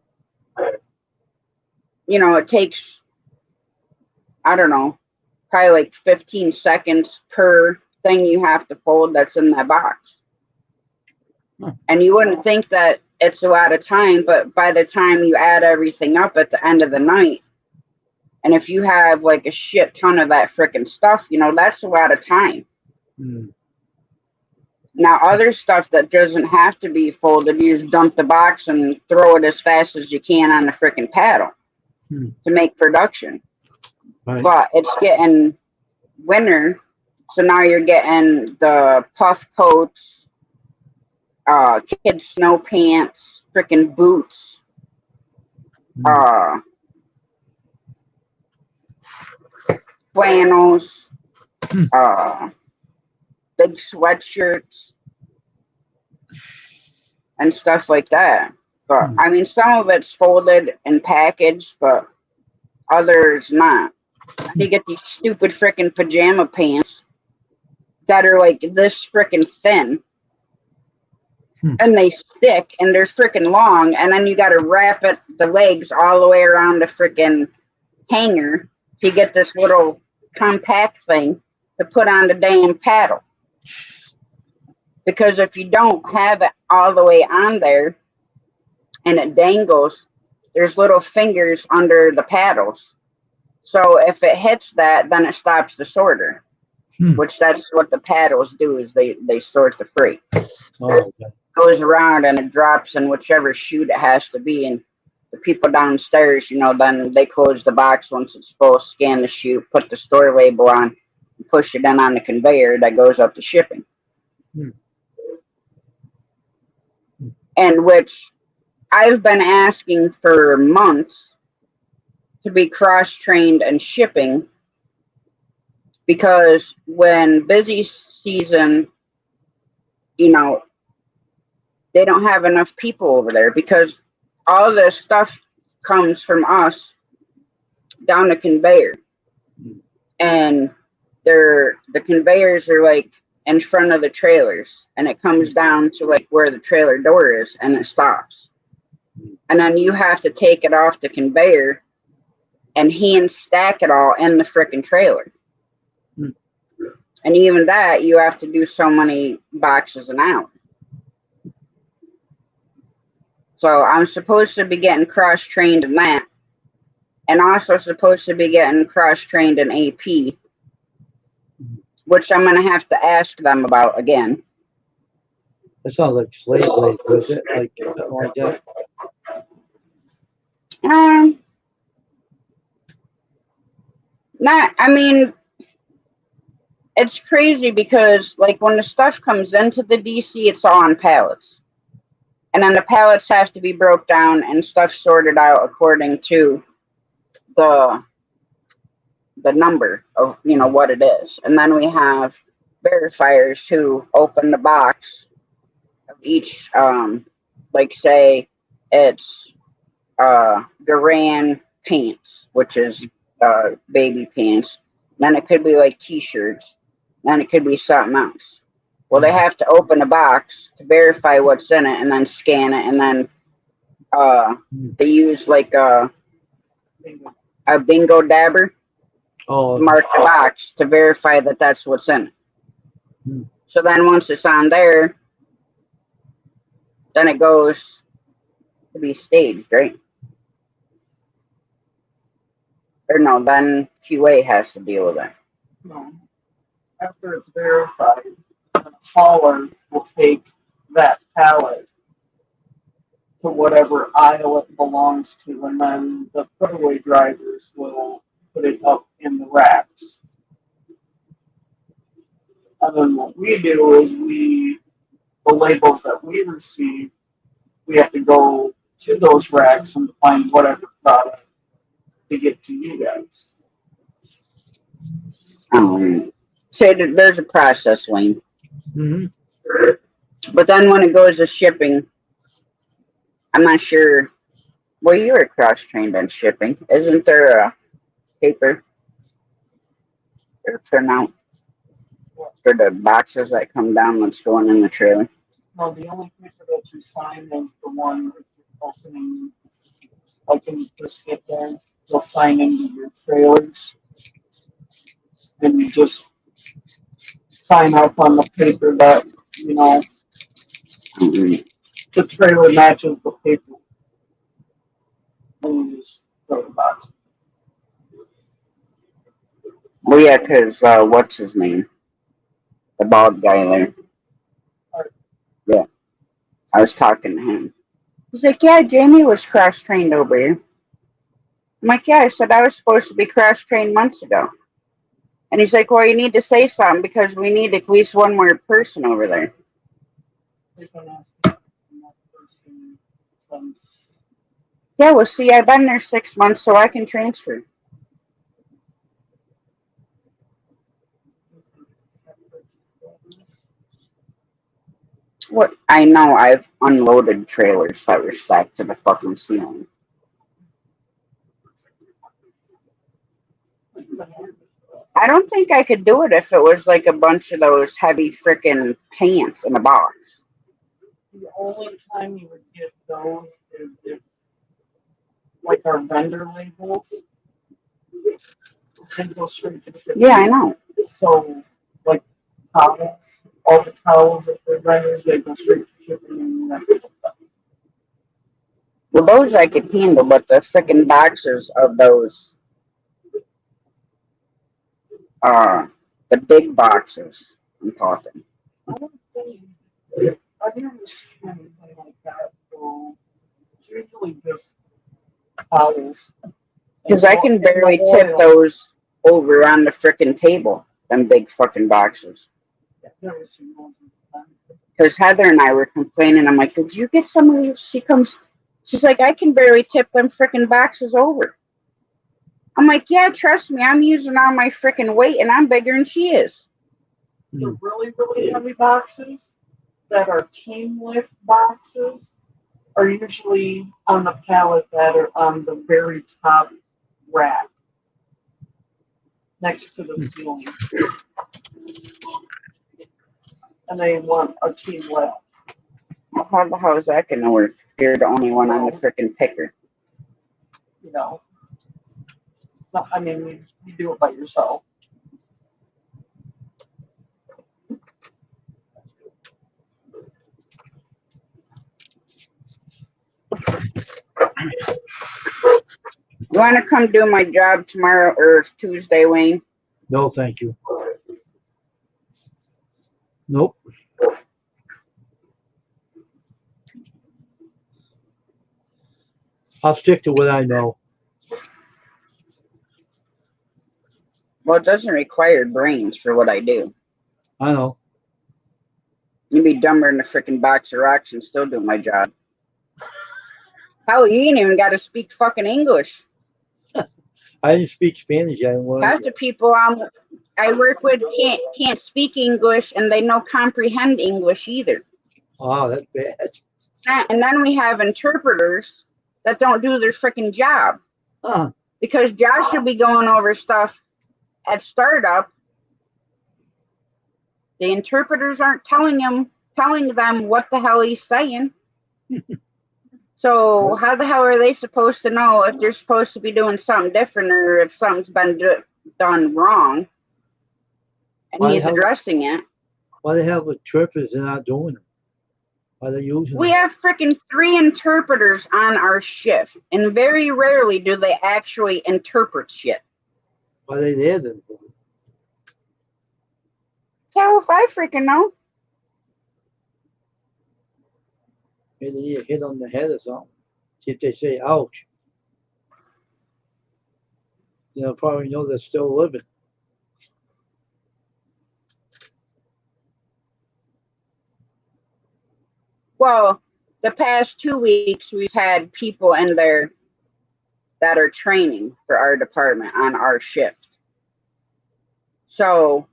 It takes, I don't know, probably like 15 seconds per thing you have to fold that's in that box. And you wouldn't think that it's a lot of time, but by the time you add everything up at the end of the night, and if you have like a shit ton of that freaking stuff, that's a lot of time. Now, other stuff that doesn't have to be folded, you just dump the box and throw it as fast as you can on the freaking paddle to make production. Right. But it's getting winter, so now you're getting the puff coats, kids' snow pants, freaking boots, flannels, big sweatshirts, and stuff like that. But I mean, some of it's folded and packaged, but others not. You get these stupid freaking pajama pants that are like this freaking thin. And they stick and they're freaking long, and then you got to wrap the legs all the way around the freaking hanger to get this little compact thing to put on the damn paddle. Because if you don't have it all the way on there and it dangles, there's little fingers under the paddles. So if it hits that, then it stops the sorter. Which that's what the paddles do, is they sort the freight. Goes around and it drops in whichever chute it has to be, and the people downstairs, then they close the box once it's full, scan the chute, put the store label on, and push it in on the conveyor that goes up to shipping. And which I've been asking for months to be cross-trained in shipping, because when busy season, they don't have enough people over there, because all the stuff comes from us down the conveyor, and the conveyors are like in front of the trailers, and it comes down to like where the trailer door is, and it stops. and then you have to take it off the conveyor and hand stack it all in the frickin' trailer. Hmm. And even that, you have to do so many boxes an hour. So I'm supposed to be getting cross-trained in that, and also supposed to be getting cross-trained in AP, which I'm going to have to ask them about again. That sounds like slave labor, is it? Like something like that. Not, I mean, it's crazy because, like, when the stuff comes into the DC, it's all on pallets. And then the pallets have to be broke down and stuff sorted out according to the number of, you know, what it is. And then we have verifiers who open the box of each, like, say it's Garan pants, which is baby pants. Then it could be like t-shirts. Then it could be something else. Well, they have to open a box to verify what's in it and then scan it, and then they use like a bingo dabber to mark the box to verify that that's what's in it. So then once it's on there, then it goes to be staged, right? Or no, then QA has to deal with it. No. After it's verified, the hauler will take that pallet to whatever aisle it belongs to, and then the put-away drivers will put it up in the racks. And then what we do is the labels that we receive, we have to go to those racks and find whatever product to get to you guys. Say that there's a process lane. Mm-hmm. But then when it goes to shipping, I'm not sure. Well, you were cross-trained on shipping. Isn't there a paper or printout for the boxes that come down that's going in the trailer? No, the only paper that you sign is the one that you're opening, like when you first get there, you'll sign into your trailers. And you just sign up on the paper that, you know, the trailer matches the paper. And you just throw the box. Well, yeah, because what's his name? The bald guy there. Yeah. I was talking to him. He's like, yeah, Jamie was cross-trained over here. I'm like, yeah, I said I was supposed to be cross-trained months ago. And he's like, well, you need to say something because we need at least one more person over there. Yeah, well, see, I've been there 6 months, so I can transfer. What? I know I've unloaded trailers that were stacked to the fucking ceiling. I don't think I could do it if it was like a bunch of those heavy frickin' pants in a box. The only time you would get those is if, like our vendor labels, they go straight to shipping. Yeah, I know. So, like towels, all the towels that they're vendors, they go straight to shipping. Well, those I could handle, but the frickin' boxes of those, the big boxes, I'm talking. I don't think I've never seen anything like that. So it's usually just towels. Because I can barely tip those over on the frickin' table, them big fucking boxes. Because Heather and I were complaining. I'm like, did you get some of these? She's like, I can barely tip them frickin' boxes over. I'm like, yeah, trust me, I'm using all my frickin' weight and I'm bigger than she is. The really, really heavy boxes that are team lift boxes are usually on the pallet that are on the very top rack next to the ceiling. And they want a team lift. How is that going to work? you're the only one on the freaking picker. You know. No, I mean, you do it by yourself. You want to come do my job tomorrow or Tuesday, Wayne? No, thank you. Nope. I'll stick to what I know. Well, it doesn't require brains for what I do. I know. You'd be dumber than a freaking box of rocks and still do my job. Hell, you ain't even got to speak fucking English. I didn't speak Spanish. I didn't want Half the people I work with can't speak English, and they don't comprehend English either. Oh, that's bad. And then we have interpreters that don't do their freaking job. Because Josh should be going over stuff at startup. The interpreters aren't telling them what the hell he's saying. So how the hell are they supposed to know if they're supposed to be doing something different or if something's been done wrong and he's addressing it? Why the hell interpreters are not doing them? Why are they using them? We have freaking 3 interpreters on our shift, and very rarely do they actually interpret shit. Why are they there then? Hell, if I freaking know. Maybe they need a hit on the head or something. See if they say, ouch. They'll probably know they're still living. Well, the past 2 weeks, we've had people in there that are training for our department on our shift. So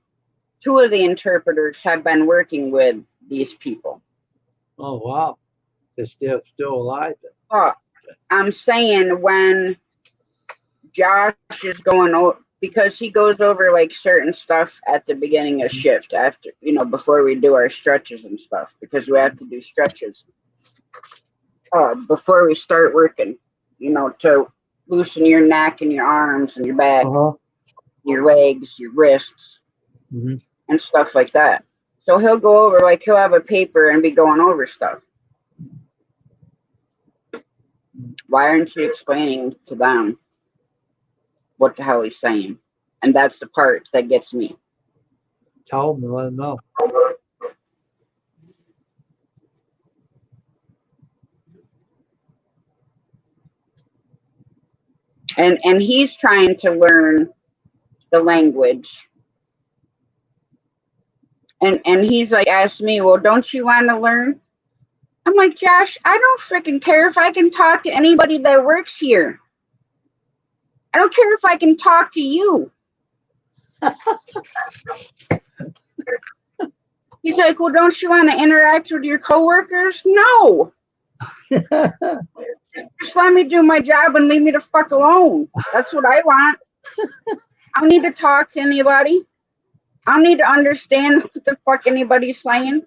2 of the interpreters have been working with these people. Oh, wow. They're still alive. But I'm saying when Josh is going over, because he goes over like certain stuff at the beginning of shift after, before we do our stretches and stuff, because we have to do stretches before we start working, to loosen your neck and your arms and your back, your legs, your wrists, and stuff like that. So he'll go over, like he'll have a paper and be going over stuff. Why aren't you explaining to them what the hell he's saying? And that's the part that gets me. Tell them and let them know. And he's trying to learn the language. And he's like, asked me, well, don't you want to learn? I'm like, Josh, I don't freaking care if I can talk to anybody that works here. I don't care if I can talk to you. He's like, well, don't you want to interact with your coworkers? No. Just let me do my job and leave me the fuck alone. That's what I want. I don't need to talk to anybody. I don't need to understand what the fuck anybody's saying.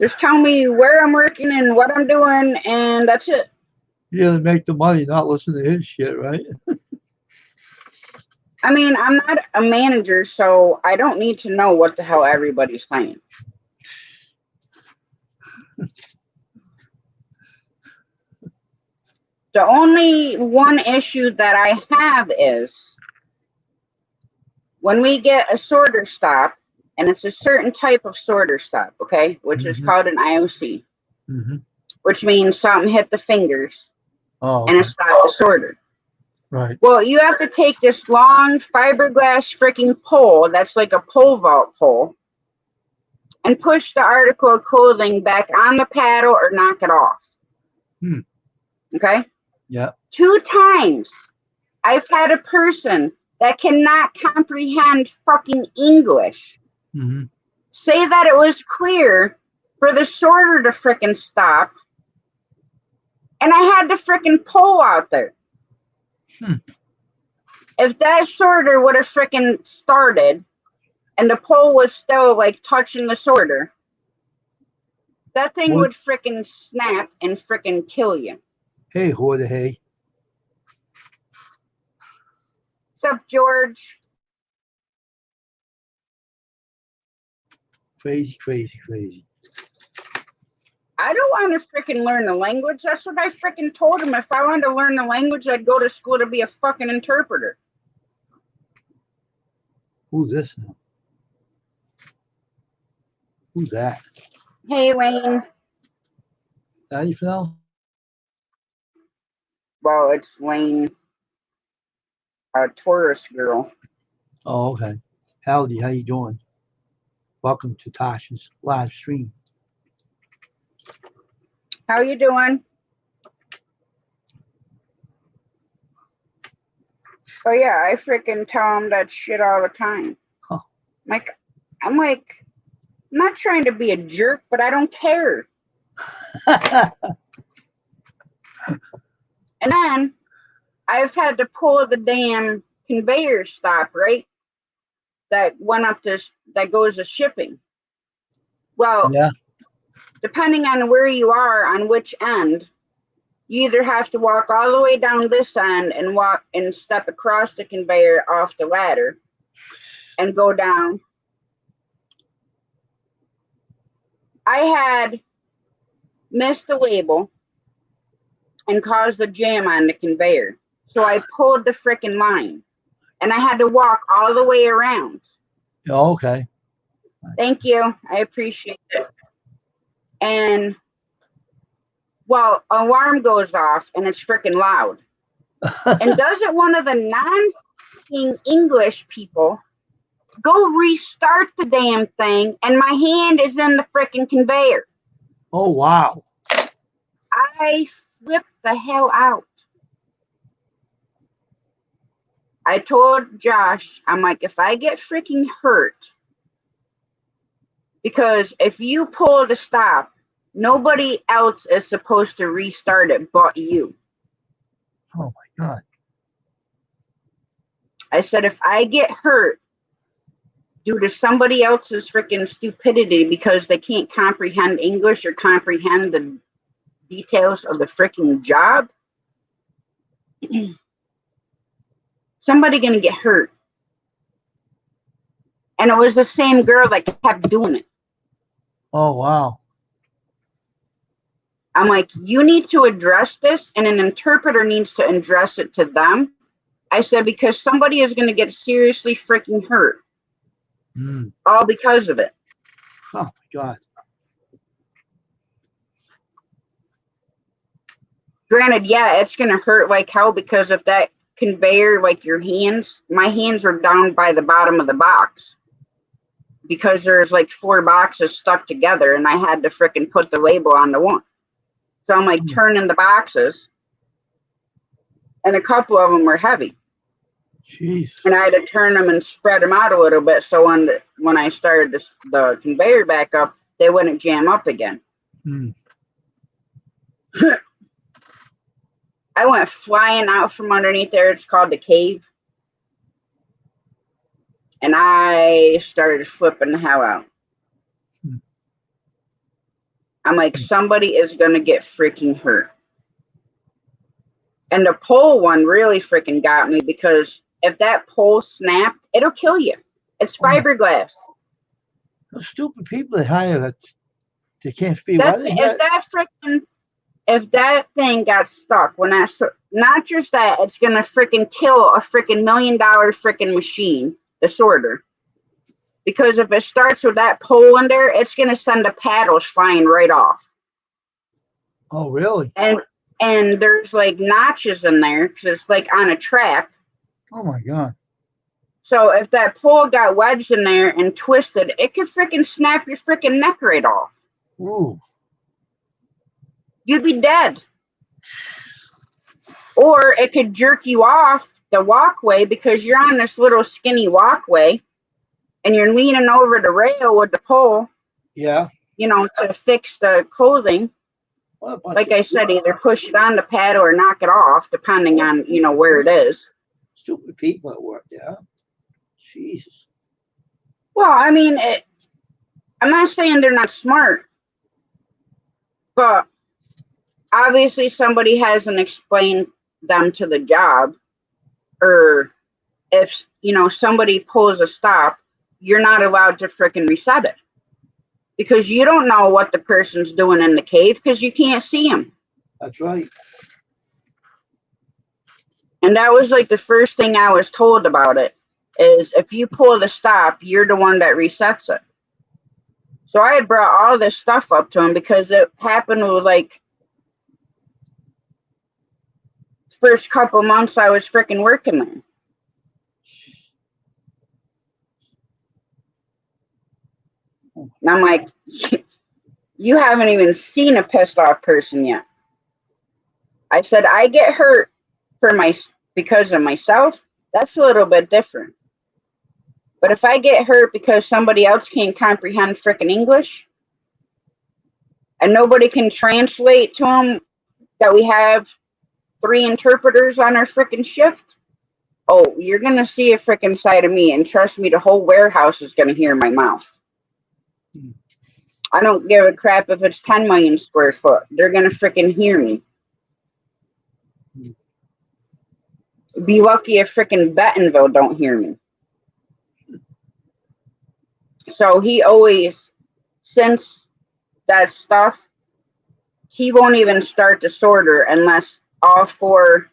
Just tell me where I'm working and what I'm doing, and that's it. You gotta make the money, not listen to his shit, right? I mean, I'm not a manager, so I don't need to know what the hell everybody's saying. The only one issue that I have is when we get a sorter stop, and it's a certain type of sorter stop, okay, which is called an IOC, which means something hit the fingers and it stopped the sorter. Right. Well, you have to take this long fiberglass freaking pole that's like a pole vault pole and push the article of clothing back on the paddle or knock it off. Okay? Yeah. 2 times I've had a person that cannot comprehend fucking English say that it was clear for the sorter to frickin' stop, and I had the frickin' pole out there. If that sorter would have frickin' started and the pole was still like touching the sorter, That thing What? would frickin' snap and frickin' kill you. Hey, Jorge. What's up, George? Crazy, crazy, crazy. I don't want to frickin' learn the language. That's what I frickin' told him. If I wanted to learn the language, I'd go to school to be a fucking interpreter. Who's this now? Who's that? Hey, Wayne. How you feel? Well, it's Wayne, a Taurus girl. Oh, okay. Howdy, how you doing? Welcome to Tasha's live stream. How you doing? Oh yeah, I freaking tell him that shit all the time. Huh. I'm not trying to be a jerk, but I don't care. And then I've had to pull the damn conveyor stop, right? That went up to that goes to shipping. Well, Yeah. depending on where you are on which end, you either have to walk all the way down this end and walk and step across the conveyor off the ladder and go down. I had missed the label and caused a jam on the conveyor. So I pulled the frickin' line and I had to walk all the way around. Oh, okay. Thank you. I appreciate it. And well, alarm goes off and it's freaking loud. And doesn't one of the non-speaking English people go restart the damn thing and my hand is in the freaking conveyor. Oh, wow. I flipped the hell out. I told Josh, I'm like, if I get freaking hurt, because if you pull the stop, nobody else is supposed to restart it but you. Oh, my God. I said, if I get hurt due to somebody else's freaking stupidity because they can't comprehend English or comprehend the details of the freaking job, somebody gonna get hurt. And it was the same girl that kept doing it. Oh, wow. I'm like, you need to address this, and an interpreter needs to address it to them. I said, because somebody is going to get seriously freaking hurt. All because of it. Oh, my God. Granted, yeah, it's going to hurt like hell because of that conveyor, like your hands. My hands are down by the bottom of the box. Because there's like 4 boxes stuck together, and I had to freaking put the label on the one. So I'm like turning the boxes, and a couple of them were heavy. Jeez. And I had to turn them and spread them out a little bit so when I started the conveyor back up, they wouldn't jam up again. I went flying out from underneath there. It's called the cave. And I started flipping the hell out. I'm like, somebody is going to get freaking hurt. And the pole one really freaking got me because if that pole snapped, it'll kill you. It's fiberglass. Those stupid people that hire that, they can't speak. If that thing got stuck, not just that, it's going to freaking kill a freaking $1 million freaking machine, the sorter. Because if it starts with that pole in there, it's going to send the paddles flying right off. Oh, really? And there's like notches in there because it's like on a track. Oh, my God. So if that pole got wedged in there and twisted, it could freaking snap your freaking neck right off. Ooh. You'd be dead. Or it could jerk you off the walkway because you're on this little skinny walkway and you're leaning over the rail with the pole. Yeah. You know, to fix the clothing. Like I said, either push it on the paddle or knock it off, depending on, you know, where it is. Stupid people at work, yeah. Jesus. Well, I mean, I'm not saying they're not smart. But obviously somebody hasn't explained them to the job, or if somebody pulls a stop, you're not allowed to frickin' reset it because you don't know what the person's doing in the cave because you can't see them. That's right. And that was like the first thing I was told about it, is if you pull the stop, you're the one that resets it. So I had brought all this stuff up to him because it happened with like the first couple months I was freaking working there. And I'm like, you haven't even seen a pissed off person yet. I said, I get hurt because of myself. That's a little bit different. But if I get hurt because somebody else can't comprehend frickin' English and nobody can translate to them that we have 3 interpreters on our frickin' shift, oh, you're going to see a frickin' side of me. And trust me, the whole warehouse is going to hear my mouth. I don't give a crap if it's 10 million square foot. They're going to frickin' hear me. Be lucky if frickin' Bentonville don't hear me. So he always, since that stuff, he won't even start the sorter unless all 4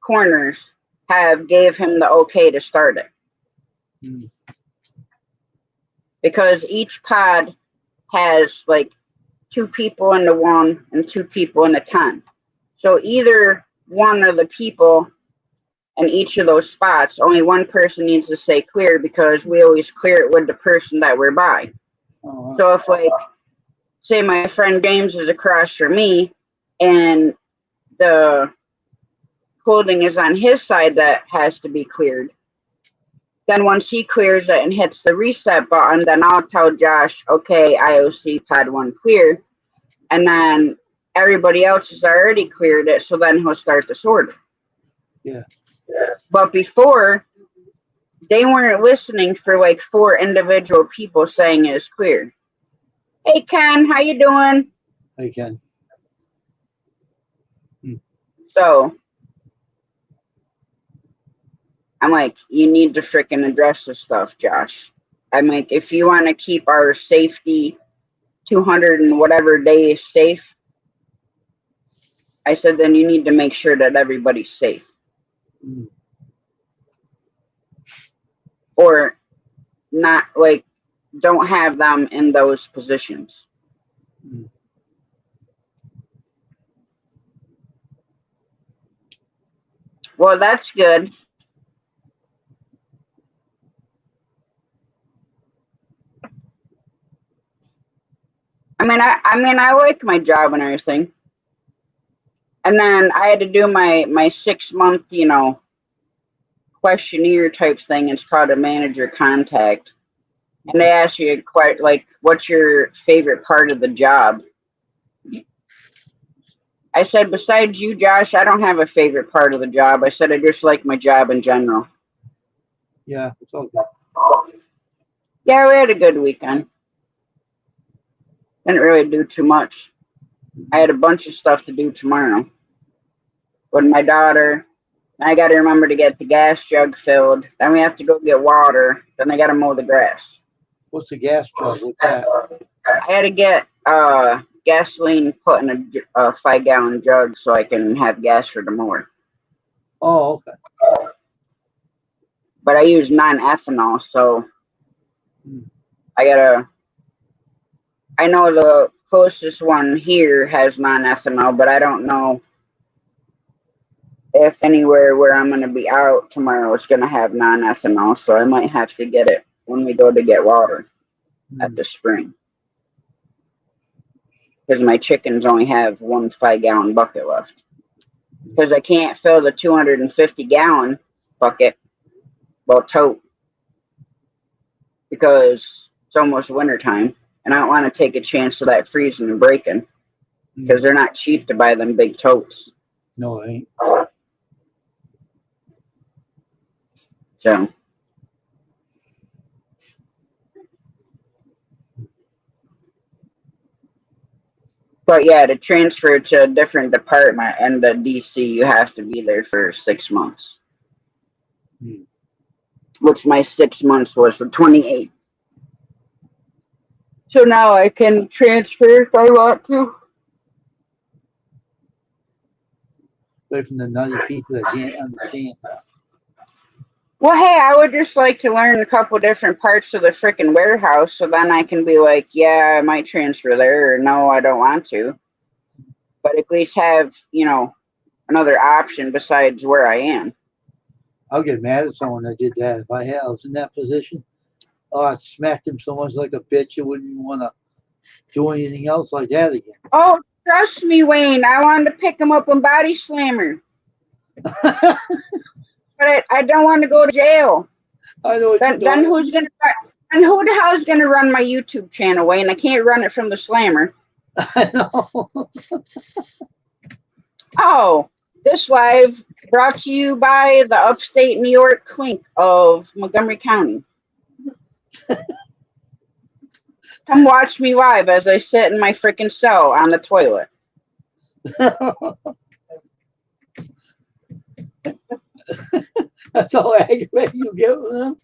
corners gave him the okay to start it. Because each pod has like 2 people in the 1 and 2 people in the 10. So either one of the people in each of those spots, only one person needs to say clear because we always clear it with the person that we're by. So if like, say my friend James is across from me and the clothing is on his side that has to be cleared, then once he clears it and hits the reset button, then I'll tell Josh, okay, IOC pod 1 clear. And then everybody else has already cleared it, so then he'll start the sorter. Yeah. But before, they weren't listening for like 4 individual people saying it's clear. Hey Ken, how you doing? Hey Ken. So I'm like, you need to frickin' address this stuff, Josh. I'm like, if you want to keep our safety 200 and whatever days safe, I said, then you need to make sure that everybody's safe. Or not, like, don't have them in those positions. Well, that's good. I mean, I like my job and everything. And then I had to do my 6-month, questionnaire type thing. It's called a manager contact. And they ask you quite like, what's your favorite part of the job? I said, besides you, Josh, I don't have a favorite part of the job. I said, I just like my job in general. Yeah, it's all good. Yeah, we had a good weekend. Didn't really do too much. I had a bunch of stuff to do tomorrow with my daughter. I got to remember to get the gas jug filled. Then we have to go get water. Then I got to mow the grass. What's the gas jug with that? I had to get gasoline put in a 5-gallon jug so I can have gas for the mower. Oh, okay. But I use non-ethanol, so I know the closest one here has non-ethanol, but I don't know if anywhere where I'm going to be out tomorrow is going to have non-ethanol, so I might have to get it when we go to get water at the spring. Because my chickens only have 1 5-gallon bucket left. Because I can't fill the 250-gallon bucket, tote, because it's almost wintertime, and I don't want to take a chance of that freezing and breaking, because they're not cheap to buy them big totes. No, it ain't. So, But yeah, to transfer to a different department in the DC, you have to be there for 6 months. Which my 6 months was the 28th. So now I can transfer if I want to. Away from the nutty people that can't understand. Well, hey, I would just like to learn a couple different parts of the freaking warehouse so then I can be like, yeah, I might transfer there, or no, I don't want to. But at least have, you know, another option besides where I am. I'll get mad at someone that did that. If I was in that position, I'd smack him so much like a bitch, you wouldn't even want to do anything else like that again. Oh, trust me, Wayne. I wanted to pick him up and body slammer. But I don't want to go to jail. I know what then who's gonna and who the hell's gonna run my YouTube channel, Wayne? I can't run it from the slammer. I know. Oh, this live brought to you by the upstate New York clink of Montgomery County. Come watch me live as I sit in my freaking cell on the toilet. That's all aggravating you get with them.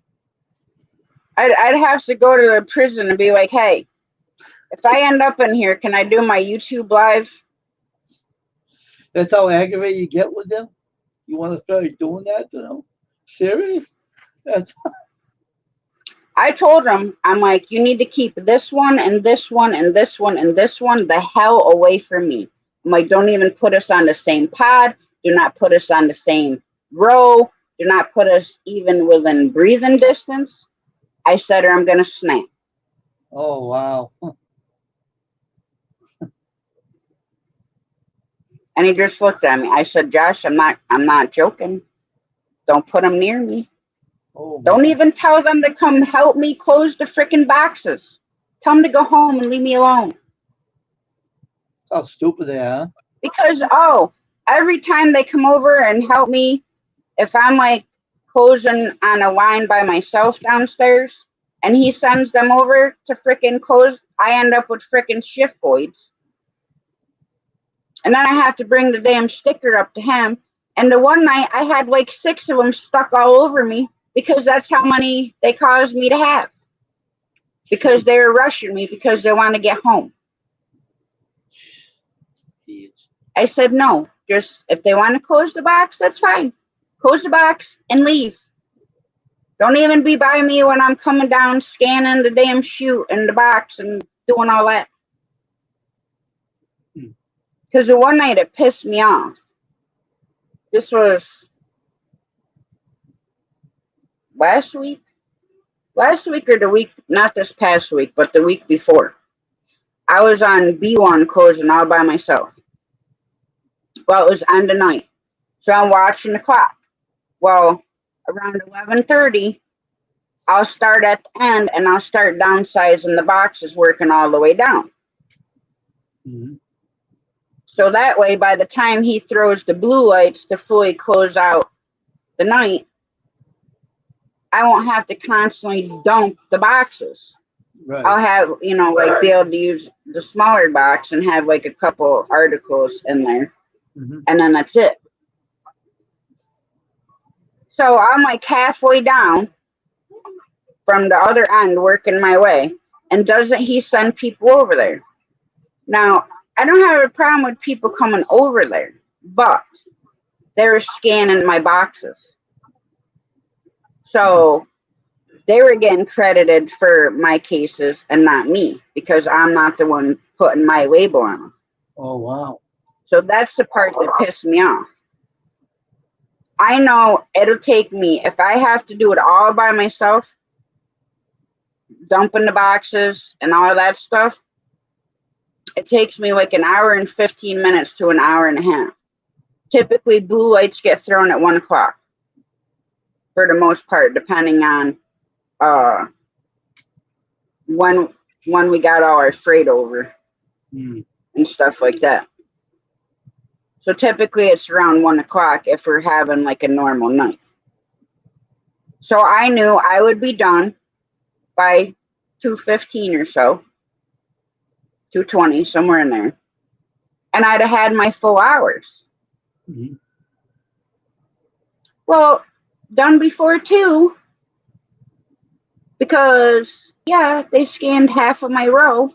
I'd have to go to the prison and be like, hey, if I end up in here, can I do my YouTube live? That's how aggravated you get with them? You want to start doing that to them? Serious? That's. I told them, I'm like, you need to keep this one and this one and this one and this one the hell away from me. I'm like, don't even put us on the same pod. Do not put us on the same row. Do not put us even within breathing distance. I said, or I'm going to snap. Oh, wow. And he just looked at me. I said, Josh, I'm not joking. Don't put them near me. Oh, don't even tell them to come help me close the freaking boxes. Tell them to go home and leave me alone. How stupid they are. Because, every time they come over and help me, if I'm like closing on a line by myself downstairs and he sends them over to freaking close, I end up with freaking shift voids. And then I have to bring the damn sticker up to him. And the one night I had like 6 of them stuck all over me because that's how many they caused me to have. Because they were rushing me because they want to get home. I said, no, just if they want to close the box, that's fine. Close the box and leave. Don't even be by me when I'm coming down, scanning the damn chute in the box and doing all that. Because the one night it pissed me off. This was last week or the week, not this past week, but the week before. I was on B1 closing all by myself. Well, it was end of night. So I'm watching the clock. Well, around 11:30, I'll start at the end and I'll start downsizing the boxes, working all the way down. Mm-hmm. So that way, by the time he throws the blue lights to fully close out the night, I won't have to constantly dump the boxes. Right. I'll have, like be able to use the smaller box and have like a couple articles in there. Mm-hmm. And then that's it. So I'm like halfway down from the other end working my way. And doesn't he send people over there? Now, I don't have a problem with people coming over there, but they're scanning my boxes. So they were getting credited for my cases and not me because I'm not the one putting my label on them. Oh, wow. So that's the part that pissed me off. I know it'll take me, if I have to do it all by myself, dumping the boxes and all that stuff, it takes me like an hour and 15 minutes to an hour and a half. Typically, blue lights get thrown at 1 o'clock for the most part, depending on when we got all our freight over and stuff like that. So typically it's around 1 o'clock if we're having like a normal night. So I knew I would be done by 2:15 or so, 2:20, somewhere in there. and I'd have had my full hours. Mm-hmm. Well, done before too, because yeah, they scanned half of my row.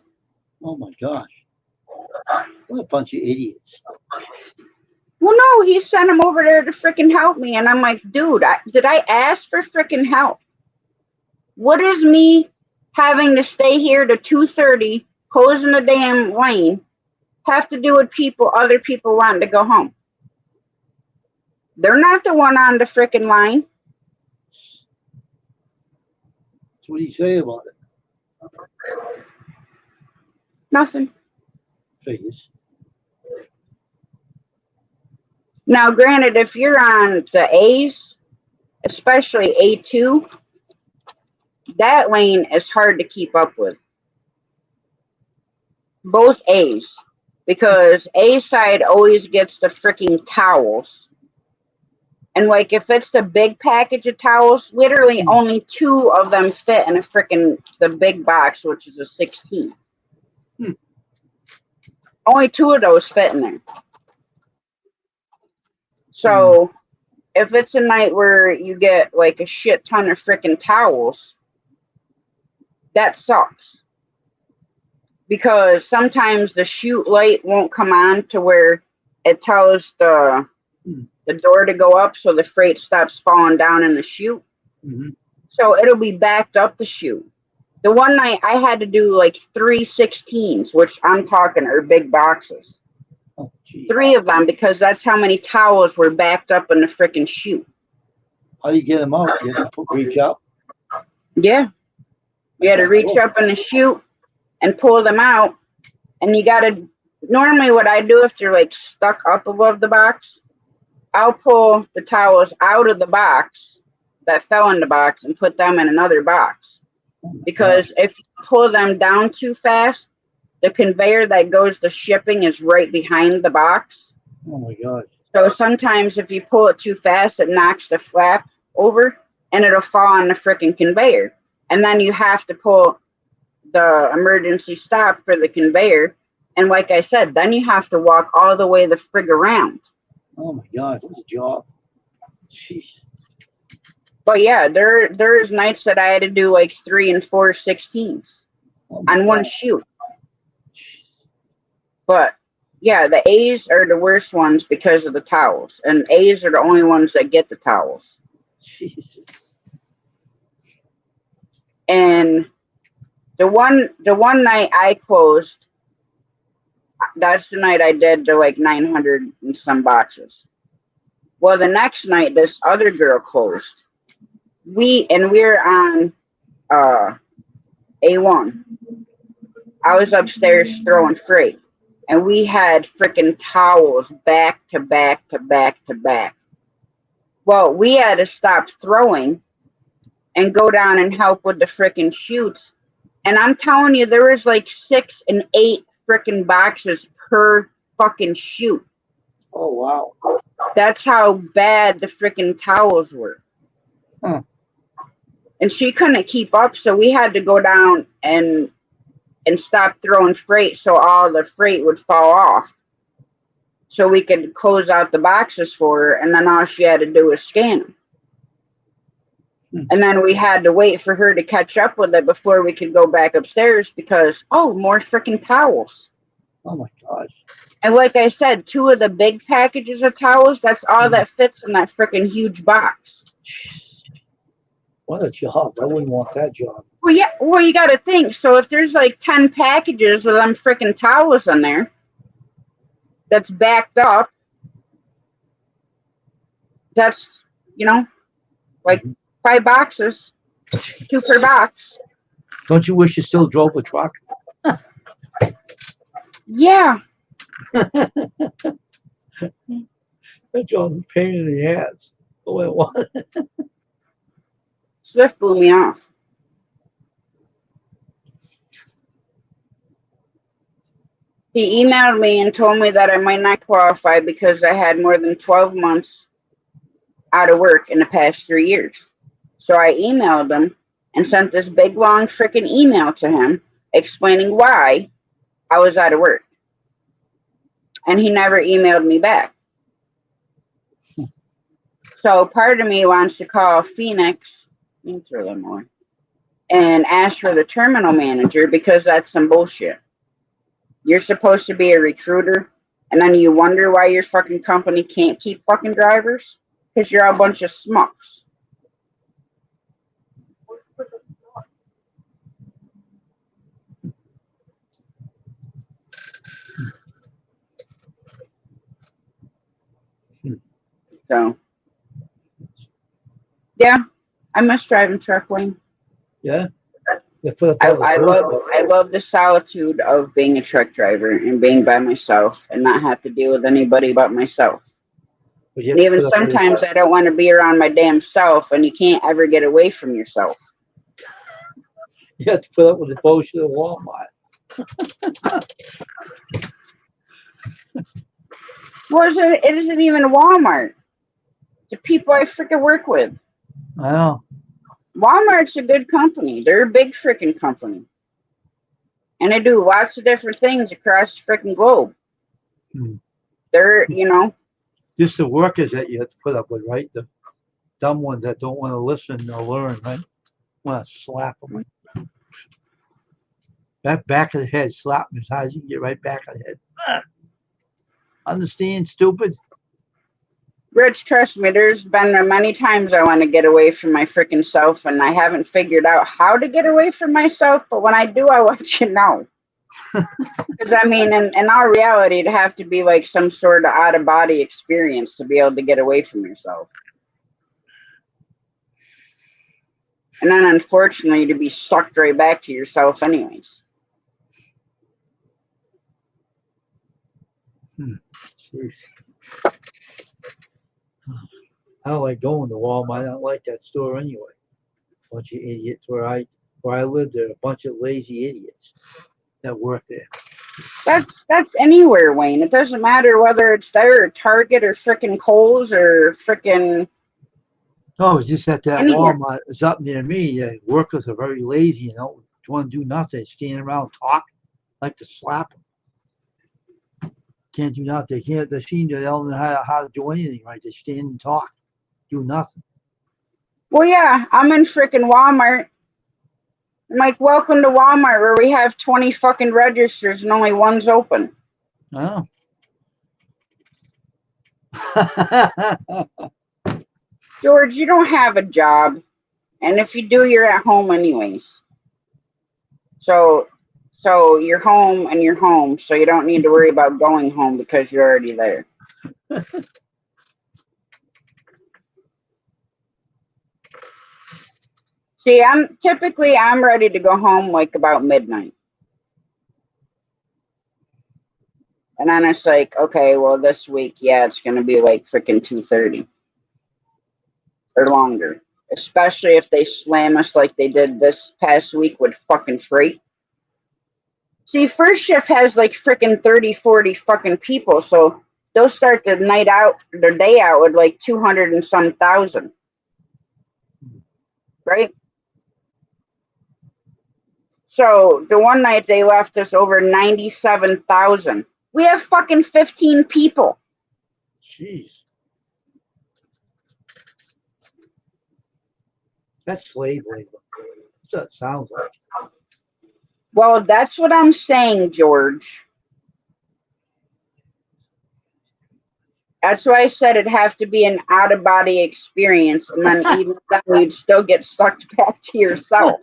Oh my gosh. What a bunch of idiots. Well, no, he sent him over there to freaking help me, and I'm like, dude, did I ask for freaking help? What is me having to stay here to 2:30, closing the damn lane, have to do with other people wanting to go home? They're not the one on the freaking line. So what do you say about it? Nothing. Figures. Now, granted, if you're on the A's, especially A2, that lane is hard to keep up with. Both A's. Because A side always gets the freaking towels. And like if it's the big package of towels, literally only 2 of them fit in the big box, which is a 16. Only 2 of those fit in there. So if it's a night where you get like a shit ton of freaking towels, that sucks. Because sometimes the chute light won't come on to where it tells the door to go up so the freight stops falling down in the chute. Mm-hmm. So it'll be backed up the chute. The one night I had to do like 3 16s, which I'm talking are big boxes. Oh, geez. 3 of them, because that's how many towels were backed up in the freaking chute. How do you get them out? You have to reach up? Yeah. You had to reach up in the chute and pull them out. And you got to, normally what I do if they're like stuck up above the box, I'll pull the towels out of the box that fell in the box and put them in another box. Because if you pull them down too fast, the conveyor that goes to shipping is right behind the box. Oh my God. So sometimes if you pull it too fast, it knocks the flap over and it'll fall on the freaking conveyor. And then you have to pull the emergency stop for the conveyor. And like I said, then you have to walk all the way the frig around. Oh my God, what a job. Jeez. But yeah, there's nights that I had to do like 3 and 4 16s on one chute. But yeah, the A's are the worst ones because of the towels. And A's are the only ones that get the towels. Jesus. And the one night I closed, that's the night I did the like 900 and some boxes. Well, the next night this other girl closed. We're on A1. I was upstairs throwing freight, and we had freaking towels back to back to back to back. Well, we had to stop throwing and go down and help with the freaking chutes. And I'm telling you, there was like 6 and 8 freaking boxes per fucking chute. Oh, wow. That's how bad the freaking towels were. Huh. And she couldn't keep up, so we had to go down and stop throwing freight so all the freight would fall off. So we could close out the boxes for her, and then all she had to do was scan them. And then we had to wait for her to catch up with it before we could go back upstairs because, more freaking towels. Oh my God. And like I said, 2 of the big packages of towels, that's all that fits in that freaking huge box. What a job. I wouldn't want that job. Well, yeah, you got to think. So if there's like 10 packages of them freaking towels in there that's backed up, that's, like 5 boxes, 2 per box. Don't you wish you still drove a truck? Yeah. That job's a pain in the ass. Oh, it was. Swift blew me off. He emailed me and told me that I might not qualify because I had more than 12 months out of work in the past 3 years. So I emailed him and sent this big long freaking email to him explaining why I was out of work. and he never emailed me back. So part of me wants to call Phoenix, throw them more, and ask for the terminal manager, because that's some bullshit. You're supposed to be a recruiter, and then you wonder why your fucking company can't keep fucking drivers? Because you're a bunch of smucks. So, yeah, I miss driving truck, Wayne. Yeah. I love the solitude of being a truck driver and being by myself and not have to deal with anybody but myself. And even sometimes I don't want to be around my damn self, and you can't ever get away from yourself. You have to put up with the bullshit of Walmart. Well, it isn't even Walmart. The people I freaking work with. I know. Walmart's a good company. They're a big freaking company. And they do lots of different things across the freaking globe. They're, Just the workers that you have to put up with, right? The dumb ones that don't want to listen or learn, right? Want to slap them. That back of the head, slap them as hard as you can get right back of the head. Understand, stupid? Rich, trust me, there's been many times I want to get away from my freaking self, and I haven't figured out how to get away from myself, but when I do, I'll let you know. Because, I mean, in our reality, it'd have to be like some sort of out-of-body experience to be able to get away from yourself. And then, unfortunately, to be sucked right back to yourself anyways. Jeez. I don't like going to Walmart. I don't like that store anyway. Bunch of idiots. Where I live, there are a bunch of lazy idiots that work there. That's anywhere, Wayne. It doesn't matter whether it's there or Target or frickin' Kohl's or frickin'. Oh, it's just at that anywhere. Walmart. It's up near me. The workers are very lazy. Don't want to do nothing. Stand around, talk, like to slap them. Can't do nothing. They seem to don't know how to do anything right. They stand and talk, do nothing. Well, yeah, I'm in frickin' Walmart. I'm like, welcome to Walmart, where we have 20 fucking registers and only one's open. Oh. George, you don't have a job, and if you do, you're at home anyways. So you're home and you're home, so you don't need to worry about going home because you're already there. See, I'm ready to go home like about midnight. And then it's like, okay, well, this week, yeah, it's going to be like freaking 2:30 or longer, especially if they slam us like they did this past week with fucking freight. See, first shift has like freaking 30, 40 fucking people, so they'll start their day out with like 200 and some thousand. Right? So the one night they left us over 97,000. We have fucking 15 people. Jeez. That's slave labor. That's what it sounds like. Well, that's what I'm saying, George. That's why I said it'd have to be an out-of-body experience, and then even then you'd still get sucked back to yourself.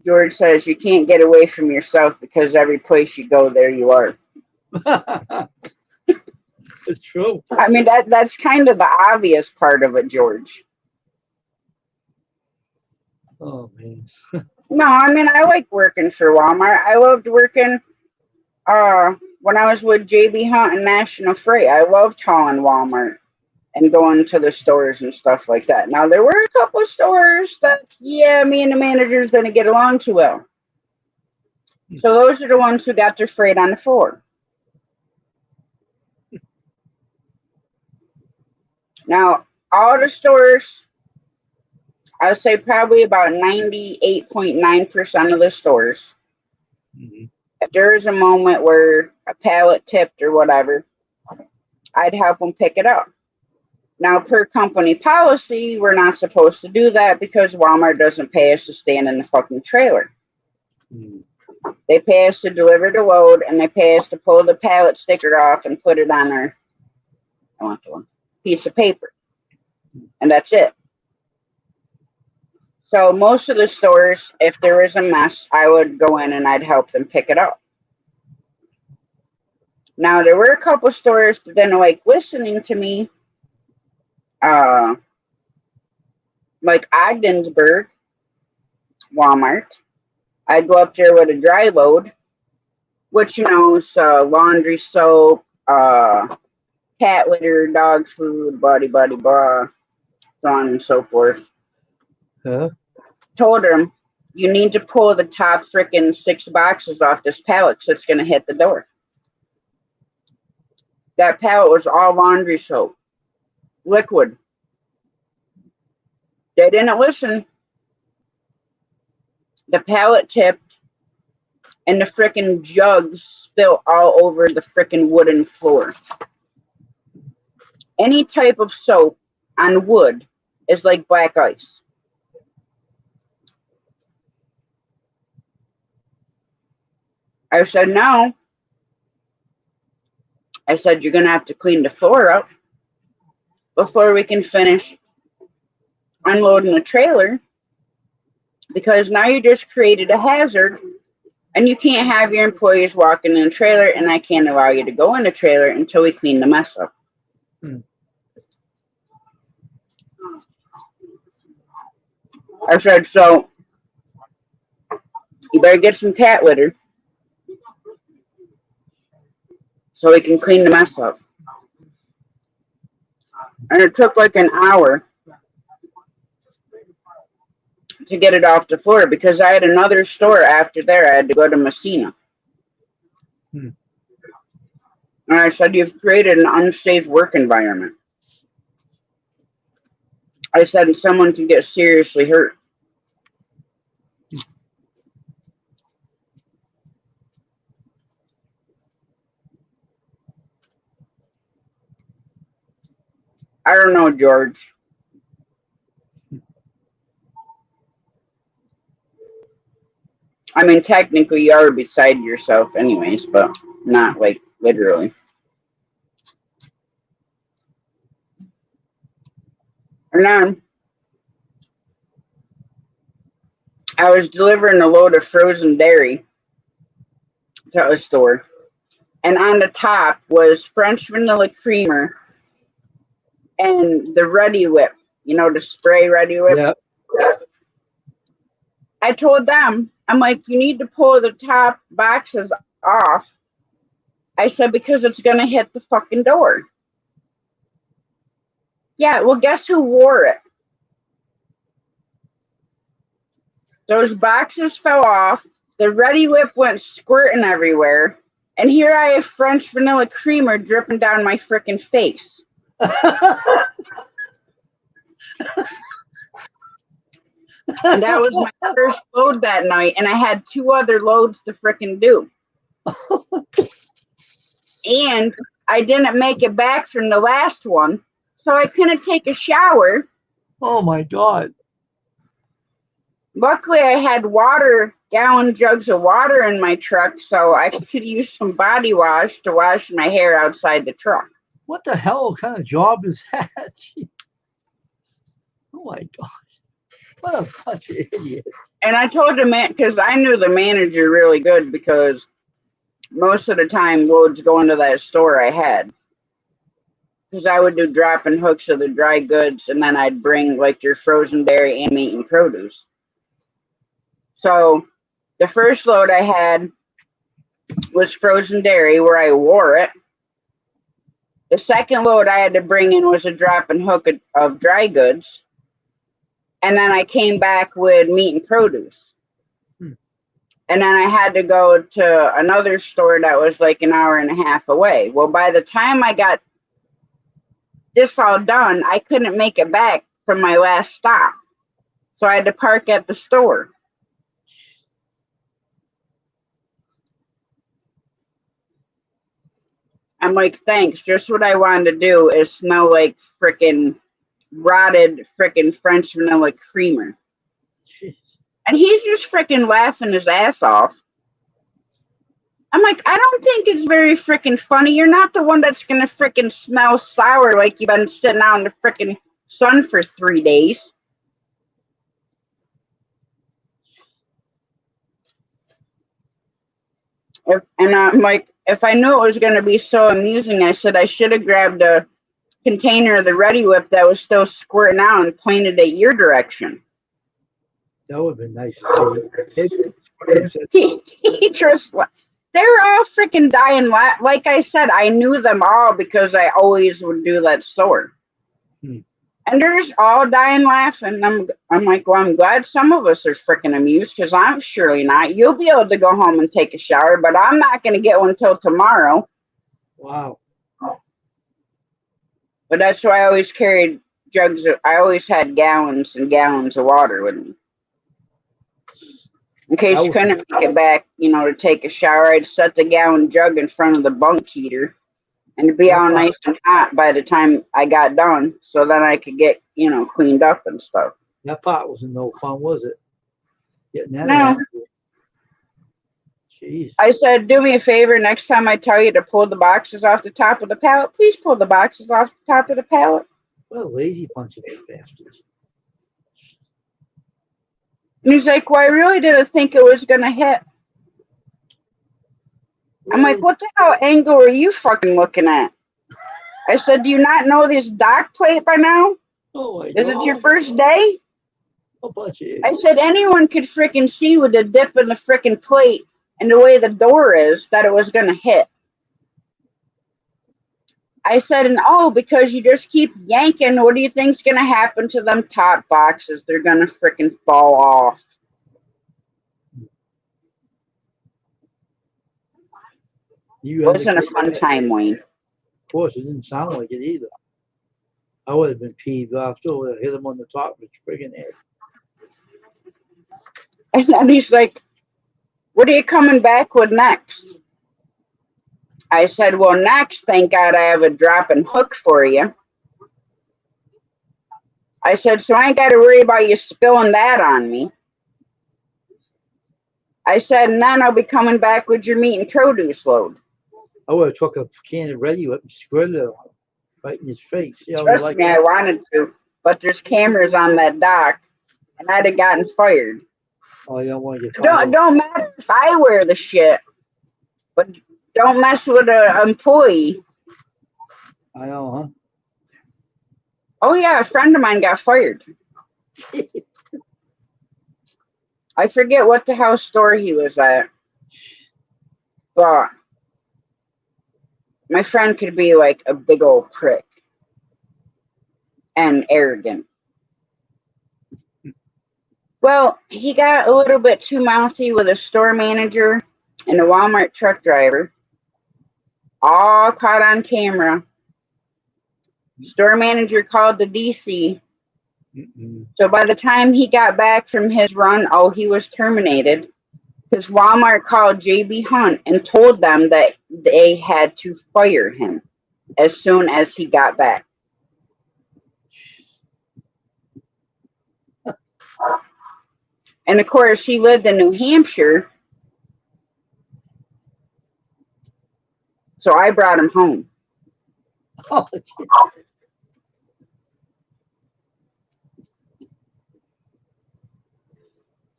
George says you can't get away from yourself because every place you go, there you are. It's true. I mean, that's kind of the obvious part of it, George. Oh, man. No, I mean, I like working for Walmart. I loved working when I was with JB Hunt and National Freight. I loved hauling Walmart and going to the stores and stuff like that. Now, there were a couple of stores that, yeah, me and the managers didn't get along too well. So those are the ones who got their freight on the floor. Now, all the stores, I would say probably about 98.9% of the stores Mhm. If there is a moment where a pallet tipped or whatever, I'd help them pick it up. Now, per company policy, we're not supposed to do that because Walmart doesn't pay us to stand in the fucking trailer. Mhm. They pay us to deliver the load, and they pay us to pull the pallet sticker off and put it on our piece of paper. And that's it. So most of the stores, if there was a mess, I would go in and I'd help them pick it up. Now, there were a couple stores that didn't like listening to me, like Ogdensburg, Walmart. I'd go up there with a dry load, which, is laundry soap, cat litter, dog food, blah, so on and so forth. Huh? Told them, you need to pull the top frickin' 6 boxes off this pallet so it's going to hit the door. That pallet was all laundry soap, liquid. They didn't listen. The pallet tipped, and the frickin' jugs spilt all over the frickin' wooden floor. Any type of soap on wood is like black ice. I said, no. I said, you're going to have to clean the floor up before we can finish unloading the trailer, because now you just created a hazard, and you can't have your employees walking in a trailer, and I can't allow you to go in the trailer until we clean the mess up. I said, so you better get some cat litter so we can clean the mess up. And it took like an hour to get it off the floor because I had another store after there. I had to go to Messina. And I said, you've created an unsafe work environment. I said, someone can get seriously hurt. I don't know, George. I mean, technically you are beside yourself anyways, but not like literally. And then I was delivering a load of frozen dairy to a store. And on the top was French vanilla creamer and the Ready Whip. The spray Ready Whip. Yeah. I told them, I'm like, you need to pull the top boxes off. I said, because it's going to hit the fucking door. Yeah, well, guess who wore it? Those boxes fell off. The Ready Whip went squirting everywhere. And here I have French vanilla creamer dripping down my frickin' face. And that was my first load that night. And I had 2 other loads to frickin' do. And I didn't make it back from the last one. So I couldn't take a shower. Oh my God. Luckily, I had gallon jugs of water in my truck, so I could use some body wash to wash my hair outside the truck. What the hell kind of job is that? Oh my gosh. What a bunch of idiots. And I told the man, because I knew the manager really good, because most of the time loads going to that store I had. Because I would do drop and hooks of the dry goods, and then I'd bring like your frozen dairy and meat and produce. So the first load I had was frozen dairy, where I wore it. The second load I had to bring in was a drop and hook of dry goods. And then I came back with meat and produce. And then I had to go to another store that was like an hour and a half away. Well, by the time I got this all done, I couldn't make it back from my last stop. So I had to park at the store. I'm like, thanks. Just what I wanted to do is smell like frickin' rotted frickin' French vanilla creamer. Jeez. And he's just frickin' laughing his ass off. I'm like, I don't think it's very frickin' funny. You're not the one that's gonna frickin' smell sour like you've been sitting out in the frickin' sun for 3 days. And I'm like, if I knew it was gonna be so amusing, I said I should have grabbed a container of the Ready Whip that was still squirting out and pointed at your direction. That would have been nice to see. He just, they were all freaking dying. Like I said, I knew them all because I always would do that store. And they're just all dying laughing. I'm like, well, I'm glad some of us are freaking amused because I'm surely not. You'll be able to go home and take a shower, but I'm not going to get one until tomorrow. Wow. But that's why I always carried jugs. I always had gallons and gallons of water with me. In case you couldn't make it back, to take a shower, I'd set the gallon jug in front of the bunk heater and it'd be all nice and hot by the time I got done so then I could get, cleaned up and stuff. That part wasn't no fun, was it? Getting that No. Jeez. I said, do me a favor, next time I tell you to pull the boxes off the top of the pallet, please pull the boxes off the top of the pallet. What a lazy bunch of bastards. And he's like, well, I really didn't think it was going to hit. I'm like, what the hell angle are you fucking looking at? I said, do you not know this dock plate by now? Oh my God. Is it your first day? A bunch of I said, anyone could freaking see with the dip in the freaking plate and the way the door is that it was going to hit. I said, and because you just keep yanking, what do you think's going to happen to them top boxes? They're going to freaking fall off. It wasn't a fun time, Wayne. Of course, it didn't sound like it either. I would have been peeved off too. I would have hit him on the top of his friggin' head. And then he's like, what are you coming back with next? I said, well, next, thank God I have a drop and hook for you. I said, so I ain't got to worry about you spilling that on me. I said, and then I'll be coming back with your meat and produce load. I would have took a can of Ready Whip and squirted it on him, right in his face. Trust me, I wanted to, but there's cameras on that dock, and I'd have gotten fired. Oh, you don't want to get fired? Don't matter if I wear the shit, but don't mess with an employee. I know, huh? Oh, yeah, a friend of mine got fired. I forget what the hell store he was at, but my friend could be like a big old prick and arrogant. Well, he got a little bit too mouthy with a store manager and a Walmart truck driver, all caught on camera. Store manager called the DC. So by the time he got back from his run, he was terminated because Walmart called JB Hunt and told them that they had to fire him as soon as he got back. And of course, he lived in New Hampshire, so I brought him home. Oh,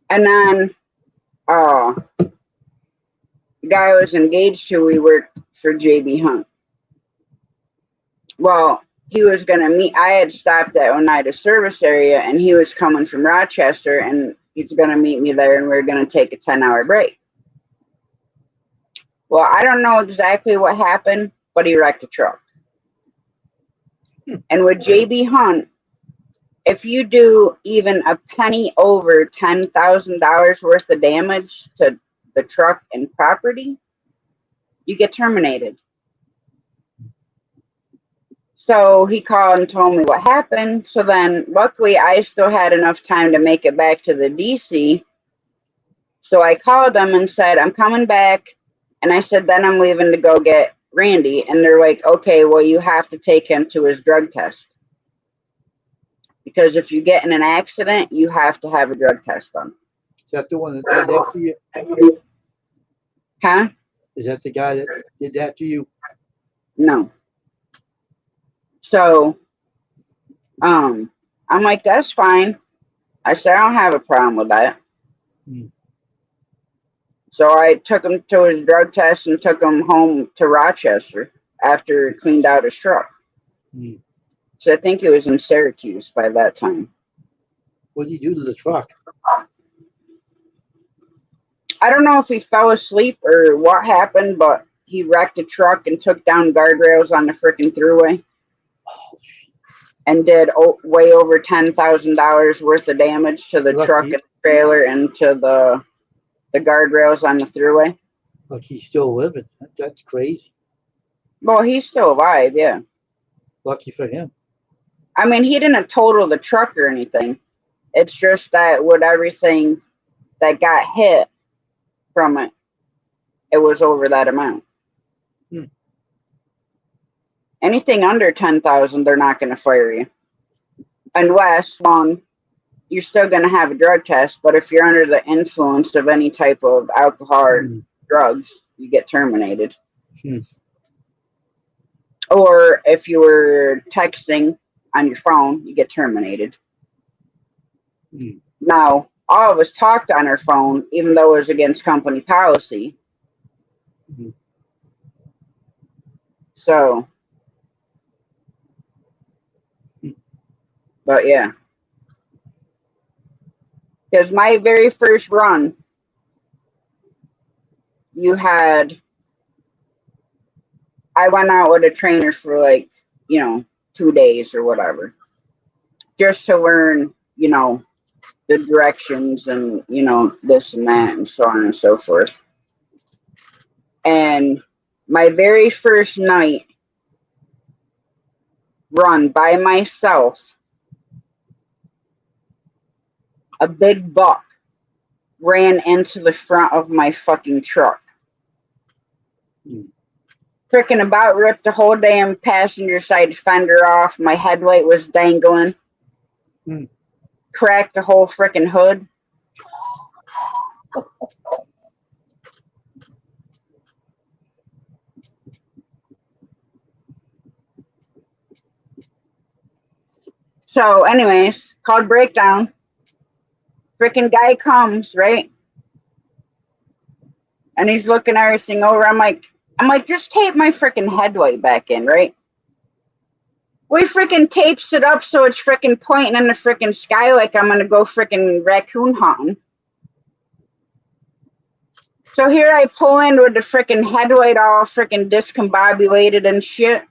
and then the guy I was engaged to, we worked for JB Hunt. Well, he was going to meet, I had stopped at Oneida service area, and he was coming from Rochester, and he's going to meet me there, and we we're going to take a 10-hour break. Well, I don't know exactly what happened, but he wrecked a truck. And with JB Hunt, if you do even a penny over $10,000 worth of damage to the truck and property, you get terminated. So he called and told me what happened. So then, luckily, I still had enough time to make it back to the DC. So I called them and said, I'm coming back. And I said, then I'm leaving to go get Randy, and they're like, okay, well, you have to take him to his drug test. Because if you get in an accident, you have to have a drug test done. Is that the one that did that to you? Huh? Is that the guy that did that to you? No. So, I'm like, that's fine. I said, I don't have a problem with that. So I took him to his drug test and took him home to Rochester after he cleaned out his truck. So I think he was in Syracuse by that time. What did he do to the truck? I don't know if he fell asleep or what happened, but he wrecked the truck and took down guardrails on the freaking thruway. Oh, and did way over $10,000 worth of damage to the truck and trailer and to the guardrails on the thruway. Look, he's still living. That's crazy. Well, he's still alive, yeah. Lucky for him. I mean, he didn't total the truck or anything. It's just that with everything that got hit from it, it was over that amount. Anything under 10,000, they're not going to fire you. Unless, you're still going to have a drug test, but if you're under the influence of any type of alcohol or drugs, you get terminated. Or if you were texting on your phone, you get terminated. Now, all of us talked on our phone, even though it was against company policy. So, but yeah. Because my very first run, I went out with a trainer for 2 days or whatever. Just to learn, the directions and, this and that and so on and so forth. And my very first night run by myself, a big buck ran into the front of my fucking truck. Freaking about ripped the whole damn passenger side fender off. My headlight was dangling. Cracked the whole freaking hood. So, anyways, called breakdown. Freaking guy comes, right? And he's looking everything over. I'm like, just tape my freaking headlight back in, right? We freaking tapes it up so it's freaking pointing in the freaking sky like I'm gonna go freaking raccoon hunting. So here I pull in with the freaking headlight all freaking discombobulated and shit.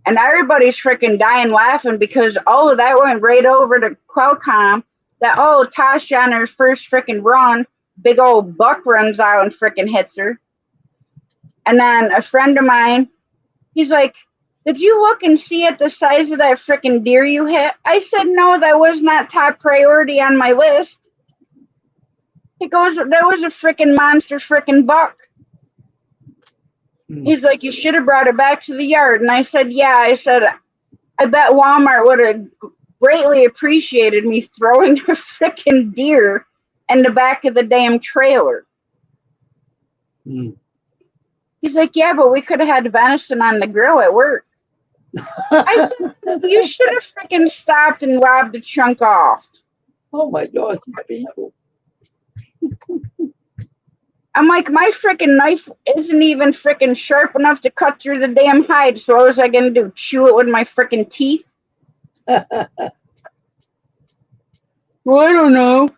And everybody's freaking dying laughing because all of that went right over to Qualcomm. That, Tasha on her first freaking run, big old buck runs out and freaking hits her. And then a friend of mine, he's like, did you look and see at the size of that freaking deer you hit? I said, no, that was not top priority on my list. He goes, that was a freaking monster freaking buck. He's like, you should have brought it back to the yard. And I said, yeah. I said, I bet Walmart would have greatly appreciated me throwing a freaking deer in the back of the damn trailer. He's like, yeah, but we could have had venison on the grill at work. I said, you should have freaking stopped and robbed the chunk off. Oh my God, you people. I'm like, my freaking knife isn't even freaking sharp enough to cut through the damn hide. So what was I going to do? Chew it with my freaking teeth? Well, I don't know.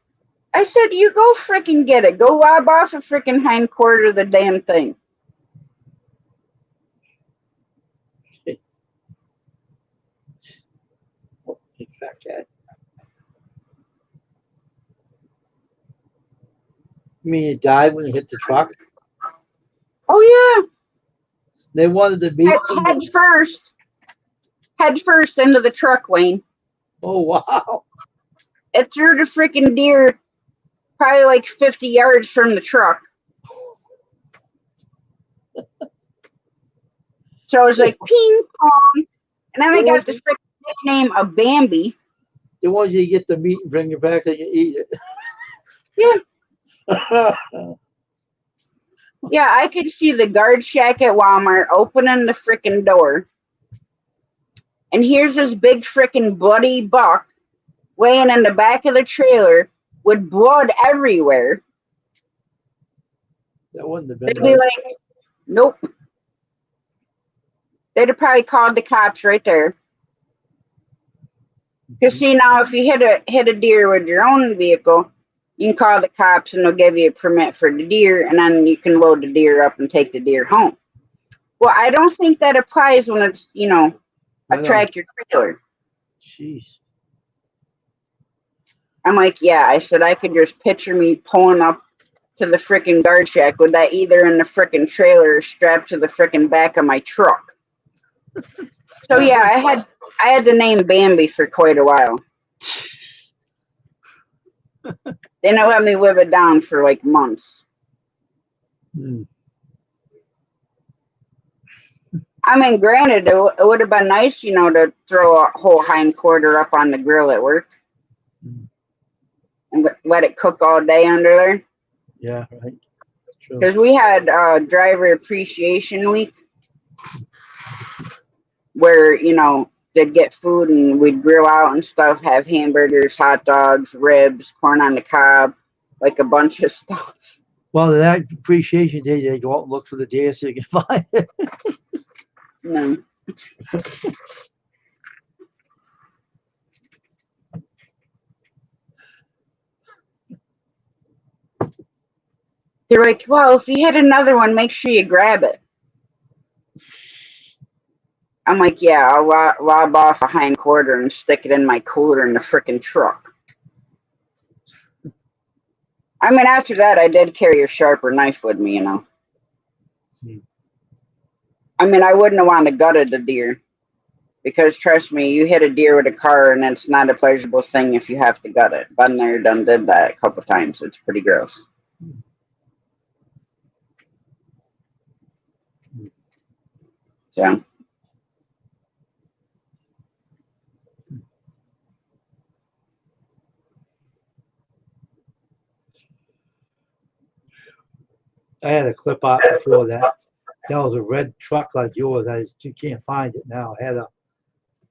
I said, you go freaking get it. Go lob off a freaking hind quarter of the damn thing. In fact, you mean it died when it hit the truck? Oh, yeah. They wanted to beat head first into the truck, Wayne. Oh, wow. It threw the freaking deer probably like 50 yards from the truck. So I was like, ping pong. And then I got this freaking nickname of Bambi. The ones you get the meat and bring it back and you eat it. Yeah. Yeah, I could see the guard shack at Walmart opening the freaking door. And here's this big freaking bloody buck laying in the back of the trailer with blood everywhere. That wouldn't have been They'd be like, nope. They'd have probably called the cops right there. Because see now, if you hit a deer with your own vehicle, you can call the cops and they'll give you a permit for the deer, and then you can load the deer up and take the deer home. Well, I don't think that applies when it's, a tractor trailer. Jeez. I'm like, yeah. I said I could just picture me pulling up to the freaking guard shack with that either in the freaking trailer or strapped to the freaking back of my truck. So yeah, I had the name Bambi for quite a while. They didn't let me live it down for like months. I mean, granted, it would have been nice, to throw a whole hind quarter up on the grill at work and let it cook all day under there. Yeah, right. Because we had driver appreciation week where, they'd get food and we'd grill out and stuff, have hamburgers, hot dogs, ribs, corn on the cob, like a bunch of stuff. Well, that appreciation day, they go out and look for the deer so you can find it. No. They're like, well, if you hit another one, make sure you grab it. I'm like, yeah, I'll lob off a hind quarter and stick it in my cooler in the frickin' truck. I mean, after that, I did carry a sharper knife with me, I mean, I wouldn't have wanted to gutted the deer. Because trust me, you hit a deer with a car and it's not a pleasurable thing if you have to gut it. Been there, done did that a couple times. It's pretty gross. So. I had a clip out before that. That was a red truck like yours. You can't find it now. I had a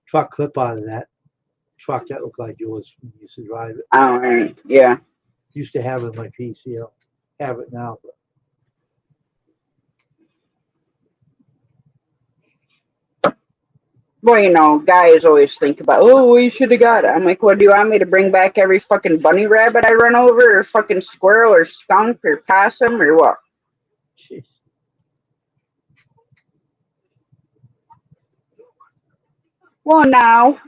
truck clip out of that truck that looked like yours when you used to drive it. Oh, right. Yeah. Used to have it in my PC. I don't have it now. But. Well, guys always think about, oh, we should have got it. I'm like, well, do you want me to bring back every fucking bunny rabbit I run over, or fucking squirrel, or skunk, or possum, or what? Jeez. Well, now.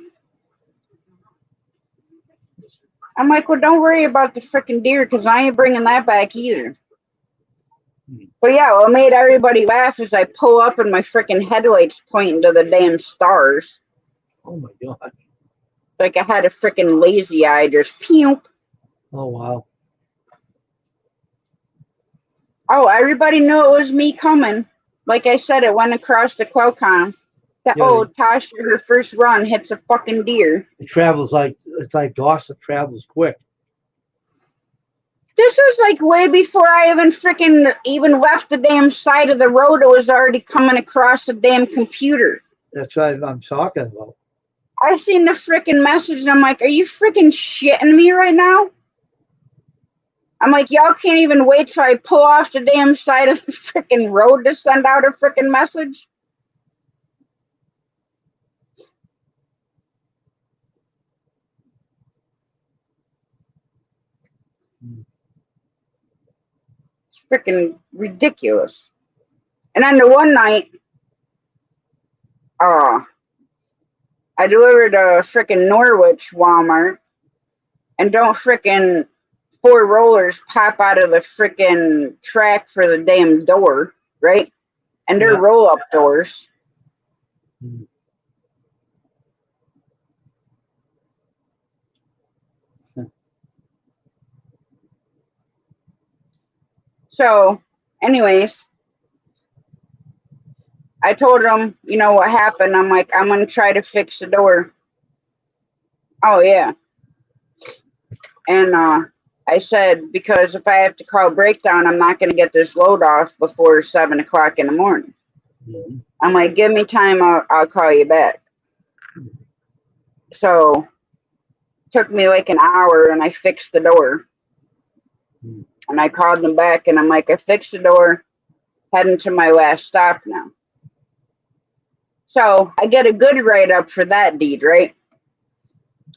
I'm like, well, don't worry about the freaking deer, because I ain't bringing that back either. But yeah, what made everybody laugh is I pull up and my freaking headlights pointing to the damn stars. Oh my God. Like I had a freaking lazy eye, just pew. Oh wow. Oh, everybody knew it was me coming. Like I said, it went across the Qualcomm. That old Tasha, her first run hits a fucking deer. It travels it's like gossip travels quick. This was like way before I even left the damn side of the road. It was already coming across the damn computer. That's what I'm talking about. I seen the freaking message and I'm like, are you freaking shitting me right now? I'm like, y'all can't even wait till I pull off the damn side of the freaking road to send out a freaking message? It's freaking ridiculous. And then the one night, I delivered a freaking Norwich Walmart, and don't freaking 4 rollers pop out of the freaking track for the damn door, right? And they're roll-up doors. So, anyways, I told him, you know what happened. I'm like, I'm gonna try to fix the door. Oh yeah. And I said, because if I have to call breakdown, I'm not gonna get this load off before 7 o'clock in the morning. Mm-hmm. I'm like, give me time, I'll call you back. So took me like an hour, and I fixed the door. Mm-hmm. And I called them back, and I'm like, I fixed the door, heading to my last stop now. So I get a good write-up for that deed, right?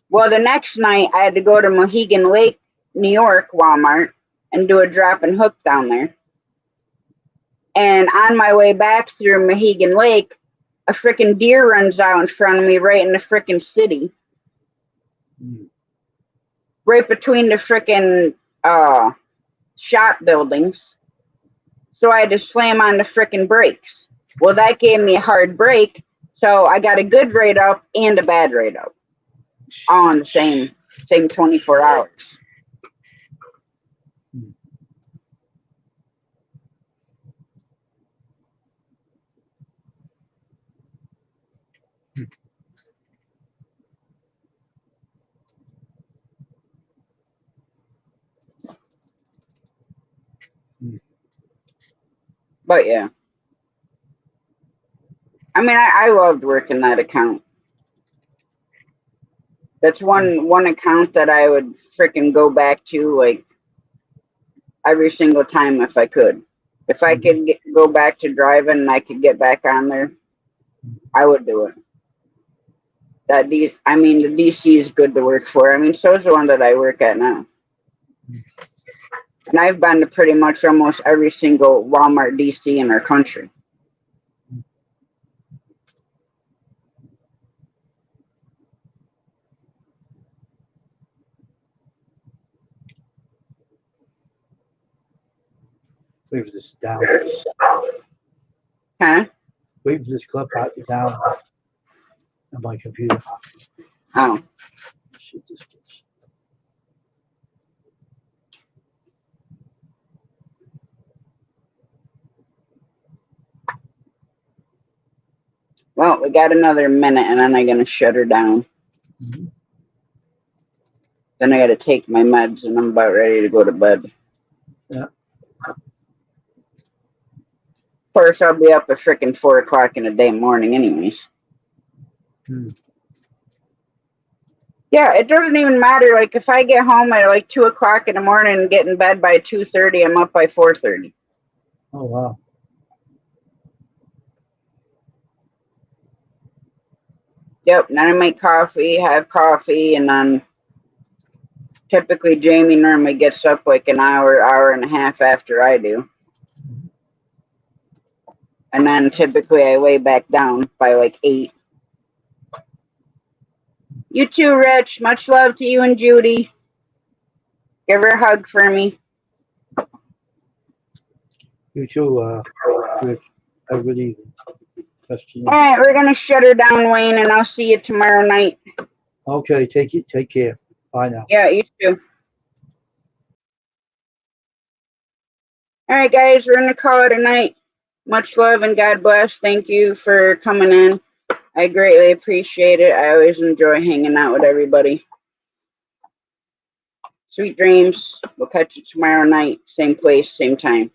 Well, the next night I had to go to Mohegan Lake, New York, Walmart, and do a drop and hook down there. And on my way back through Mohegan Lake, a freaking deer runs out in front of me right in the freaking city. Right between the freaking shop buildings. So I had to slam on the freaking brakes. Well, that gave me a hard break. So I got a good rate up and a bad rate up. All in the same 24 hours. But yeah. I mean, I loved working that account. That's one account that I would freaking go back to like every single time if I could. If I could go back to driving and I could get back on there, I would do it. The DC is good to work for. I mean, so is the one that I work at now. And I've been to pretty much almost every single Walmart DC in our country. Wait for this down. Huh? Wait for this clip out down on my computer. Oh. See if this gets. Well, we got another minute, and then I'm going to shut her down. Mm-hmm. Then I got to take my meds, and I'm about ready to go to bed. Yeah. Of course, I'll be up at freaking 4 o'clock in the day morning anyways. Yeah, it doesn't even matter. Like, if I get home at like 2 o'clock in the morning and get in bed by 2:30, I'm up by 4:30. Oh, wow. Yep, and then I make coffee, have coffee, and then typically Jamie normally gets up like an hour and a half after I do. And then typically I lay back down by like 8. You too, Rich. Much love to you and Judy. Give her a hug for me. You too, Rich. Have a good evening. All right, we're going to shut her down, Wayne, and I'll see you tomorrow night. Okay, take care. Bye now. Yeah, you too. All right, guys, we're going to call it a night. Much love and God bless. Thank you for coming in. I greatly appreciate it. I always enjoy hanging out with everybody. Sweet dreams. We'll catch you tomorrow night. Same place, same time.